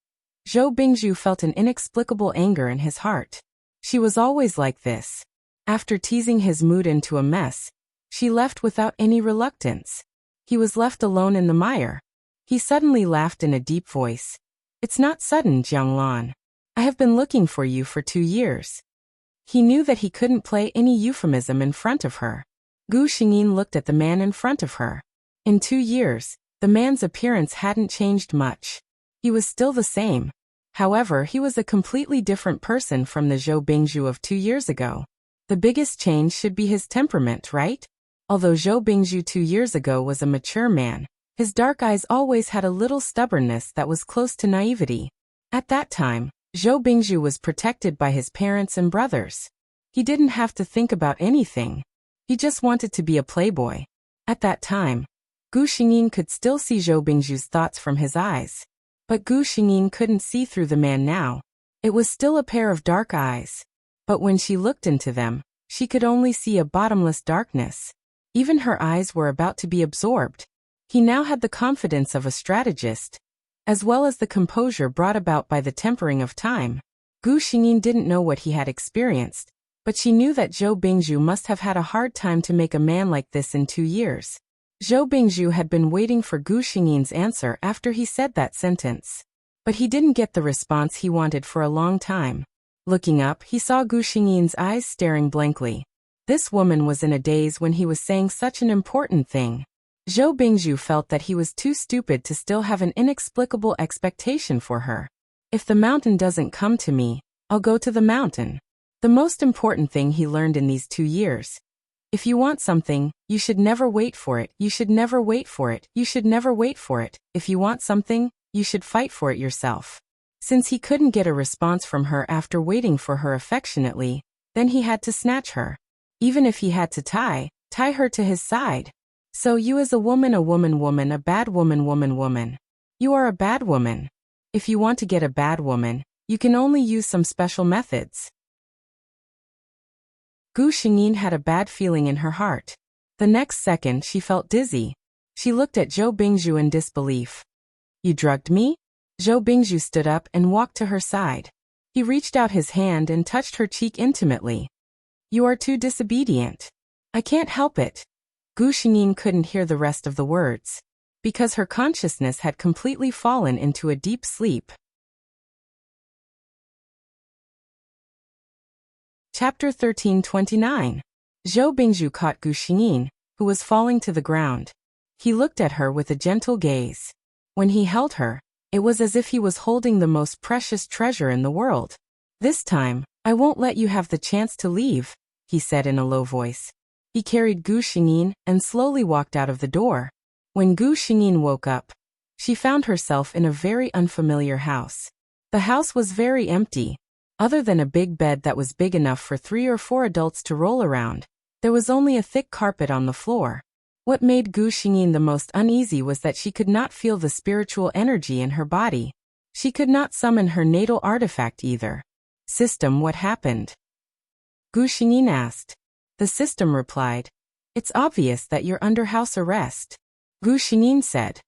Zhou Bingzhu felt an inexplicable anger in his heart. She was always like this. After teasing his mood into a mess, she left without any reluctance. He was left alone in the mire. He suddenly laughed in a deep voice. It's not sudden, Jiang Lan. I have been looking for you for 2 years. He knew that he couldn't play any euphemism in front of her. Gu Xingyin looked at the man in front of her. In 2 years, the man's appearance hadn't changed much. He was still the same. However, he was a completely different person from the Zhou Bingzhu of 2 years ago. The biggest change should be his temperament, right? Although Zhou Bingzhu 2 years ago was a mature man, his dark eyes always had a little stubbornness that was close to naivety. At that time, Zhou Bingzhu was protected by his parents and brothers. He didn't have to think about anything. He just wanted to be a playboy. At that time, Gu Xingyin could still see Zhou Bingzhu's thoughts from his eyes. But Gu Xingyin couldn't see through the man now. It was still a pair of dark eyes. But when she looked into them, she could only see a bottomless darkness. Even her eyes were about to be absorbed. He now had the confidence of a strategist, as well as the composure brought about by the tempering of time. Gu Xingyin didn't know what he had experienced, but she knew that Zhou Bingzhu must have had a hard time to make a man like this in 2 years. Zhou Bingzhu had been waiting for Gu Xingyin's answer after he said that sentence. But he didn't get the response he wanted for a long time. Looking up, he saw Gu Xingyin's eyes staring blankly. This woman was in a daze when he was saying such an important thing. Zhou Bingzhu felt that he was too stupid to still have an inexplicable expectation for her. If the mountain doesn't come to me, I'll go to the mountain. The most important thing he learned in these 2 years. If you want something, you should never wait for it. You should never wait for it. You should never wait for it. If you want something, you should fight for it yourself. Since he couldn't get a response from her after waiting for her affectionately, then he had to snatch her. Even if he had to tie her to his side. So you as a woman, a bad woman. You are a bad woman. If you want to get a bad woman, you can only use some special methods. Gu Xingyin had a bad feeling in her heart. The next second she felt dizzy. She looked at Zhou Bingzhu in disbelief. You drugged me? Zhou Bingzhu stood up and walked to her side. He reached out his hand and touched her cheek intimately. You are too disobedient. I can't help it. Gu Xingyin couldn't hear the rest of the words, because her consciousness had completely fallen into a deep sleep. Chapter 13:29. Zhou Bingzhu caught Gu Xingyin, who was falling to the ground. He looked at her with a gentle gaze. When he held her, it was as if he was holding the most precious treasure in the world. "This time, I won't let you have the chance to leave," he said in a low voice. He carried Gu Xingyin and slowly walked out of the door. When Gu Xingyin woke up, she found herself in a very unfamiliar house. The house was very empty. Other than a big bed that was big enough for 3 or 4 adults to roll around, there was only a thick carpet on the floor. What made Gu Xingyin the most uneasy was that she could not feel the spiritual energy in her body. She could not summon her natal artifact either. "System, what happened?" Gu Xingyin asked. The system replied, "It's obvious that you're under house arrest." Gu Xingyin said,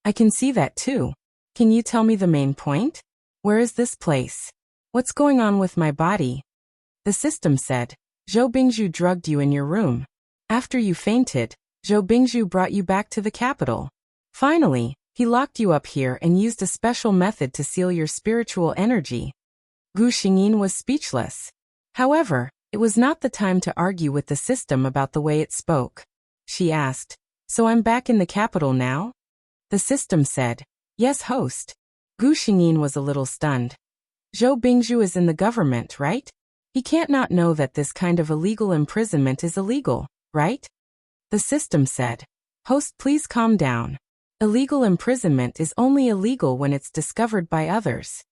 "I can see that too. Can you tell me the main point? Where is this place? What's going on with my body?" The system said, "Zhou Bingzhu drugged you in your room. After you fainted, Zhou Bingzhu brought you back to the capital. Finally, he locked you up here and used a special method to seal your spiritual energy." Gu Xingyin was speechless. However, it was not the time to argue with the system about the way it spoke. She asked, "So I'm back in the capital now?" The system said, "Yes, host." Gu Xingyin was a little stunned. "Zhou Bingzhu is in the government, right? He can't not know that this kind of illegal imprisonment is illegal, right?" The system said, "Host, please calm down. Illegal imprisonment is only illegal when it's discovered by others.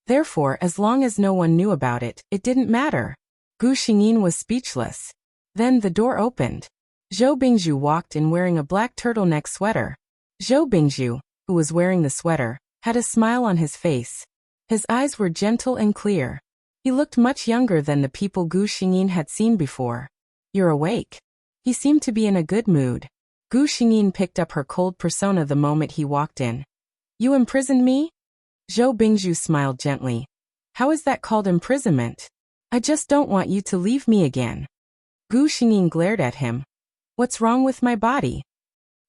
Therefore, as long as no one knew about it, it didn't matter." Gu Xingyin was speechless. Then the door opened. Zhou Bingzhu walked in wearing a black turtleneck sweater. Zhou Bingzhu, who was wearing the sweater, had a smile on his face. His eyes were gentle and clear. He looked much younger than the people Gu Xingyin had seen before. "You're awake." He seemed to be in a good mood. Gu Xingyin picked up her cold persona the moment he walked in. "You imprisoned me?" Zhou Bingzhu smiled gently. "How is that called imprisonment? I just don't want you to leave me again." Gu Xingyin glared at him. "What's wrong with my body?"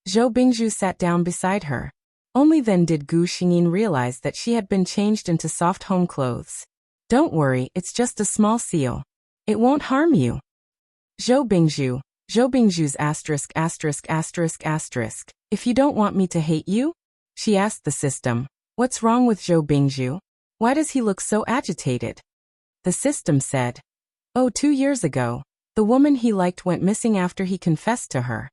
Zhou Bingzhu sat down beside her. Only then did Gu Xingyin realize that she had been changed into soft home clothes. "Don't worry, it's just a small seal. It won't harm you." Zhou Bingzhu's *******. "If you don't want me to hate you?" She asked the system. "What's wrong with Zhou Bingzhu? Why does he look so agitated?" The system said, "Oh, 2 years ago, the woman he liked went missing after he confessed to her.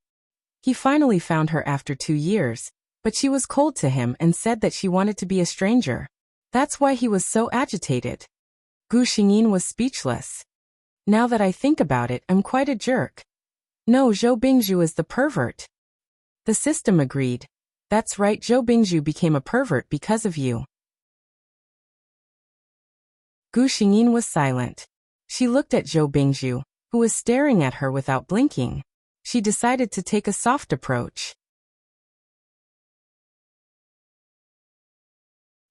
He finally found her after 2 years, but she was cold to him and said that she wanted to be a stranger. That's why he was so agitated." Gu Xingyin was speechless. "Now that I think about it, I'm quite a jerk. No, Zhou Bingzhu is the pervert." The system agreed. "That's right, Zhou Bingzhu became a pervert because of you." Gu Xingyin was silent. She looked at Zhou Bingzhu, who was staring at her without blinking. She decided to take a soft approach.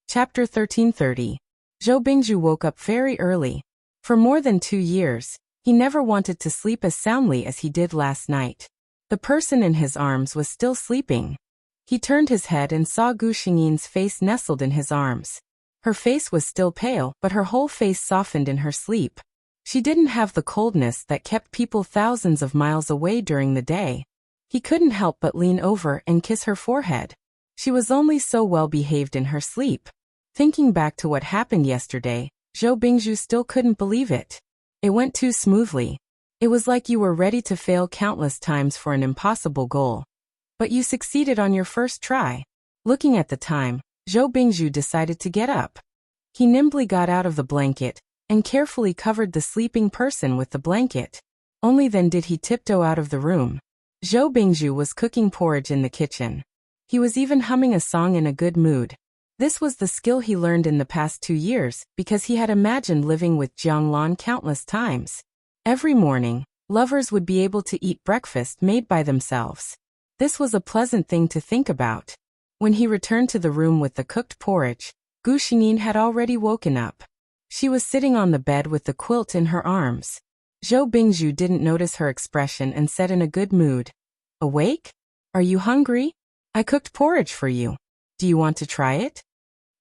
Chapter 1330. Zhou Bingzhu woke up very early. For more than 2 years, he never wanted to sleep as soundly as he did last night. The person in his arms was still sleeping. He turned his head and saw Gu Xingyin's face nestled in his arms. Her face was still pale, but her whole face softened in her sleep. She didn't have the coldness that kept people thousands of miles away during the day. He couldn't help but lean over and kiss her forehead. She was only so well behaved in her sleep. Thinking back to what happened yesterday, Zhou Bingzhu still couldn't believe it. It went too smoothly. It was like you were ready to fail countless times for an impossible goal. But you succeeded on your first try. Looking at the time, Zhou Bingzhu decided to get up. He nimbly got out of the blanket and carefully covered the sleeping person with the blanket. Only then did he tiptoe out of the room. Zhou Bingzhu was cooking porridge in the kitchen. He was even humming a song in a good mood. This was the skill he learned in the past 2 years because he had imagined living with Jianglan countless times. Every morning, lovers would be able to eat breakfast made by themselves. This was a pleasant thing to think about. When he returned to the room with the cooked porridge, Gu Xingyin had already woken up. She was sitting on the bed with the quilt in her arms. Zhou Bingzhu didn't notice her expression and said in a good mood, "Awake? Are you hungry? I cooked porridge for you. Do you want to try it?"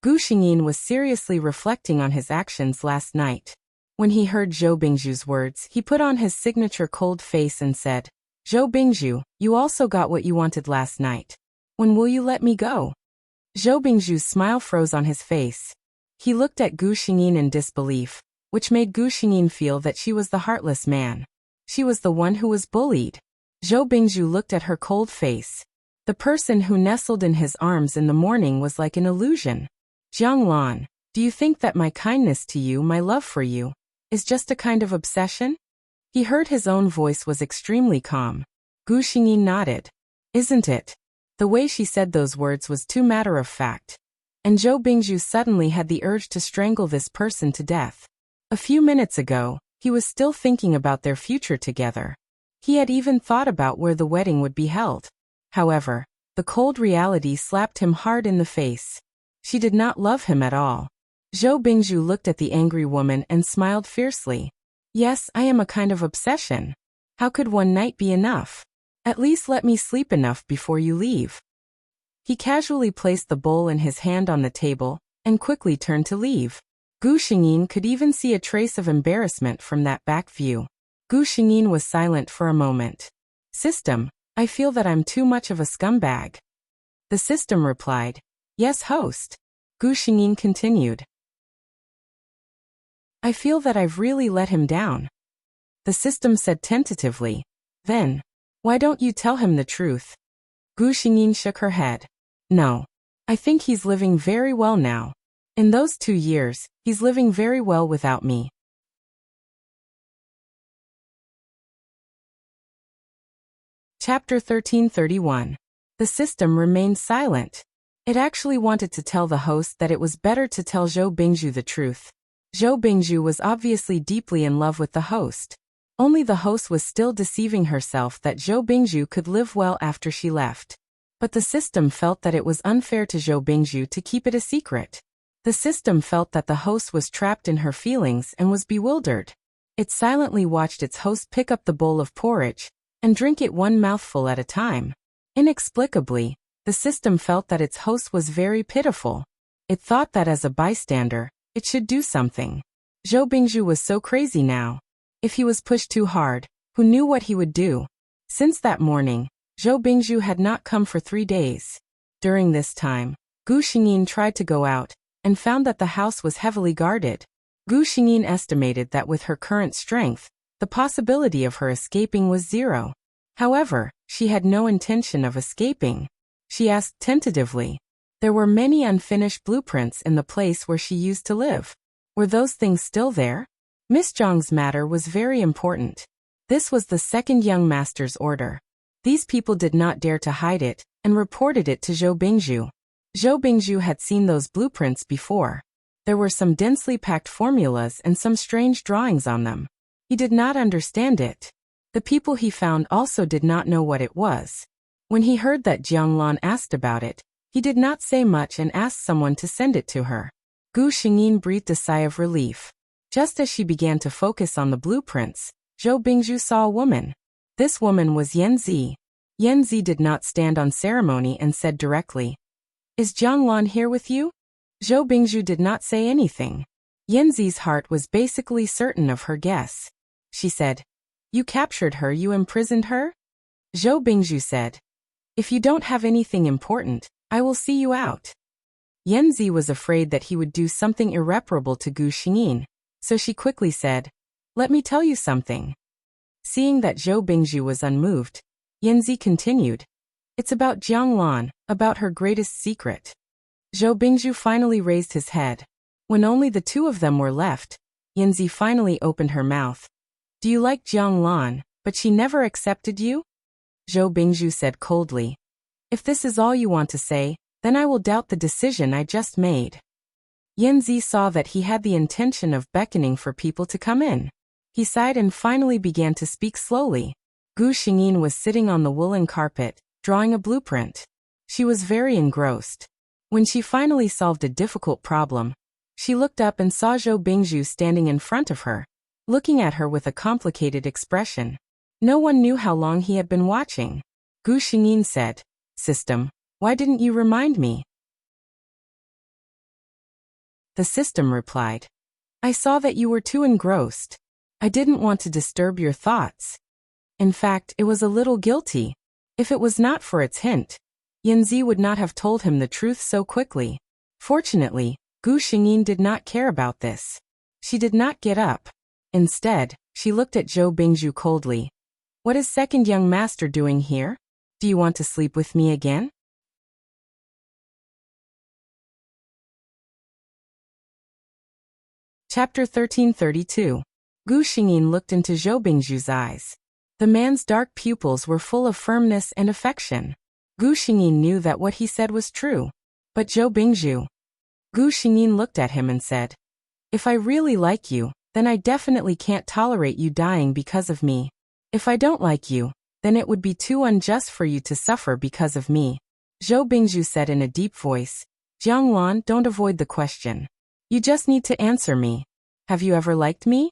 Gu Xingyin was seriously reflecting on his actions last night. When he heard Zhou Bingzhu's words, he put on his signature cold face and said, Zhou Bingzhu, you also got what you wanted last night. When will you let me go? Zhou Bingzhu's smile froze on his face. He looked at Gu Xingyin in disbelief, which made Gu Xingyin feel that she was the heartless man. She was the one who was bullied. Zhou Bingzhu looked at her cold face. The person who nestled in his arms in the morning was like an illusion. Jiang Lan, do you think that my kindness to you, my love for you, is just a kind of obsession? He heard his own voice was extremely calm. Gu Xingyin nodded. Isn't it? The way she said those words was too matter-of-fact. And Zhou Bingzhu suddenly had the urge to strangle this person to death. A few minutes ago, he was still thinking about their future together. He had even thought about where the wedding would be held. However, the cold reality slapped him hard in the face. She did not love him at all. Zhou Bingzhu looked at the angry woman and smiled fiercely. Yes, I am a kind of obsession. How could one night be enough? At least let me sleep enough before you leave. He casually placed the bowl in his hand on the table and quickly turned to leave. Gu Xingyin could even see a trace of embarrassment from that back view. Gu Xingyin was silent for a moment. System, I feel that I'm too much of a scumbag. The system replied, Yes, host. Gu Xingyin continued. I feel that I've really let him down. The system said tentatively. Then, why don't you tell him the truth? Gu Xingyin shook her head. No. I think he's living very well now. In those 2 years, he's living very well without me. Chapter 1331. The system remained silent. It actually wanted to tell the host that it was better to tell Zhou Bingzhu the truth. Zhou Bingzhu was obviously deeply in love with the host. Only the host was still deceiving herself that Zhou Bingzhu could live well after she left. But the system felt that it was unfair to Zhou Bingzhu to keep it a secret. The system felt that the host was trapped in her feelings and was bewildered. It silently watched its host pick up the bowl of porridge and drink it one mouthful at a time. Inexplicably, the system felt that its host was very pitiful. It thought that as a bystander, it should do something. Zhou Bingzhu was so crazy now. If he was pushed too hard, who knew what he would do? Since that morning, Zhou Bingzhu had not come for 3 days. During this time, Gu Xingyin tried to go out and found that the house was heavily guarded. Gu Xingyin estimated that with her current strength, the possibility of her escaping was 0. However, she had no intention of escaping. She asked tentatively. There were many unfinished blueprints in the place where she used to live. Were those things still there? Miss Zhang's matter was very important. This was the second young master's order. These people did not dare to hide it and reported it to Zhou Bingzhu. Zhou Bingzhu had seen those blueprints before. There were some densely packed formulas and some strange drawings on them. He did not understand it. The people he found also did not know what it was. When he heard that Jiang Lan asked about it, he did not say much and asked someone to send it to her. Gu Xingyin breathed a sigh of relief. Just as she began to focus on the blueprints, Zhou Bingzhu saw a woman. This woman was Yanzi. Yanzi did not stand on ceremony and said directly, Is Jiang Lan here with you? Zhou Bingzhu did not say anything. Yanzi's heart was basically certain of her guess. She said, You captured her, you imprisoned her? Zhou Bingzhu said, If you don't have anything important, I will see you out. Yanzi was afraid that he would do something irreparable to Gu Xingyin, so she quickly said, Let me tell you something. Seeing that Zhou Bingzhu was unmoved, Yanzi continued, It's about Jiang Lan, about her greatest secret. Zhou Bingzhu finally raised his head. When only the 2 of them were left, Yanzi finally opened her mouth. Do you like Jiang Lan, but she never accepted you? Zhou Bingzhu said coldly. If this is all you want to say, then I will doubt the decision I just made. Yanzi saw that he had the intention of beckoning for people to come in. He sighed and finally began to speak slowly. Gu Xingyin was sitting on the woolen carpet, drawing a blueprint. She was very engrossed. When she finally solved a difficult problem, she looked up and saw Zhou Bingzhu standing in front of her, looking at her with a complicated expression. No one knew how long he had been watching. Gu Xingyin said, System, why didn't you remind me? The system replied, I saw that you were too engrossed. I didn't want to disturb your thoughts. In fact, it was a little guilty. If it was not for its hint, Yanzi would not have told him the truth so quickly. Fortunately, Gu Xingyin did not care about this. She did not get up. Instead, she looked at Zhou Bingzhu coldly. What is second young master doing here? Do you want to sleep with me again? Chapter 1332. Gu Xingyin looked into Zhou Bingzhu's eyes. The man's dark pupils were full of firmness and affection. Gu Xingyin knew that what he said was true. But Zhou Bingzhu. Gu Xingyin looked at him and said, if I really like you, then I definitely can't tolerate you dying because of me. If I don't like you, then it would be too unjust for you to suffer because of me. Zhou Bingzhu said in a deep voice, Jianglan, don't avoid the question. You just need to answer me. Have you ever liked me?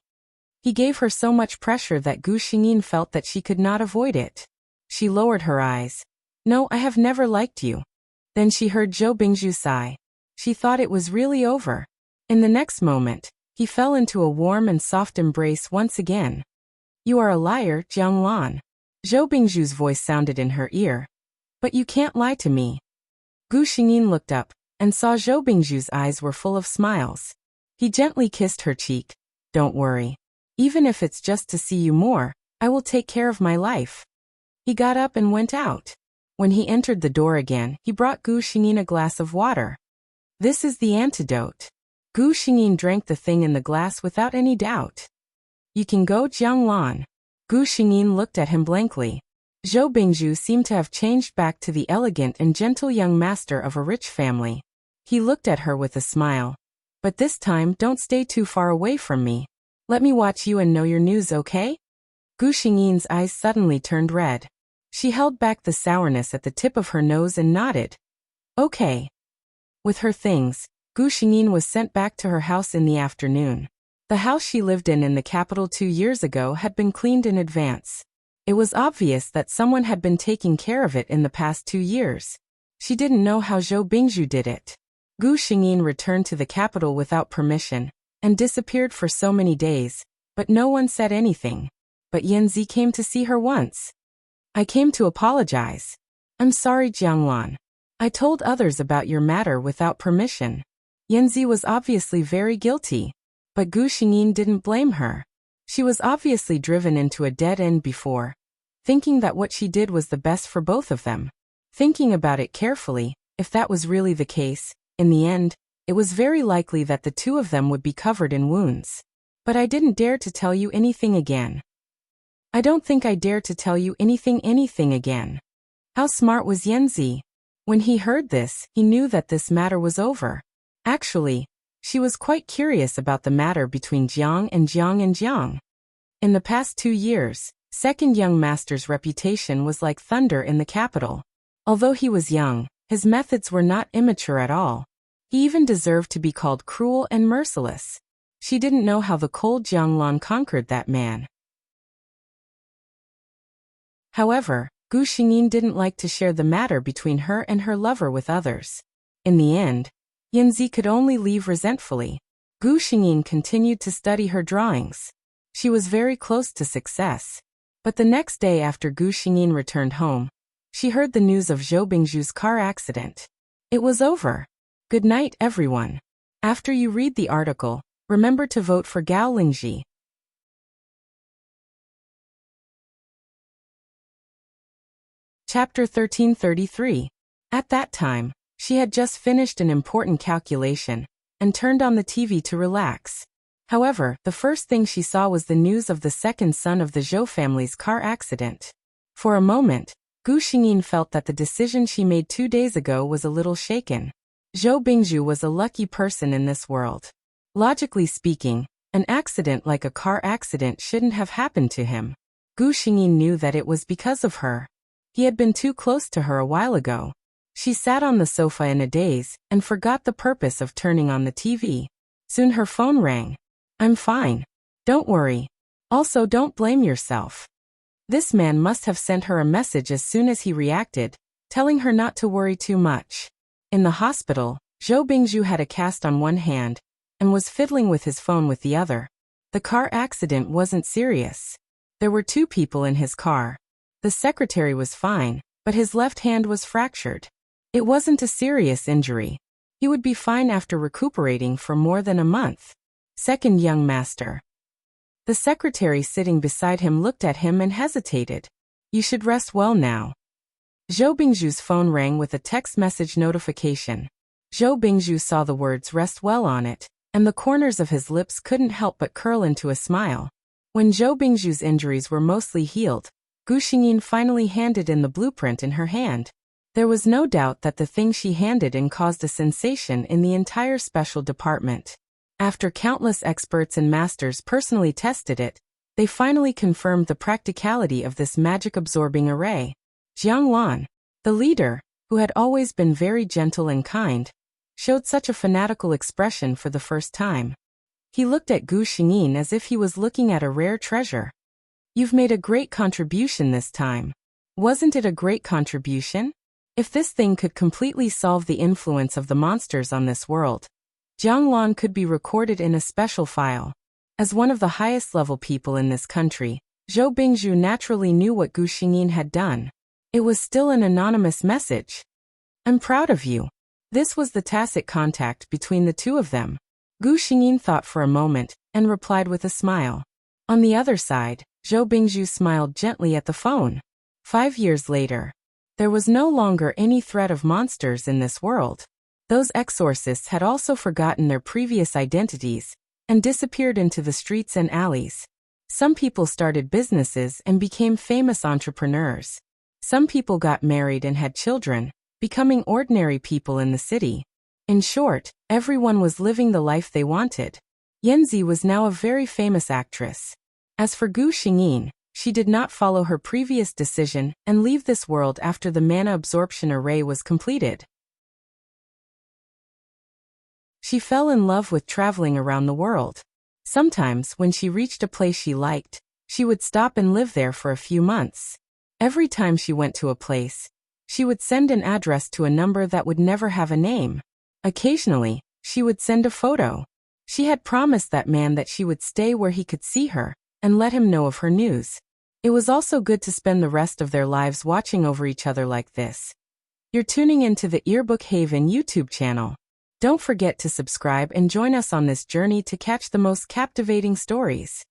He gave her so much pressure that Gu Xingyin felt that she could not avoid it. She lowered her eyes. No, I have never liked you. Then she heard Zhou Bingzhu sigh. She thought it was really over. In the next moment, he fell into a warm and soft embrace once again. You are a liar, Jianglan. Zhou Bingzhu's voice sounded in her ear. But you can't lie to me. Gu Xingyin looked up and saw Zhou Bingzhu's eyes were full of smiles. He gently kissed her cheek. Don't worry. Even if it's just to see you more, I will take care of my life. He got up and went out. When he entered the door again, he brought Gu Xingyin a glass of water. This is the antidote. Gu Xingyin drank the thing in the glass without any doubt. You can go, Jianglan. Gu Xingyin looked at him blankly. Zhou Bingzhu seemed to have changed back to the elegant and gentle young master of a rich family. He looked at her with a smile. But this time, don't stay too far away from me. Let me watch you and know your news, okay? Gu Xingyin's eyes suddenly turned red. She held back the sourness at the tip of her nose and nodded. Okay. With her things, Gu Xingyin was sent back to her house in the afternoon. The house she lived in the capital 2 years ago had been cleaned in advance. It was obvious that someone had been taking care of it in the past 2 years. She didn't know how Zhou Bingzhu did it. Gu Xingyin returned to the capital without permission and disappeared for so many days, but no one said anything. But Yanzi came to see her once. I came to apologize. I'm sorry, Jianglan. I told others about your matter without permission. Yanzi was obviously very guilty, but Gu Xingyin didn't blame her. She was obviously driven into a dead end before, thinking that what she did was the best for both of them. Thinking about it carefully, if that was really the case, in the end, it was very likely that the two of them would be covered in wounds. But I didn't dare to tell you anything again. I don't think I dare to tell you anything again. How smart was Yanzi? When he heard this, he knew that this matter was over. Actually, she was quite curious about the matter between Jiang and Jiang. In the past 2 years, second young master's reputation was like thunder in the capital. Although he was young, his methods were not immature at all. He even deserved to be called cruel and merciless. She didn't know how the cold Jianglan conquered that man. However, Gu Xingyin didn't like to share the matter between her and her lover with others. In the end, Yanzi could only leave resentfully. Gu Xingyin continued to study her drawings. She was very close to success. But the next day after Gu Xingyin returned home, she heard the news of Zhou Bingzhu's car accident. It was over. Good night, everyone. After you read the article, remember to vote for Gao Lingji. Chapter 1333. At that time, she had just finished an important calculation and turned on the TV to relax. However, the first thing she saw was the news of the second son of the Zhou family's car accident. For a moment, Gu Xingyin felt that the decision she made 2 days ago was a little shaken. Zhou Bingzhu was a lucky person in this world. Logically speaking, an accident like a car accident shouldn't have happened to him. Gu Xingyin knew that it was because of her. He had been too close to her a while ago. She sat on the sofa in a daze and forgot the purpose of turning on the TV. Soon her phone rang. I'm fine. Don't worry. Also, don't blame yourself. This man must have sent her a message as soon as he reacted, telling her not to worry too much. In the hospital, Zhou Bingzhu had a cast on one hand and was fiddling with his phone with the other. The car accident wasn't serious. There were 2 people in his car. The secretary was fine, but his left hand was fractured. It wasn't a serious injury. He would be fine after recuperating for more than a month. Second young master. The secretary sitting beside him looked at him and hesitated. You should rest well now. Zhou Bingzhu's phone rang with a text message notification. Zhou Bingzhu saw the words "rest well" on it, and the corners of his lips couldn't help but curl into a smile. When Zhou Bingzhu's injuries were mostly healed, Gu Xingyin finally handed in the blueprint in her hand. There was no doubt that the thing she handed in caused a sensation in the entire special department. After countless experts and masters personally tested it, they finally confirmed the practicality of this magic-absorbing array. Jiang Lan, the leader, who had always been very gentle and kind, showed such a fanatical expression for the first time. He looked at Gu Xingyin as if he was looking at a rare treasure. You've made a great contribution this time. Wasn't it a great contribution? If this thing could completely solve the influence of the monsters on this world, Jiang Lan could be recorded in a special file. As one of the highest-level people in this country, Zhou Bingzhu naturally knew what Gu Xingyin had done. It was still an anonymous message. I'm proud of you. This was the tacit contact between the 2 of them. Gu Xingyin thought for a moment, and replied with a smile. On the other side, Zhou Bingzhu smiled gently at the phone. 5 years later, there was no longer any threat of monsters in this world. Those exorcists had also forgotten their previous identities, and disappeared into the streets and alleys. Some people started businesses and became famous entrepreneurs. Some people got married and had children, becoming ordinary people in the city. In short, everyone was living the life they wanted. Yanzi was now a very famous actress. As for Gu Xingyin, she did not follow her previous decision and leave this world after the mana absorption array was completed. She fell in love with traveling around the world. Sometimes, when she reached a place she liked, she would stop and live there for a few months. Every time she went to a place, she would send an address to a number that would never have a name. Occasionally, she would send a photo. She had promised that man that she would stay where he could see her, and let him know of her news. It was also good to spend the rest of their lives watching over each other like this. You're tuning into the Earbook Haven YouTube channel. Don't forget to subscribe and join us on this journey to catch the most captivating stories.